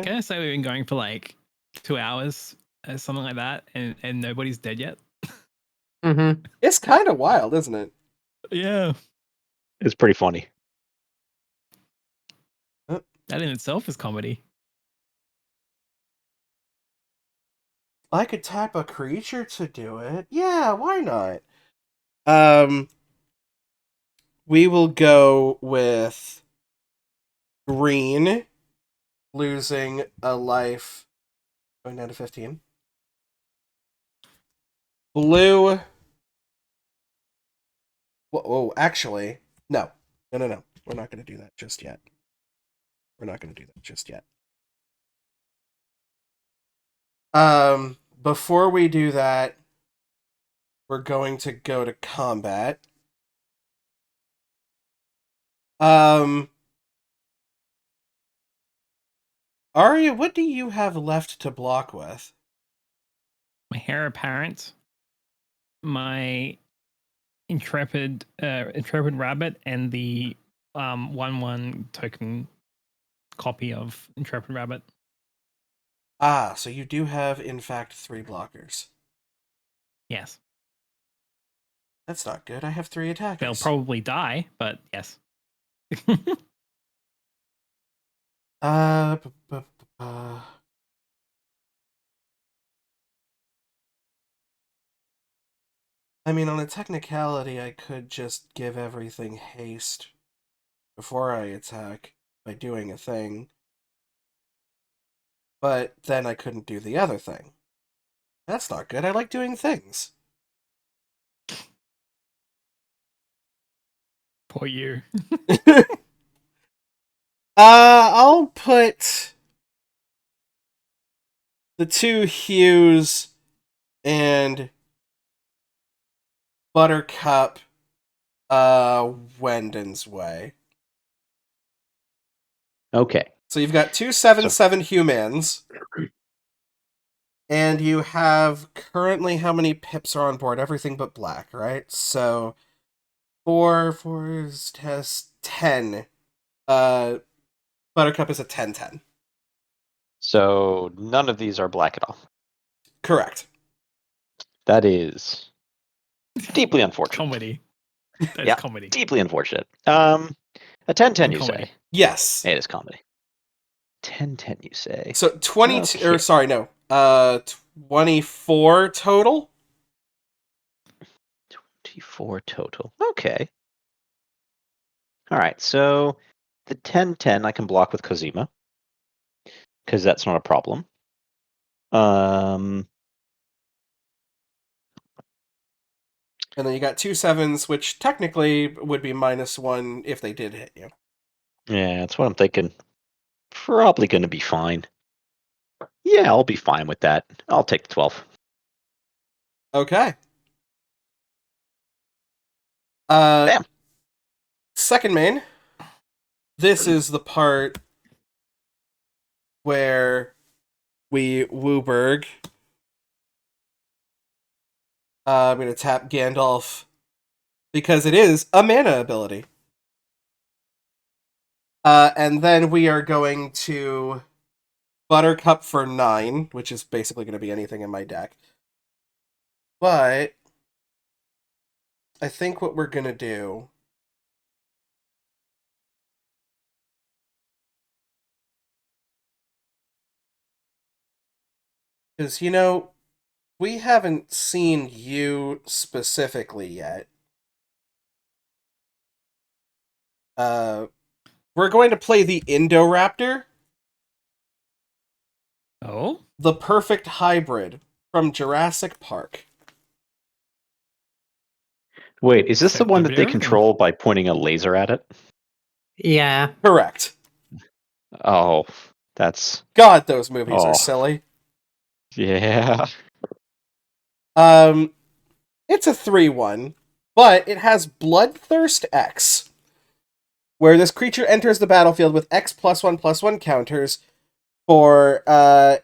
I say we've been going for like 2 hours or something like that, and nobody's dead yet? Mm-hmm. It's kind of wild, isn't it? Yeah. It's pretty funny. That in itself is comedy. I could tap a creature to do it. Yeah, why not? We will go with green, losing a life, going down to 15. Blue. Whoa, actually, no. No. We're not going to do that just yet. before we do that, we're going to go to combat. Aria, what do you have left to block with? My heir apparent, my intrepid rabbit, and the 1/1 token copy of intrepid rabbit. Ah, so you do have, in fact, 3 blockers. Yes, That's not good. I have 3 attackers. they'll probably die, but yes. Uh, bu- bu- bu- bu- I mean, on a technicality, I could just give everything haste before I attack by doing a thing. But then I couldn't do the other thing. That's not good. I like doing things. Poor you. I'll put the 2 Hues and Buttercup Wendan's way. Okay. So you've got 2 7/7 humans. And you have currently how many pips are on board? Everything but black, right? So 4 is test 10. Buttercup is a 10/10. So none of these are black at all. Correct. That is deeply unfortunate. Comedy. That's Yeah, comedy. deeply unfortunate. A 10/10, you Comedy. say? Yes. It is comedy. 10/10, you say? So 22 Okay. or sorry, no. 24 total. 24 total. Okay. All right. So the 10/10 I can block with Kozima because that's not a problem. And then you got 2 7s, which technically would be -1 if they did hit you. Yeah, that's what I'm thinking. Probably going to be fine. Yeah, I'll be fine with that. I'll take the 12. Okay. Bam. Second main. This is the part where we Wooburg. I'm going to tap Gandalf because it is a mana ability. And then we are going to Buttercup for 9, which is basically going to be anything in my deck. But I think what we're going to do is, we haven't seen you specifically yet. We're going to play the Indoraptor, Oh? the perfect hybrid from Jurassic Park. Wait, is this the one that they September? control by pointing a laser at it? Yeah. Correct. Oh, that's... God, those movies Oh. are silly. Yeah. It's a 3/1, but it has Bloodthirst X, where this creature enters the battlefield with X +1/+1 counters for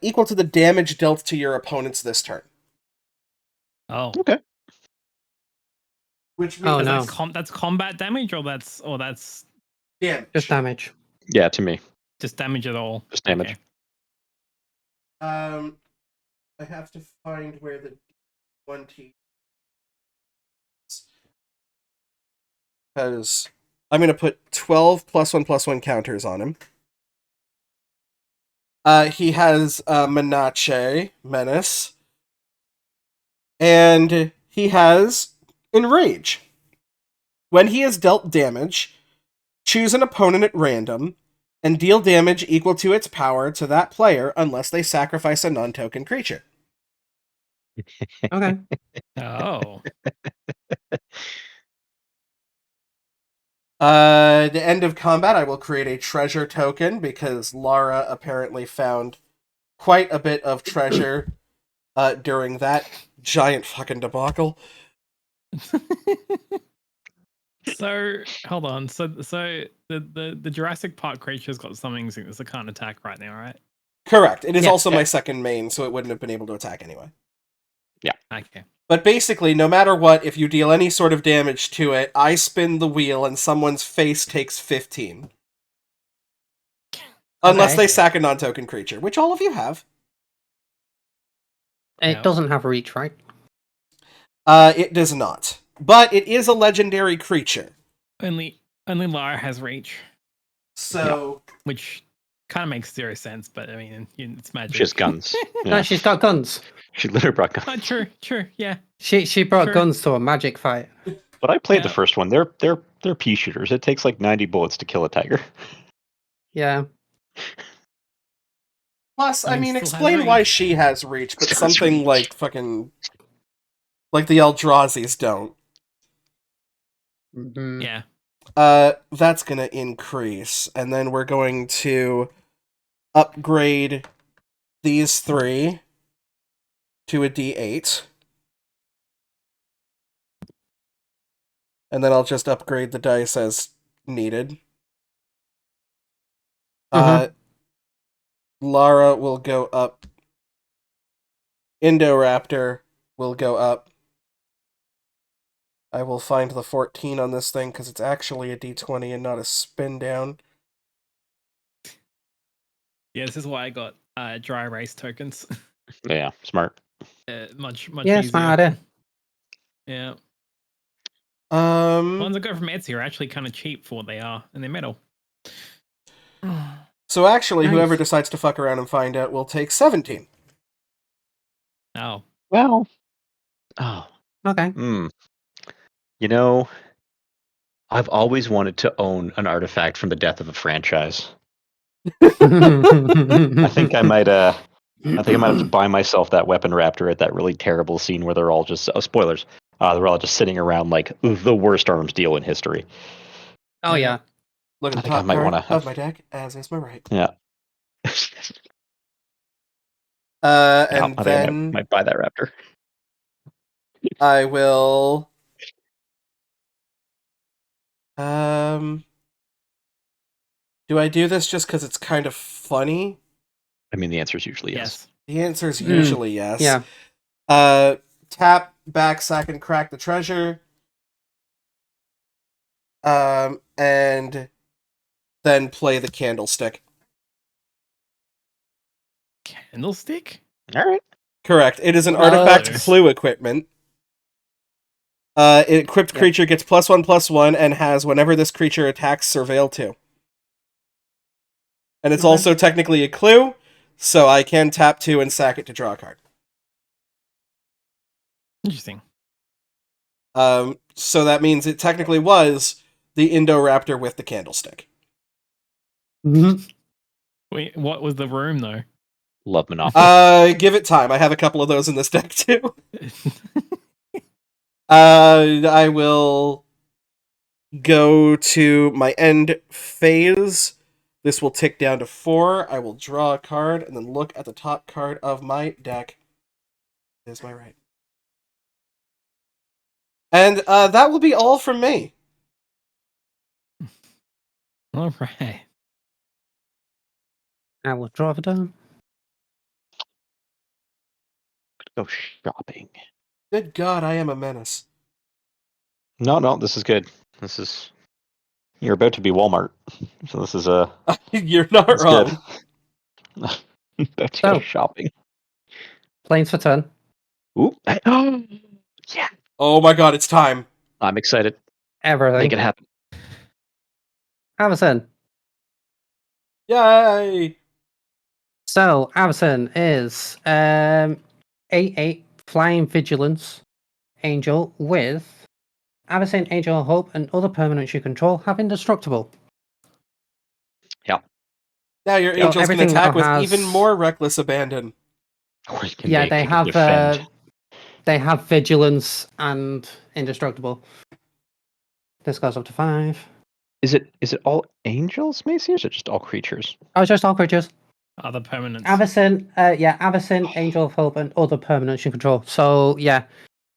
equal to the damage dealt to your opponents this turn. Oh. Okay. Which Oh, means no. That's combat damage, or that's damage. Just damage. Yeah, to me. just damage at all? Just damage. Okay. I have to find where the 1T is. Because I'm going to put 12 +1/+1 counters on him. He has Menace, Menace. And he has Enrage. When he is dealt damage, choose an opponent at random and deal damage equal to its power to that player unless they sacrifice a non-token creature. Okay. Oh. At the end of combat, I will create a treasure token because Lara apparently found quite a bit of treasure during that giant fucking debacle. So hold on. So the Jurassic Park creature's got something that can't attack right now, right? Correct. It is Yeah. also my second main, so it wouldn't have been able to attack anyway. Okay. But basically, no matter what, if you deal any sort of damage to it, I spin the wheel and someone's face takes 15. Unless Okay. they sack a non-token creature, which all of you have. It Yeah. doesn't have reach, right? It does not. But it is a legendary creature. Only Lara has reach, So... which kind of makes zero sense. But I mean, it's magic. She has guns. No, Yeah. she's got guns. She literally brought guns. Oh, true. Yeah. She brought Sure. guns to a magic fight. But I played the Yeah. first one. They're pea shooters. It takes like 90 bullets to kill a tiger. Yeah. Plus, I mean, still has explain why reach. she has reach, but Still has something reach. like fucking... like the Eldrazi's don't. Mhm. Yeah. That's gonna increase, and then we're going to upgrade these 3 to a D8. And then I'll just upgrade the dice as needed. Lara will go up. Indoraptor will go up. I will find the 14 on this thing because it's actually a D20 and not a spin down. Yeah. This is why I got dry erase tokens. Yeah, smart. Much Yeah, easier. smart idea. Yeah. The ones Um. that go from Etsy are actually kind of cheap for what they are, and they're metal. So actually, Nice. whoever decides to fuck around and find out will take 17. Oh. Well, oh, Okay. you know, I've always wanted to own an artifact from the death of a franchise. I think I might have to buy myself that Weapon Raptor at that really terrible scene where they're all just spoilers. They're all just sitting around like the worst arms deal in history. Oh yeah. Look I at the think I top might card wanna have- of my deck, as is my right. Yeah. And I think I then might buy that Raptor. I will... do I do this just because it's kind of funny? I mean, the answer is usually yes. The answer is usually yes. Yeah. Tap, back, sack, and crack the treasure. And then play the candlestick. Candlestick? All right. Correct. It is an Nice. artifact clue equipment. Equipped creature gets +1/+1 and has whenever this creature attacks, Surveil 2. And it's Okay. also technically a clue, so I can tap 2 and sack it to draw a card. Interesting. So that means it technically was the Indoraptor with the candlestick. Wait, what was the room though? Love Monopoly. Give it time. I have a couple of those in this deck too. I will go to my end phase. This will tick down to 4. I will draw a card and then look at the top card of my deck. Is my right. And that will be all from me. All right. I will draw it down. Go shopping. Good God, I am a menace. No, this is good. You're about to be Walmart, so this is You're not it's wrong. good. About to go So- shopping. Planes for turn. Ooh. Yeah. Oh my God, it's time. I'm excited. Everything. Make it happen. Avacyn. Yay! So Avacyn is 8/8 flying vigilance angel with Avacyn, Angel of Hope, and other permanents you control have indestructible. Now your So angels can everything attack now with has- even more reckless abandon. Or you can Yeah, make- they you can have defend. they have vigilance and indestructible. This goes up to 5. Is it all angels, Macy, or is it just all creatures? Oh, just all creatures. Other permanents. Avacyn, Angel of Hope, and other permanents you control. So yeah,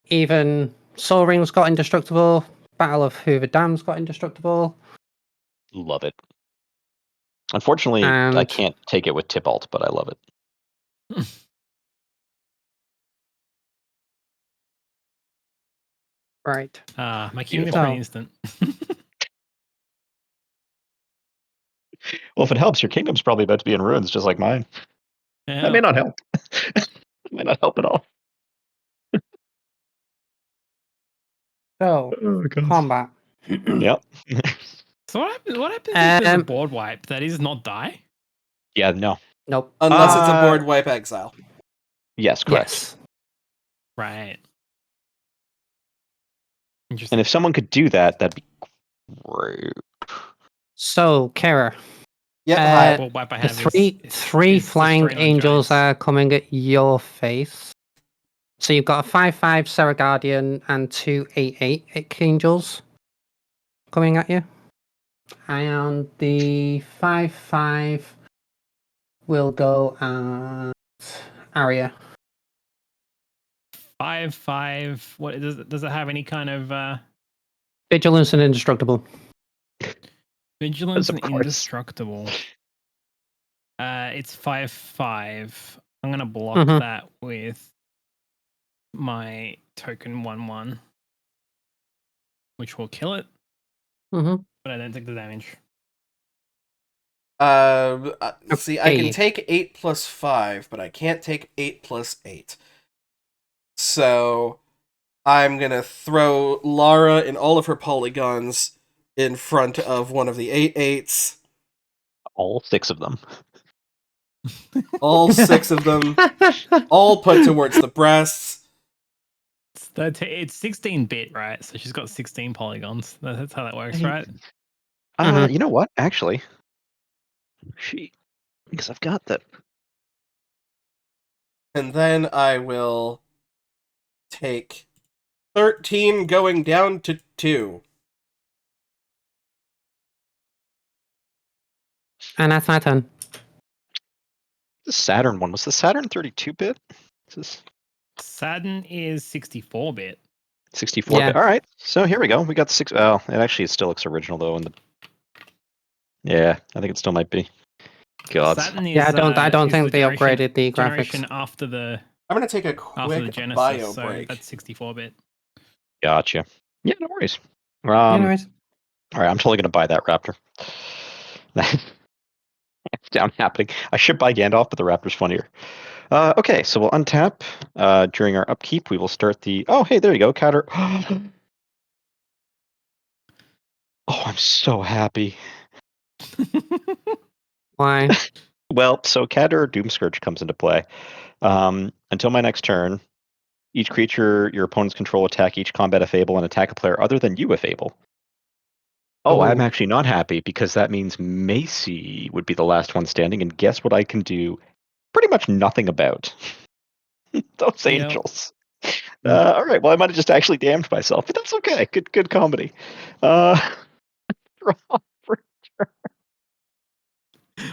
even Soul Ring's got indestructible. Battle of Hoover Dam's got indestructible. Love it. Unfortunately, I And- can't take it with Tybalt, but I love it. Right. My kingdom Beautiful. for an instant. Well, if it helps, your kingdom's probably about to be in ruins, just like mine. Yeah. That may not help. It may not help at all. So Oh, God. combat. Yep. So what happens if there's a Um, board wipe? That is not die? Yeah, no. Nope. Unless it's a board wipe exile. Yes, correct. Yes. Right. Interesting. And if someone could do that, that'd be great. So Kara, Yeah, hi. board wipe I the have three is flying destroying on angels giants. are coming at your face. So you've got a 5/5 Serra Guardian and 2 8/8 angels coming at you. And the 5/5 will go at Aria. 5/5. What does it have any kind of Vigilance and indestructible. vigilance Of and course. indestructible? It's 5/5. I'm gonna block Mhm. that with my token 1/1, which will kill it, Mm-hmm. but I don't take the damage. See, I can 8. take 8 plus 5, but I can't take 8 plus 8. So I'm gonna throw Lara and all of her polygons in front of one of the 8/8s. All 6 of them. All 6 of them, all put towards the breasts. It's 16-bit, right? So she's got 16 polygons. That's how that works, Hey. right? Mhm. You know what? Actually, because I've got that. And then I will take 13 going down to 2. And that's my turn. The Saturn one. Was the Saturn 32-bit? Is this Saturn is 64-bit. 64-bit? Yeah. All right. So here we go. We got 6. Well, it still looks original, though. Yeah, I think it still might be. God. Saturn is, Yeah, I don't is think the they generation- upgraded the generation graphics. after the I'm gonna take a after the quick Genesis, bio so break. that's 64-bit. Gotcha. Yeah, no worries. Anyways, All right, I'm totally going to buy that Raptor. That's down happening. I should buy Gandalf, but the Raptor's funnier. Okay, so we'll untap. During our upkeep, we will start the... Oh, hey, there you go, Catter. Oh, I'm so happy. why? Well, so Catter or Doomscourge comes into play. Until my next turn, each creature your opponents control attack each combat if able and attack a player other than you if able. Oh, I'm Oh. actually not happy because that means Macy would be the last one standing, and guess what I can do pretty much nothing about? Those Yep. angels. All right, well, I might have just actually damned myself, but that's okay. Good comedy. Draw for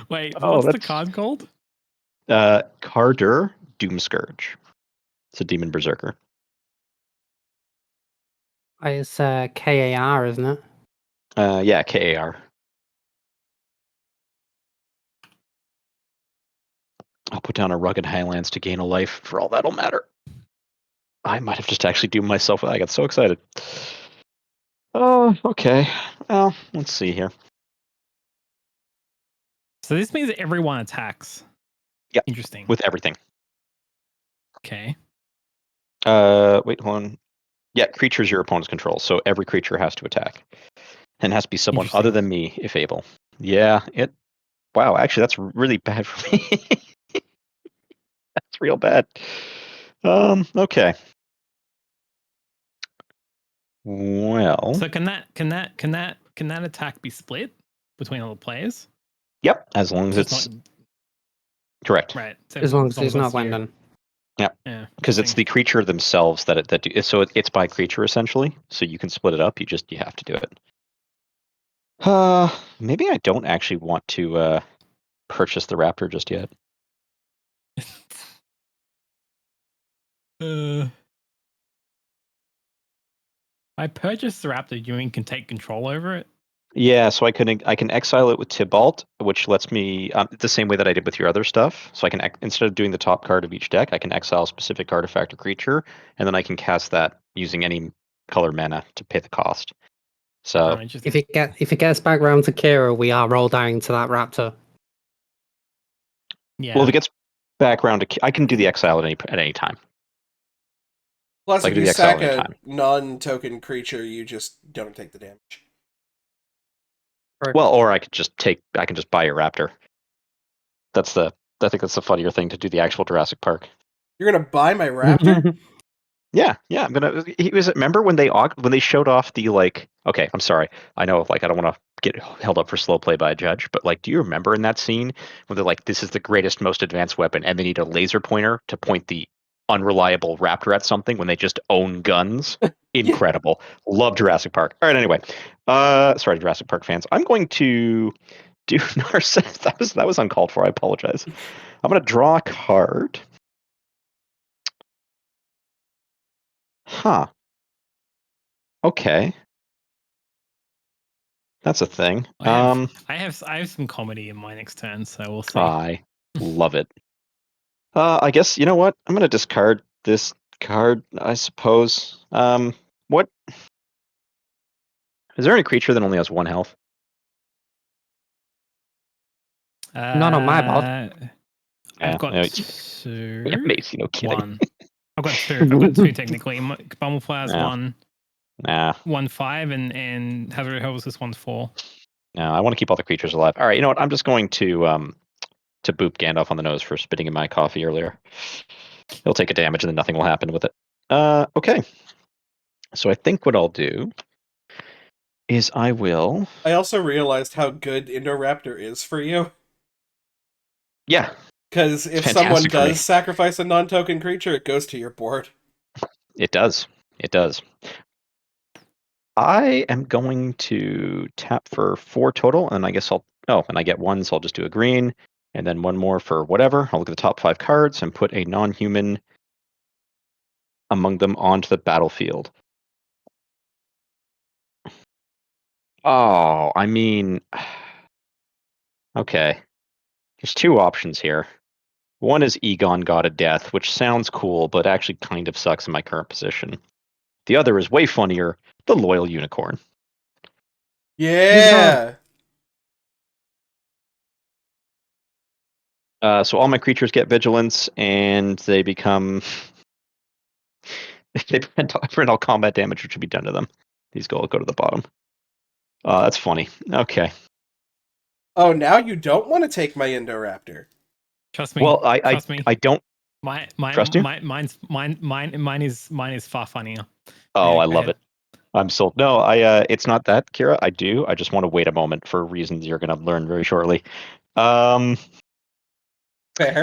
Wait, Oh, what's the that's- card called? Carder Doomscourge. It's a demon berserker. It's KAR, isn't it? Yeah, KAR. I'll put down a rugged highlands to gain a life for all that'll matter. I might have just actually doomed myself. I got so excited. Oh, okay. Well, let's see here. So this means that everyone attacks. Yep. Interesting. With everything. Okay. Wait, hold on. Yeah, creatures your opponents control. So every creature has to attack. And has to be someone other Interesting. than me, if able. Yeah, wow, actually that's really bad for me. That's real bad. Okay. Well. So can that attack be split between all the players? Yep, as long as Just it's not- correct. right. So As long as it's not that's you. Wendan. Yeah. Because it's the creature themselves that do. So it's by creature essentially. So you can split it up. You have to do it. Maybe I don't actually want to purchased the raptor just yet. I purchased the raptor. You mean can take control over it? Yeah, so I can exile it with Tybalt, which lets me the same way that I did with your other stuff. So I can instead of doing the top card of each deck, I can exile a specific artifact or creature, and then I can cast that using any color mana to pay the cost. So if it gets back round to Kira, we are roll dying to that raptor. Yeah. well, if it gets back around to, I can do the exile at any time. Plus, Like, if do you the exile sack a anytime. non-token creature, you just don't take the damage. Right. Well, or I can just buy a raptor. I think that's the funnier thing to do the actual Jurassic Park. You're gonna buy my raptor? Yeah, I'm gonna. Remember when they showed off the like? Okay, I'm sorry. I know, like, I don't want to get held up for slow play by a judge, but like, do you remember in that scene when they're like, "This is the greatest, most advanced weapon," and they need a laser pointer to point the unreliable raptor at something when they just own guns? Incredible. Love Jurassic Park. All right, anyway, sorry, Jurassic Park fans. I'm going to do Narcissus. That was uncalled for. I apologize. I'm gonna draw a card. Huh. Okay. That's a thing. I have some comedy in my next turn, so we'll see. I love it. I guess, you know what? I'm gonna discard this card, I suppose. What is there any creature that only has 1 health? Not on my board. I've got it's 2. Macy, no kidding. 1. I've got 2. I've got 2 technically. Bumblefly has No. 1. Nah. 1 5 and how was this one's 4? No, I want to keep all the creatures alive. All right, you know what? I'm just going to boop Gandalf on the nose for spitting in my coffee earlier. He'll take a damage and then nothing will happen with it. Okay. So I think what I'll do is I will. I also realized how good Indoraptor is for you. Yeah. Because if It's someone fantastic for me. does sacrifice a non-token creature, it goes to your board. It does. It does. I am going to tap for 4 total, and I guess and I get 1, so I'll just do a green, and then 1 more for whatever. I'll look at the top 5 cards and put a non-human among them onto the battlefield. Oh, I mean, okay. There's 2 options here. One is Egon, God of Death, which sounds cool, but actually kind of sucks in my current position. The other is way funnier, the Loyal Unicorn. Yeah! So all my creatures get vigilance, and they become... they prevent all combat damage which should be done to them. These go to the bottom. That's funny. Okay. Oh, now you don't want to take my Indoraptor. Trust me. Well, Trust me. I don't trust you. Mine is far funnier. Oh, Yeah, I go love ahead. it. I'm sold. No, it's not that, Kira. I do. I just want to wait a moment for reasons you're going to learn very shortly. Fair.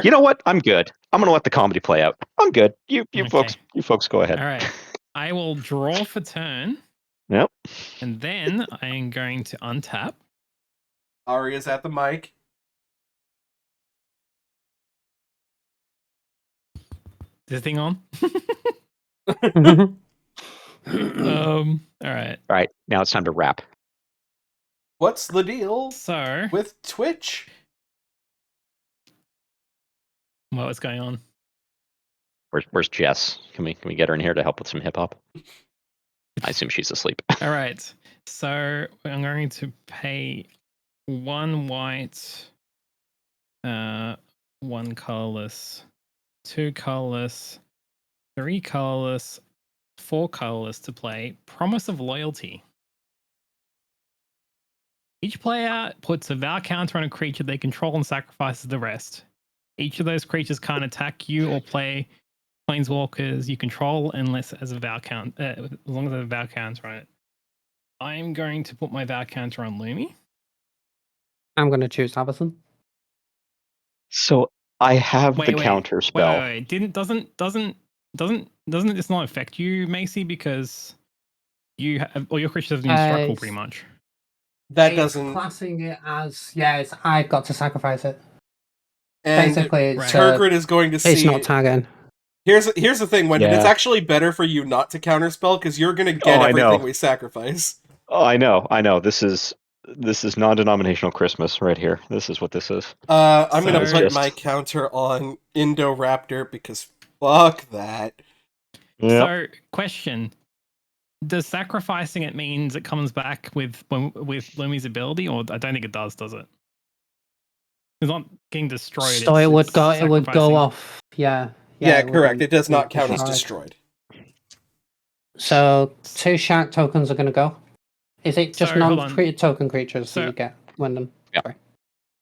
You know what? I'm good. I'm going to let the comedy play out. I'm good. You Okay. folks go ahead. All right. I will draw for turn. Yep. And then I am going to untap. Aria's at the mic. Is this thing on? All right. All right. Now it's time to wrap. What's the deal So, with Twitch? what's going on? Where's Jess? Can we get her in here to help with some hip hop? I assume she's asleep. All right. So I'm going to pay 1 white, 1 colorless, 2 colorless, 3 colorless, 4 colorless to play Promise of Loyalty. Each player puts a vow counter on a creature they control and sacrifices the rest. Each of those creatures can't attack you or play planeswalkers you control unless as a vow count, as long as there's a vow counter on it. I'm going to put my vow counter on Lumi. I'm going to choose Avison. So I have the counter spell. Wait. Doesn't this not affect you, Macy? Because you have, all your creatures have been indestructible pretty much. That doesn't. Classing it as I've got to sacrifice it. And Basically, it's, Turgid is going to it's see. not tagging. Here's the thing, Wendan. It's Yeah. actually better for you not to counterspell because you're going to get Oh, I everything know. we sacrifice. Oh, I know. This is non-denominational Christmas right here. This is what this is. I'm going to So- put my counter on Indoraptor because fuck that. Yep. So, question: does sacrificing it means it comes back with Lumi's ability, or I don't think it does it? It's not getting destroyed. So it would it's go. It would sacrificing. go off. Yeah. Yeah, it correct. wouldn't It does be not count as destroyed. So 2 shark tokens are going to go. Is it just So, hold on. non-created token creatures So- that you get, Wendan? Yeah.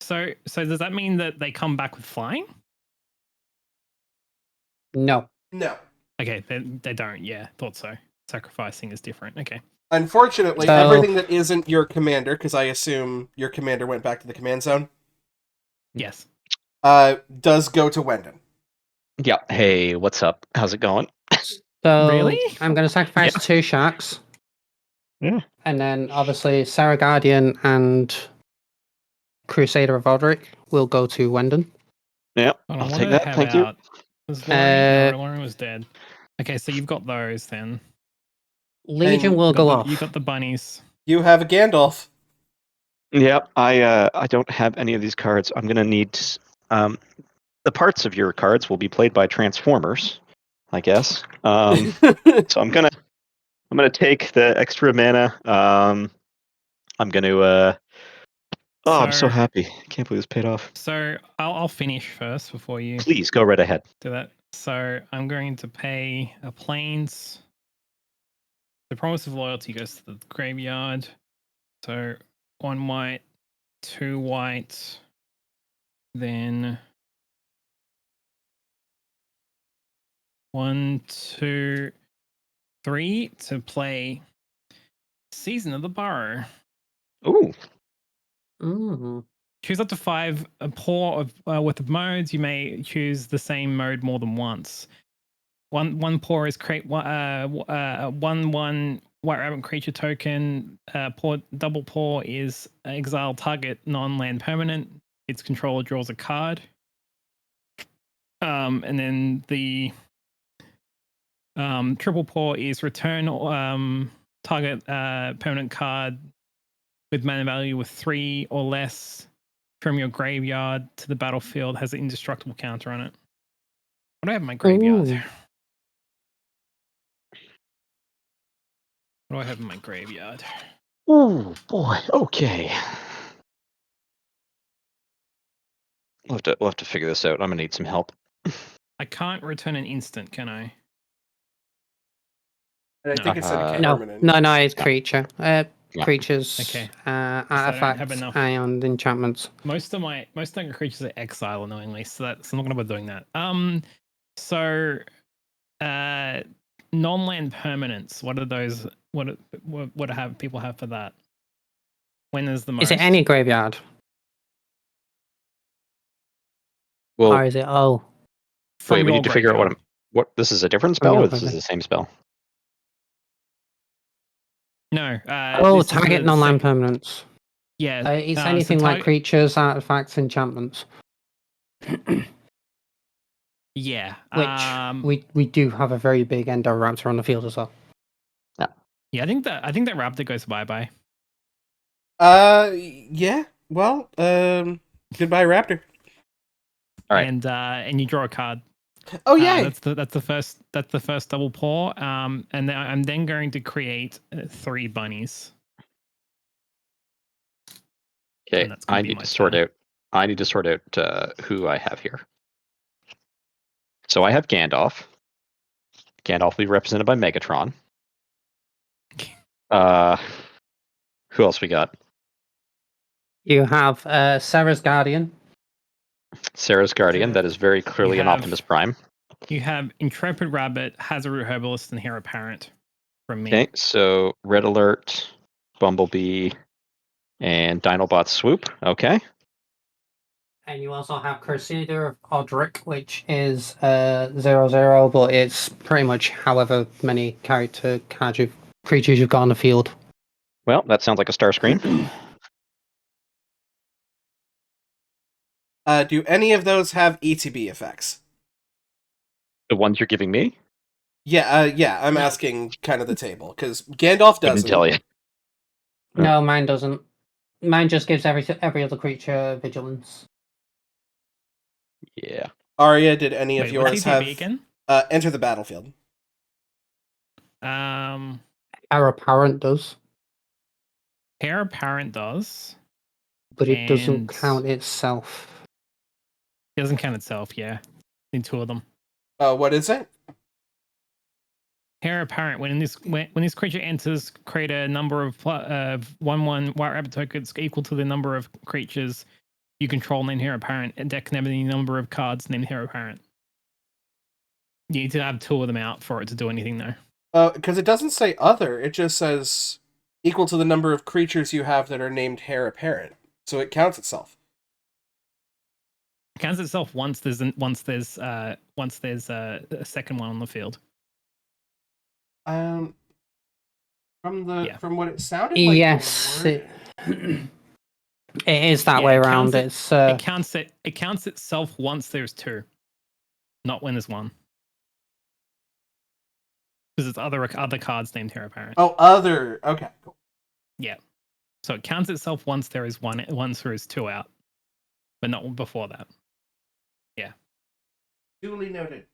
Sorry. So does that mean that they come back with flying? No. No. Okay, they don't. Yeah, thought so. Sacrificing is different. Okay. Unfortunately, So- everything that isn't your commander, because I assume your commander went back to the command zone, Yes. does go to Wendan. Yeah. Hey, what's up? How's it going? So Really? I'm going to sacrifice Yeah. 2 sharks. Yeah. And then obviously Sarah Guardian and Crusader of Aldrich will go to Wendan. Yeah. Hold on, I'll what take do I that. have Thank you. out? Was Lauren? Uh, No, Lauren was dead. Okay, so you've got those then. Legion And will go off. You got the bunnies. You have a Gandalf. Yep. I don't have any of these cards. I'm gonna need the parts of your cards will be played by Transformers, I guess. So I'm gonna take the extra mana. I'm gonna. Oh, I'm so So- happy! Can't believe this paid off. So I'll finish first before you Please go right ahead. do that. So I'm going to pay a planes. The promise of loyalty goes to the graveyard. So 1 white, 2 white, then 1, 2, 3 to play Season of the Burrow. Ooh. Mm. Choose up to 5 pour of worth of modes. You may choose the same mode more than once. One pour is create 1/1 white rabbit creature token. Double pour is exile target non-land permanent. Its controller draws a card. And then the triple pour is return target permanent card with mana value with 3 or less from your graveyard to the battlefield, has an indestructible counter on it. What do I have in my graveyard? Ooh. What do I have in my graveyard? Oh boy. Okay. We'll have to figure this out. I'm gonna need some help. I can't return an instant, can I? And I No. think it said No, permanent. no, it's Yeah. creature. Yeah. Creatures, Okay. don't have artifacts, enough. and enchantments. Most of my creatures are exile annoyingly, so I'm not gonna bother doing that. So non-land permanents, what are those? What have people have for that? When is the most? Is it any graveyard? Well, Or is it all? from wait. We your need to figure out graveyard? what this is a different From spell, your or this is graveyard. the same spell. No. Oh, this is target the non-land sec- permanents. Yeah. It's so anything like target- creatures, artifacts, enchantments. Yeah. Which we do have a very big Endoraptor on the field as well. Yeah, I think that raptor goes bye-bye. Yeah. Well, goodbye, Raptor. All right. And you draw a card. Oh yeah. That's the first double pour. And then I'm then going to create 3 bunnies. Okay. And that's gonna I be need my to sort turn. out. I need to sort out who I have here. So I have Gandalf. Gandalf will be represented by Megatron. Who else we got? You have Sarah's Guardian. Sarah's Guardian. That is very clearly an have- Optimus Prime. You have Intrepid Rabbit, Hazard Herbalist, and Hero Parent from me. Okay. So Red Alert, Bumblebee, and Dinobot Swoop. Okay. And you also have Crusader of Odric, which is 0/0, but it's pretty much however many creatures you've got on the field. Well, that sounds like a star screen. Do any of those have ETB effects? The ones you're giving me? Yeah. I'm No. asking kind of the table because Gandalf Couldn't doesn't. tell you. No, mine doesn't. Mine just gives every other creature vigilance. Yeah. Arya, did any of Wait, what's yours ETB have again? enter the battlefield? Heir Our apparent does, Apparent does. but it doesn't And- count itself. It doesn't count itself, yeah. In two of them. What is it? Heir Apparent, when this creature enters, create a number of 1/1 White Rabbit tokens equal to the number of creatures you control named Heir Apparent, and deck can have any number of cards named Heir Apparent. You need to have two of them out for it to do anything, though. Because it doesn't say other. It just says equal to the number of creatures you have that are named Heir Apparent. So it counts itself. It counts itself once there's a second one on the field. From Yeah. from what it sounded like. Yes, it is that Yeah, way it around. counts It's It counts itself once there's two, not when there's one. Because it's other cards named Heir Apparent. Oh, other. Okay, cool. So it counts itself once there is one, once there is two out, but not before that. Duly noted.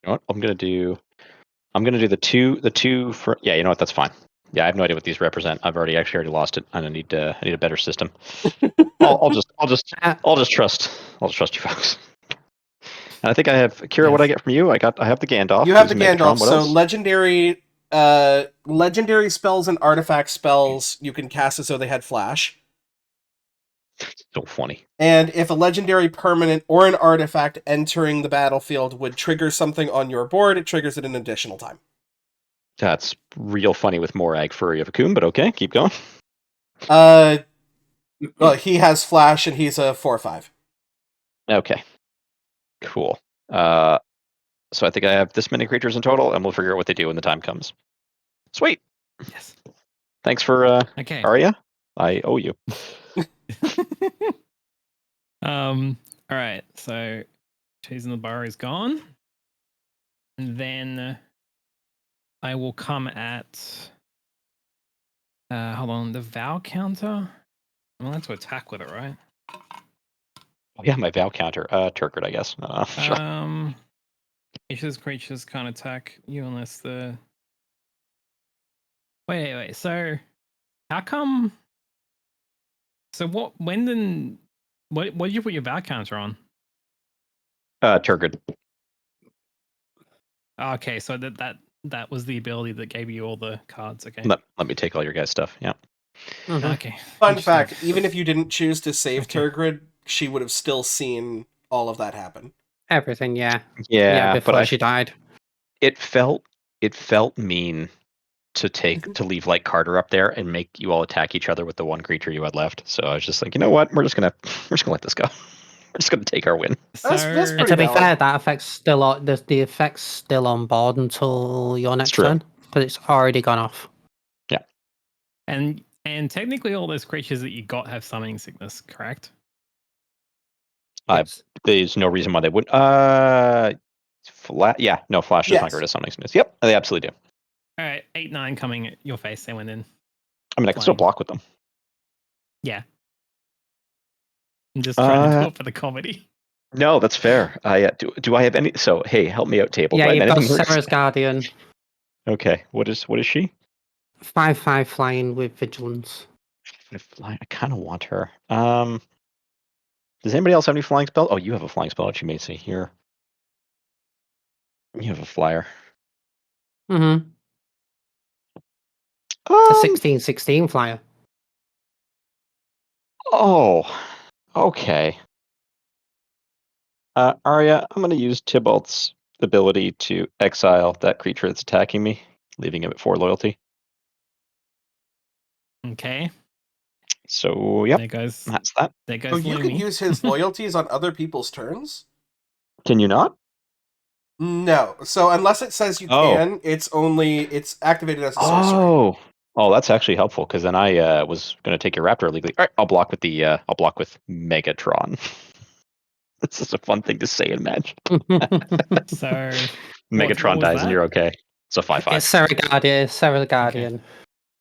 You know what? I'm gonna do the two for yeah, you know what, that's fine. Yeah, I have no idea what these represent. I've already lost it. I need a better system. I'll just trust you folks. And I think I have Kira, what I get from you? I have the Gandalf. You have the Megatron. Gandalf. What So else? legendary spells and artifact spells you can cast as though they had flash. So funny. And if a legendary permanent or an artifact entering the battlefield would trigger something on your board, it triggers it an additional time. That's real funny with Morag Furry of a Coon, but okay, keep going. Well, he has flash and he's a 4/5. Okay. Cool. So I think I have this many creatures in total, and we'll figure out what they do when the time comes. Sweet. Yes. Thanks for Okay. Arya. I owe you. All right. So Cheese in the Bar is gone. And then I will come at hold on, the Vow counter. I'm allowed to attack with it, right? Oh, yeah, my Vow counter. Turgid, I guess. Each of those creatures can't attack you unless the wait. So how come? So what? Wendan, what did you put your Vow counter on? Turgid. Okay, so that was the ability that gave you all the cards. Okay. Let me take all your guys' stuff. Yeah. Mhm. Okay. Fun Interesting. fact, even if you didn't choose to save Okay. Turgid, she would have still seen all of that happen. everything. Yeah, Yeah, before but she died. it felt mean to leave like Carter up there and make you all attack each other with the one creature you had left. So I was just like, you know what? We're just gonna let this go. We're just gonna take our win. That's So- pretty And to be valid. fair, that effect's still on. The effect's still on board until your next true. turn, because it's already gone off. And technically, all those creatures that you got have summoning sickness, correct? Yes. There's no reason why they wouldn't. Yeah, no, Flash does not Yes. get rid of summoning sickness. Yep, they absolutely do. All right, 8/9 coming at your face. They went in. I mean, I can still Fine. block with them. Yeah. I'm just trying to do Uh, it for the comedy. No, that's fair. Do I have any? So hey, help me out, table. Yeah, Do I you've have got anything worse? Sarah's Guardian, Okay, what is she? 5/5 flying with vigilance. I kind of want her. Does anybody else have any flying spell? Oh, you have a flying spell, which you may say here. You have a flyer. Mm-hmm. A Um, 16/16 flyer. Oh, okay. Arya, I'm going to use Tybalt's ability to exile that creature that's attacking me, leaving him at 4 loyalty. Okay. So, yep, There goes. that's that. There goes. So you can Lumi. use his loyalties on other people's turns? Can you not? No. So unless it says you Oh. can, it's activated as a sorcery. Oh, Oh, that's actually helpful because then I was going to take your Raptor illegally. All right, I'll block with Megatron. This is a fun thing to say in Match. So Megatron was dies and that? you're okay. It's a 5/5. It's Sarah Guardian.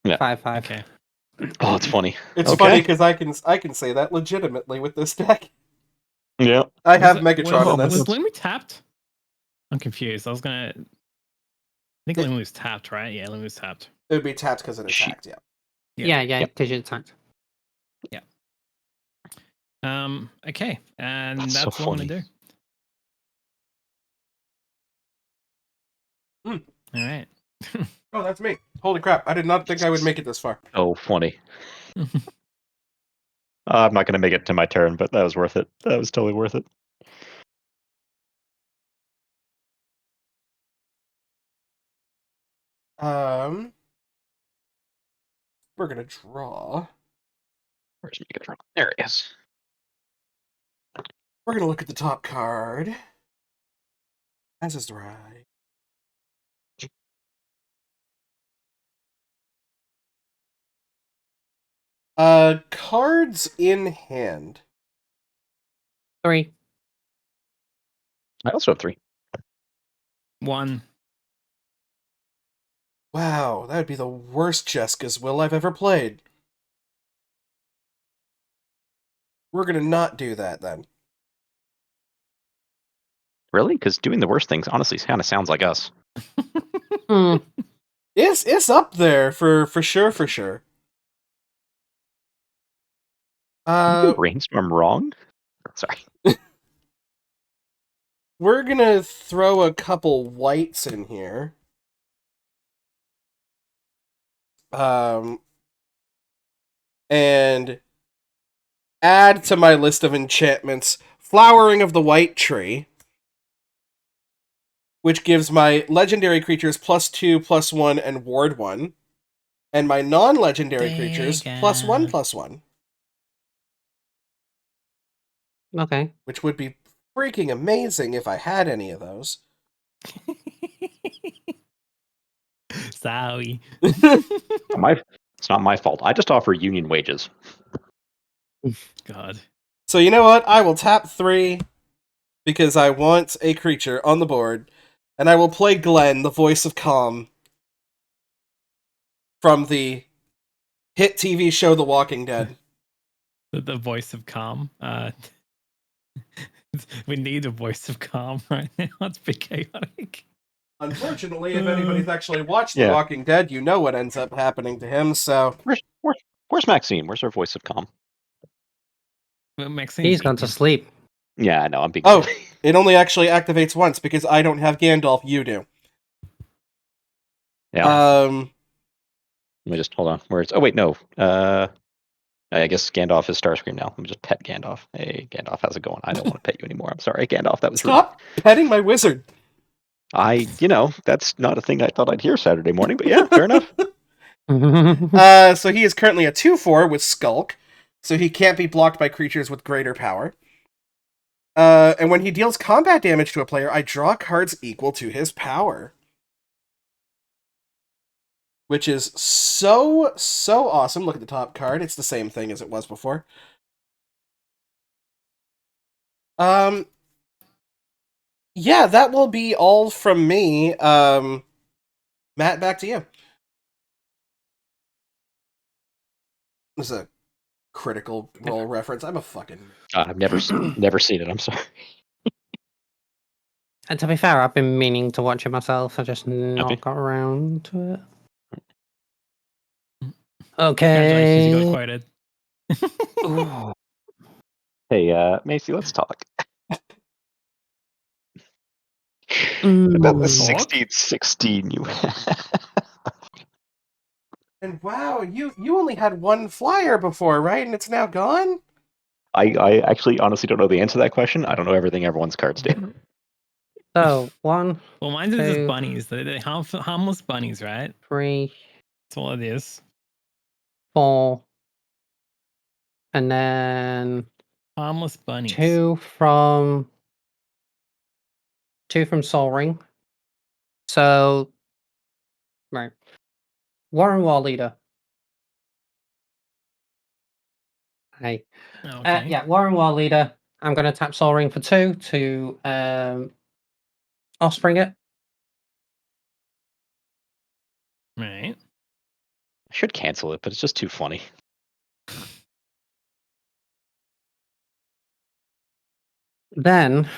Yeah. 5/5. Okay. Oh, it's funny. It's Okay. funny because I can say that legitimately with this deck. Yeah. I have Was Megatron in was, this. was Lumi tapped? I'm confused. I think Lumi was tapped, right? Yeah, Lumi was tapped. It would be tapped because it attacked, yeah. Yeah. Yeah, because you attacked. Okay, and That's that's so what I'm funny. gonna do. Hmm. All right. Oh, that's me. Holy crap, I did not think I would make it this far. Oh, funny. I'm not going to make it to my turn, but that was worth it. That was totally worth it. We're gonna draw. Where's Megatron? There it is. We're gonna look at the top card. As is right. Cards in hand. 3. I also have 3. 1. Wow, that would be the worst Jessica's Will I've ever played. We're gonna not do that then. Really? Because doing the worst things honestly kind of sounds like us. Hmm. It's up there for sure. Brainstorm wrong? Sorry. We're gonna throw a couple whites in here. And add to my list of enchantments Flowering of the White Tree, which gives my legendary creatures +2/+1 and ward 1, and my non-legendary creatures +1/+1. Okay. Which would be freaking amazing if I had any of those. Sorry. It's not my fault. I just offer union wages. God. So you know what? I will tap 3 because I want a creature on the board, and I will play Glenn, the voice of Calm, from the hit TV show The Walking Dead. The voice of calm. We need a voice of calm right now. It's bit chaotic. Unfortunately, if anybody's actually watched Yeah. The Walking Dead, you know what ends up happening to him, so... Where's Maxine? Where's our voice of calm? Well, Maxine's He's gone to eating. sleep. Yeah, I know. I'm being Oh, silly. it only actually activates once, because I don't have Gandalf, you do. Yeah. Let me just hold on. Where's? Oh wait, no. I guess Gandalf is Starscream now. Let me just pet Gandalf. Hey, Gandalf, how's it going? I don't want to pet you anymore. I'm sorry, Gandalf. That was Stop petting my wizard! that's not a thing I thought I'd hear Saturday morning. But yeah, fair enough. So he is currently a 2/4 with Skulk, so he can't be blocked by creatures with greater power. And when he deals combat damage to a player, I draw cards equal to his power. Which is so awesome. Look at the top card. It's the same thing as it was before. Yeah, that will be all from me. Matt, back to you. This is a Critical Role reference. I'm a fucking... I've never seen it. I'm sorry. And to be fair, I've been meaning to watch it myself. I just not got around to it. Congratulations, you got Okay. quoted. Ooh. Hey, Macy, let's talk. About the Mm. 16 you have. And wow, you only had one flyer before, right? And it's now gone? I actually honestly don't know the answer to that question. I don't know everything everyone's cards do. So 1, Well, mine's are just 2, bunnies. They're harmless bunnies, right? 3, That's all it is. 4, and then Harmless bunnies. 2 from Soul Ring. So right, Warren Wall Leader. Hey. Okay. Yeah, Warren War Leader. I'm going to tap Soul Ring for 2 to Offspring it. Right. I should cancel it, but it's just too funny. Then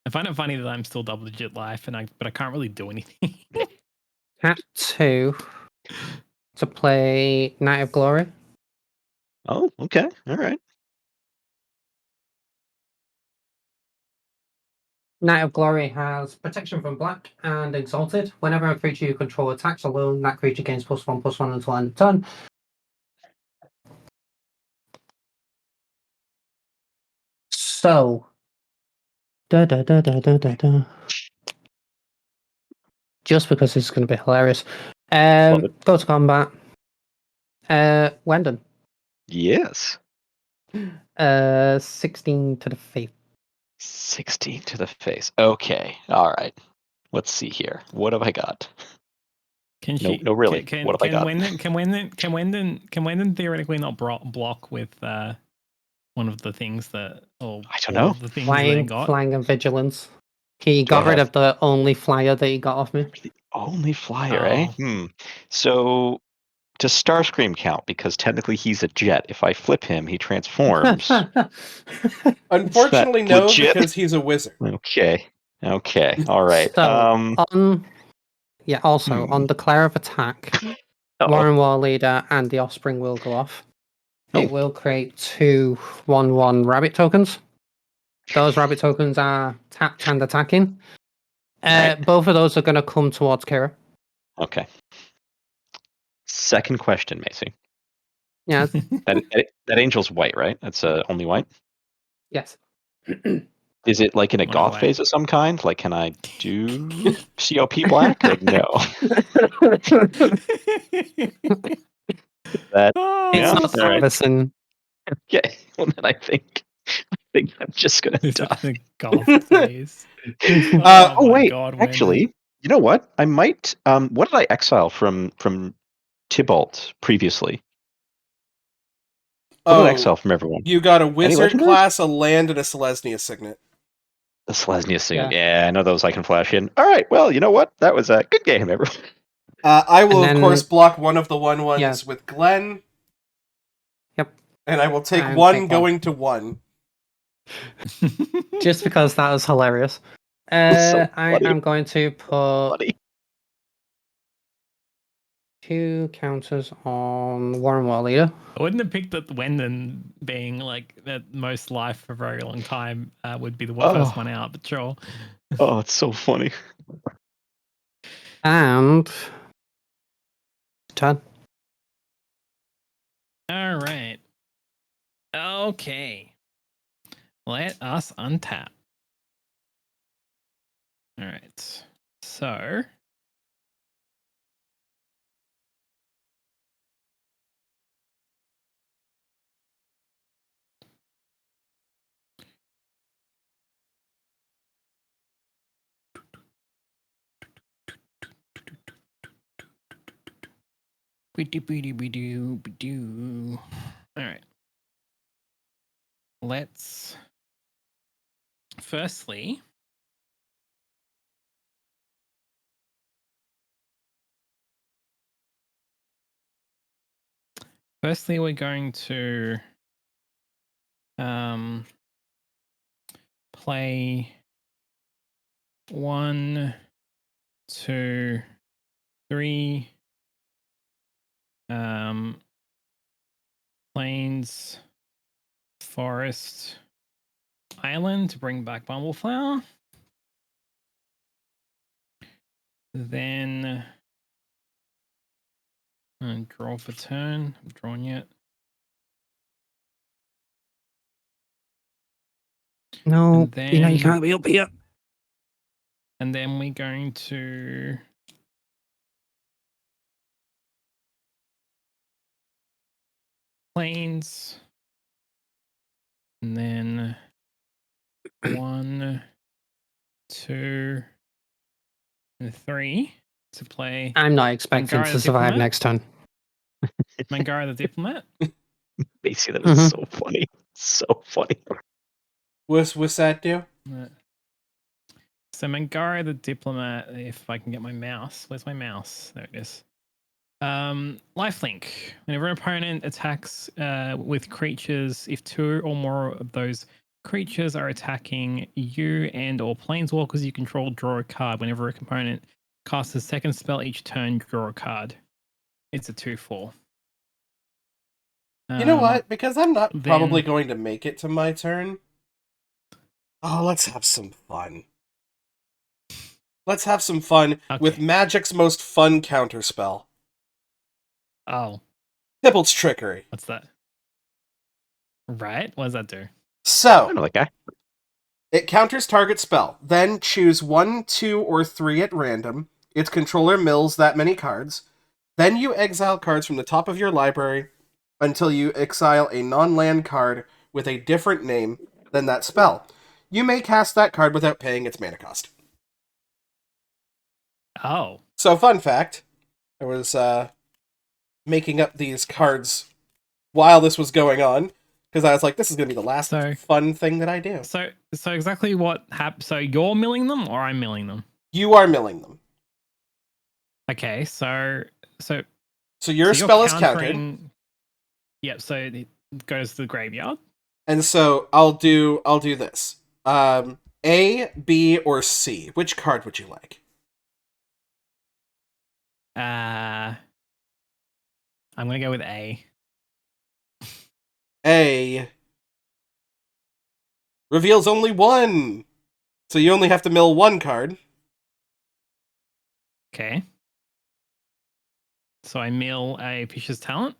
I find it funny that I'm still double digit life, but I can't really do anything. tap 2 to play Knight of Glory. Oh, okay. All right. Knight of Glory has protection from black and exalted. Whenever a creature you control attacks alone, that creature gains +1/+1 until end of turn. So, just because this is going to be hilarious, Love it. go to combat. Wendan, Yes. 16 to the face. 16 to the face. Okay. All right. Let's see here. What have I got? Can No, she? no, really. Can What have I got? Wendan theoretically not block with one of the things that, or I don't all know. of the things that they got? Flying, and vigilance. He Do I got rid have of the only flyer that he got off me. the only flyer, eh? Oh. So does Starscream count? Because technically he's a jet. If I flip him, he transforms. Unfortunately, no, legit? because he's a wizard. Okay. Okay. All right. So, also, Hmm. on declare of attack, Uh-oh. Warren War Leader and the Offspring will go off. Oh. It will create 2 1/1 rabbit tokens. Those rabbit tokens are tapped and attacking. Right. Both of those are going to come towards Kira. Okay. Second question, Macy. Yeah. That angel's white, right? That's only white. Yes. Is it like in a Mono goth white. phase of some kind? Like, can I do COP black or no? That Oh, It's yeah. not All right. Sanderson. Okay. Well, then I think I'm just gonna Is die. it the golf phase? Uh, Oh my wait, God, Wendan. actually, you know what? I might. What did I exile from Tybalt previously? What did I exile from everyone? You got a Any wizard legendaries? class, a land, and a Selesnya signet. The Selesnya signet. Yeah. Yeah, I know those I can flash in. All right. Well, you know what? That was a good game, everyone. I will, And of then- course, block one of the 1/1s Yeah. with Glenn. Yep. And I will take And one take one. going to 1. Just because that was hilarious. So I funny. am going to put Funny. 2 counters on Warren War Leader. I wouldn't have picked that Wendan being like that most life for a very long time would be the first one out, but sure. Oh, it's so funny. And turn. All right. Okay. Let us untap. All right. So. All right. Let's firstly we're going to play 1, 2, 3 plains, forest, island to bring back Bumbleflower. Then draw for turn. I'm drawn yet. No, And you know you then- can't be up here. And then we're going to plains. And then 1, 2, and 3. to play I'm not expecting Mangara to the survive Diplomat? next turn. Mangara the Diplomat. Basically, that is so funny. So funny. What's that do? So Mangara the Diplomat, if I can get my mouse. Where's my mouse? There it is. Lifelink. Whenever an opponent attacks with creatures, if 2 or more of those creatures are attacking you and or planeswalkers you control, draw a card. Whenever a component casts a second spell each turn, draw a card. It's a 2/4. You know what? Because I'm not then- probably going to make it to my turn. Oh, let's have some fun. Let's have some fun with Okay. Magic's most fun counterspell. Oh, Tipple's Trickery. what's that? Right? What does that do? I So, know that guy. it counters target spell. Then choose 1, 2, or 3 at random. Its controller mills that many cards. Then you exile cards from the top of your library until you exile a non-land card with a different name than that spell. You may cast that card without paying its mana cost. Oh. So, fun fact, I was making up these cards while this was going on, because I was like, this is going to be the last fun thing that I do. So exactly what happened? So you're milling them or I'm milling them? You are milling them. Okay, so your spell is countered. Yep, so it goes to the graveyard. And so I'll do this. A, B, or C. Which card would you like? I'm gonna go with A. A reveals only 1. So you only have to mill 1 card. Okay. So I mill a Fisher's Talent.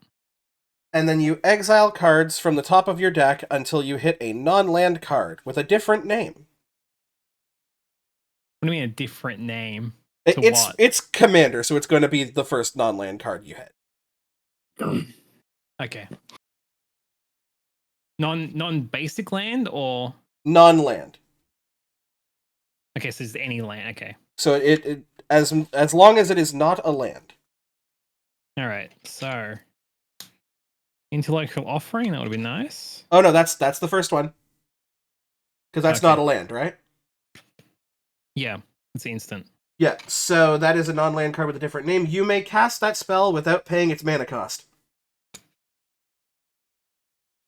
And then you exile cards from the top of your deck until you hit a non-land card with a different name. What do you mean a different name? It's Commander, so it's going to be the first non-land card you hit. Okay. Non-basic land or non-land? Okay, so it's any land. Okay. So it as long as it is not a land. All right. So Intellectual Offering, that would be nice. Oh no, that's the first one. Because that's not a land, right? Yeah, it's instant. Yeah, so that is a non-land card with a different name. You may cast that spell without paying its mana cost.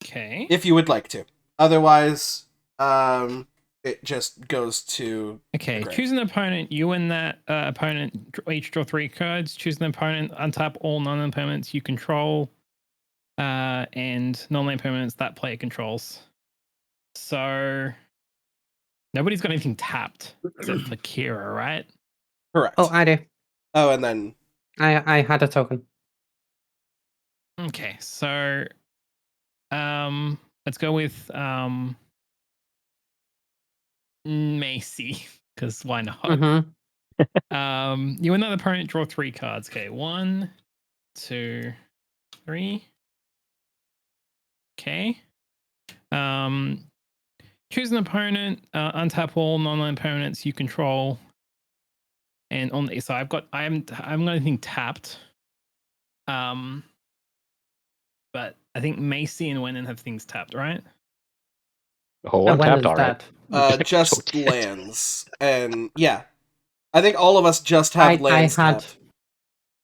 Okay. If you would like to. Otherwise, it just goes to... Okay, choose an opponent. You and that opponent each draw 3 cards. Choose an opponent, untap all non-land permanents you control, and non-land permanents that player controls. So nobody's got anything tapped except for Kira, right? Correct. Oh, I do. Oh, and then... I had a token. Okay, so let's go with Macy, because why not? Mm-hmm. You and another opponent draw 3 cards. Okay, 1, 2, 3. Okay. Choose an opponent, untap all non-land opponents you control. And on the so I'm got anything tapped. But I think Macy and Wendan have things tapped, right? Oh, untapped, all right. Just lands. And yeah. I think all of us just have lands tapped.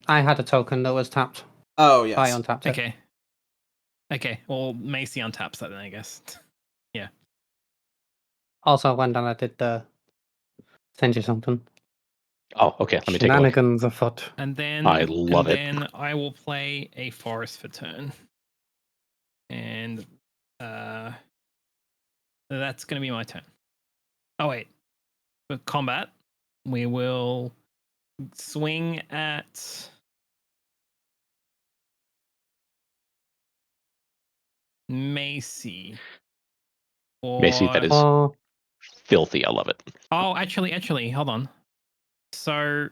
I had a token that was tapped. Oh, yes. I untapped it. Okay. Okay, well, Macy untaps that then, I guess. Yeah. Also, Wendan, I did send you something. Oh, okay. Let me take a look. Shenanigans afoot. And then I love it. Then I will play a forest for turn. And that's going to be my turn. Oh, wait. For combat, we will swing at... Macy. Macy, that is filthy. I love it. Oh, actually, hold on. So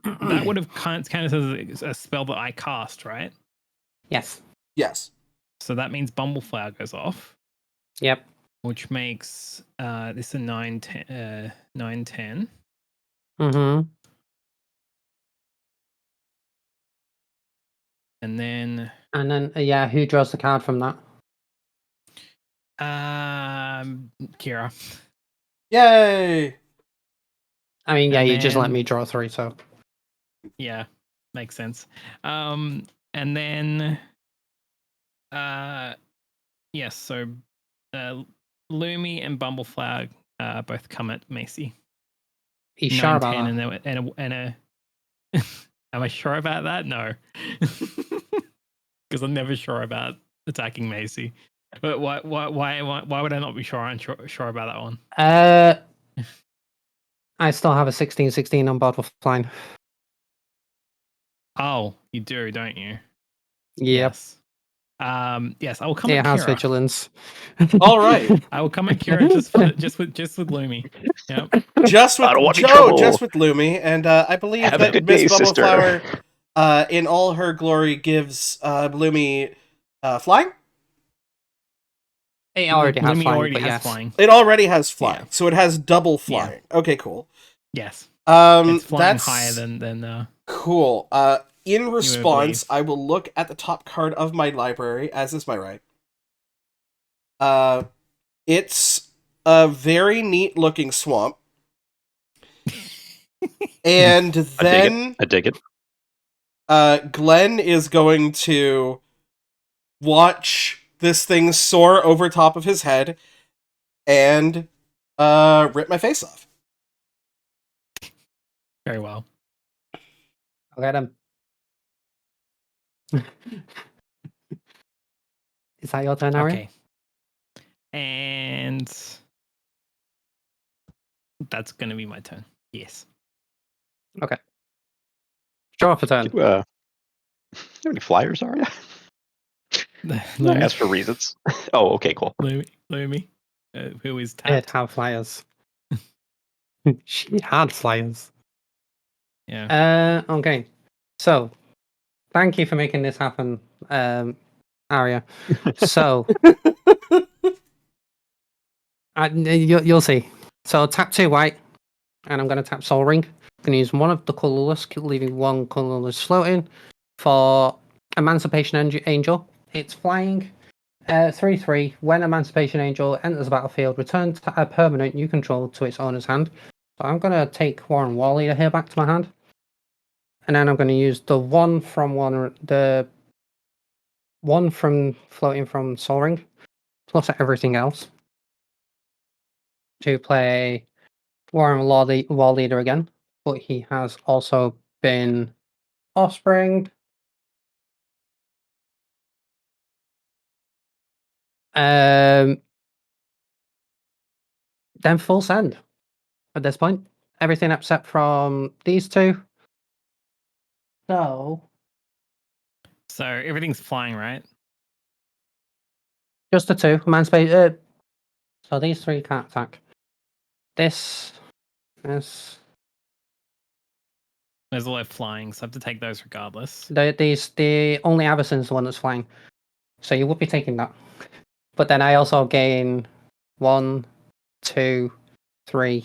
that would have counted as a spell that I cast, right? Yes. Yes. So that means Bumbleflower goes off. Yep. Which makes this a 9/10. Mm-hmm. And then who draws the card from that? Kira. Yay! I mean, yeah, And you just let then- me draw 3, so Yeah, makes sense. And then yes, so Lumi and Bumbleflower both come at Macy. you sure about 9, that? 10, and a am I sure about that? No. Because I'm never sure about attacking Macy. But why would I not be sure about that one? I still have a 16/16 on board with flying. Oh, you do, don't you? Yep. Yes. Yes, I will come It at has Kira. vigilance. All right. I will come at Kira just with Lumi. Yep. Just with I don't want any Joe, trouble. just with Lumi, and I believe Have a that good Miss day, sister. Bubbleflower, in all her glory, gives Lumi flying. It already has Lumi flying, already but has yes. flying. It already has flying, Yeah. so it has double flying. Okay, cool. Yes. It's flying That's higher than cool. In response, believe. I will look at the top card of my library, as is my right. It's a very neat looking swamp. And then I dig it. Glenn is going to watch this thing soar over top of his head and rip my face off. Very well. Okay, then. Is that your turn, Aria? Okay. And that's gonna be my turn. Yes. Draw for turn. How many flyers are you? I Lumi, asked for reasons. Oh, okay, cool. Lumi, who is It tapped. have flyers. She had flyers. Yeah. Okay. So, thank you for making this happen, Aria. So, you'll see. So, tap 2 white, and I'm going to tap Soul Ring. I'm going to use one of the colorless, leaving one colorless floating for Emancipation Angel. It's flying. 3/3. When Emancipation Angel enters the battlefield, return a permanent you control to its owner's hand. So I'm going to take Warren War Leader here back to my hand. And then I'm going to use the one from floating from Soul Ring, plus everything else, to play Warren War Leader again. But he has also been Offspring. Then full send at this point. Everything except from these two. So everything's flying, right? just the two. Emancipate. So these 3 can't attack. This. There's a lot of flying, so I have to take those regardless. The only Avacyn's the one that's flying. So you would be taking that. But then I also gain 1, 2, 3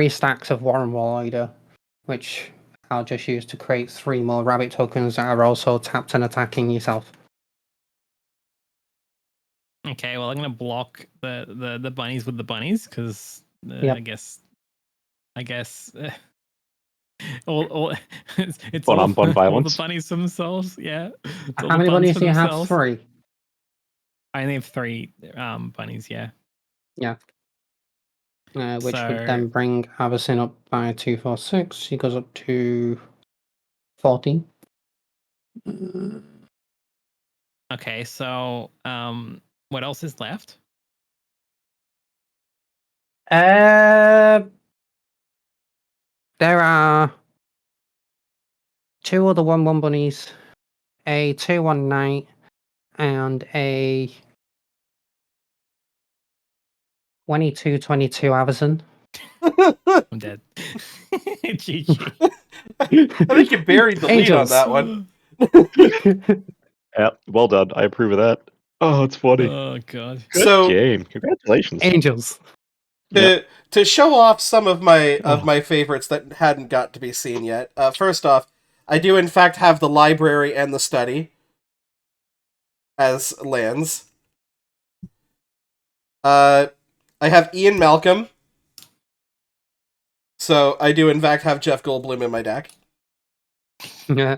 stacks of Warren Warrior, which I'll just use to create 3 more rabbit tokens that are also tapped and attacking yourself. Okay, well I'm gonna block the bunnies with the bunnies because Yep. I guess all it's Bon all, on bon all the violence. bunnies themselves. Yeah. It's all How the many buns bunnies for do you have? themselves. 3. I only have 3 bunnies. Yeah. Which So- would then bring Avacyn up by 2, 4, 6. He goes up to 14. Okay, so what else is left? There are 2 other 1/1 bunnies, a 2/1 knight, and a 22/22 Avacyn. I'm dead. GG. I think you buried the lead on Angels. that one. Yeah, well done. I approve of that. Oh, it's funny. Oh god. Good So game. Congratulations. Angels. to show off some of my Oh. favorites that hadn't got to be seen yet. First off, I do in fact have the library and the study as lands. I have Ian Malcolm. So I do in fact have Jeff Goldblum in my deck. Yeah.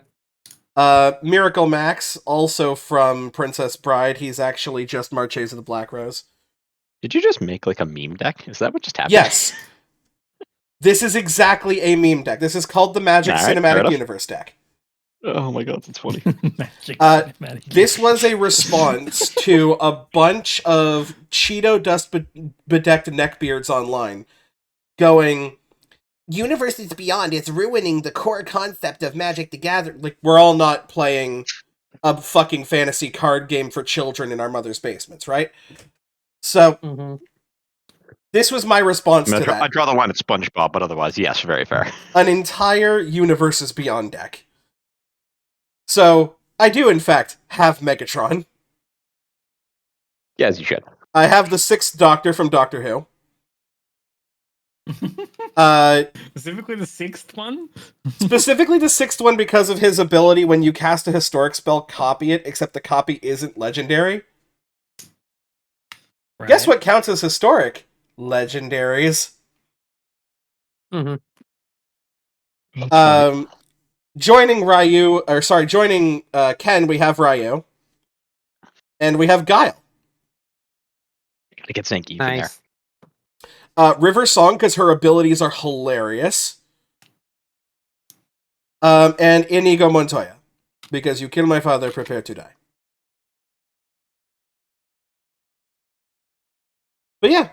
Miracle Max, also from Princess Bride. He's actually just Marchese of the Black Rose. Did you just make like a meme deck? Is that what just happened? Yes. This is exactly a meme deck. This is called the Magic Alright, fair Cinematic enough. Universe deck. Oh my god, that's funny. Magic cinematic This universe. was a response to a bunch of Cheeto dust bedecked neckbeards online going, Universes Beyond is ruining the core concept of Magic the Gathering. Like, we're all not playing a fucking fantasy card game for children in our mother's basements, right? So, Mm-hmm. this was my response to I that. draw the line at SpongeBob, but otherwise, yes, very fair. An entire Universes Beyond deck. So, I do, in fact, have Megatron. Yeah, as you should. I have the 6th Doctor from Doctor Who. Specifically the 6th one? Specifically the 6th one because of his ability when you cast a historic spell, copy it, except the copy isn't legendary. Right. Guess what counts as historic? Legendaries. Mm-hmm. Joining Ken, we have Ryu. And we have Guile. Gotta get Zangief in there. Nice. River Song, because her abilities are hilarious. And Inigo Montoya, because you kill my father, prepare to die. But yeah,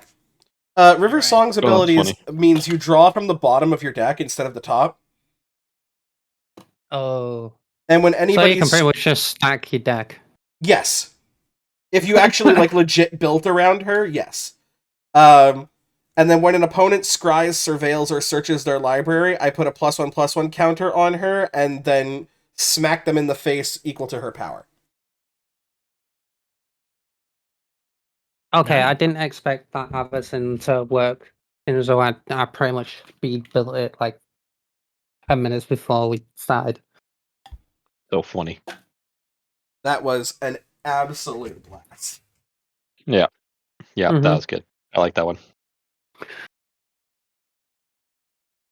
River Right. Song's Oh, that's abilities means you draw from the bottom of your deck instead of the top. Oh. And when So anybody... you can pretty much just stack your deck. Yes. If you actually like legit built around her, yes. And then when an opponent scries, surveils, or searches their library, I put a +1/+1 counter on her, and then smack them in the face equal to her power. Okay, Yeah. I didn't expect that Avacyn to work. And so I pretty much speed built it like 10 minutes before we started. So funny. That was an absolute blast. Yeah, Mhm. that was good. I like that one.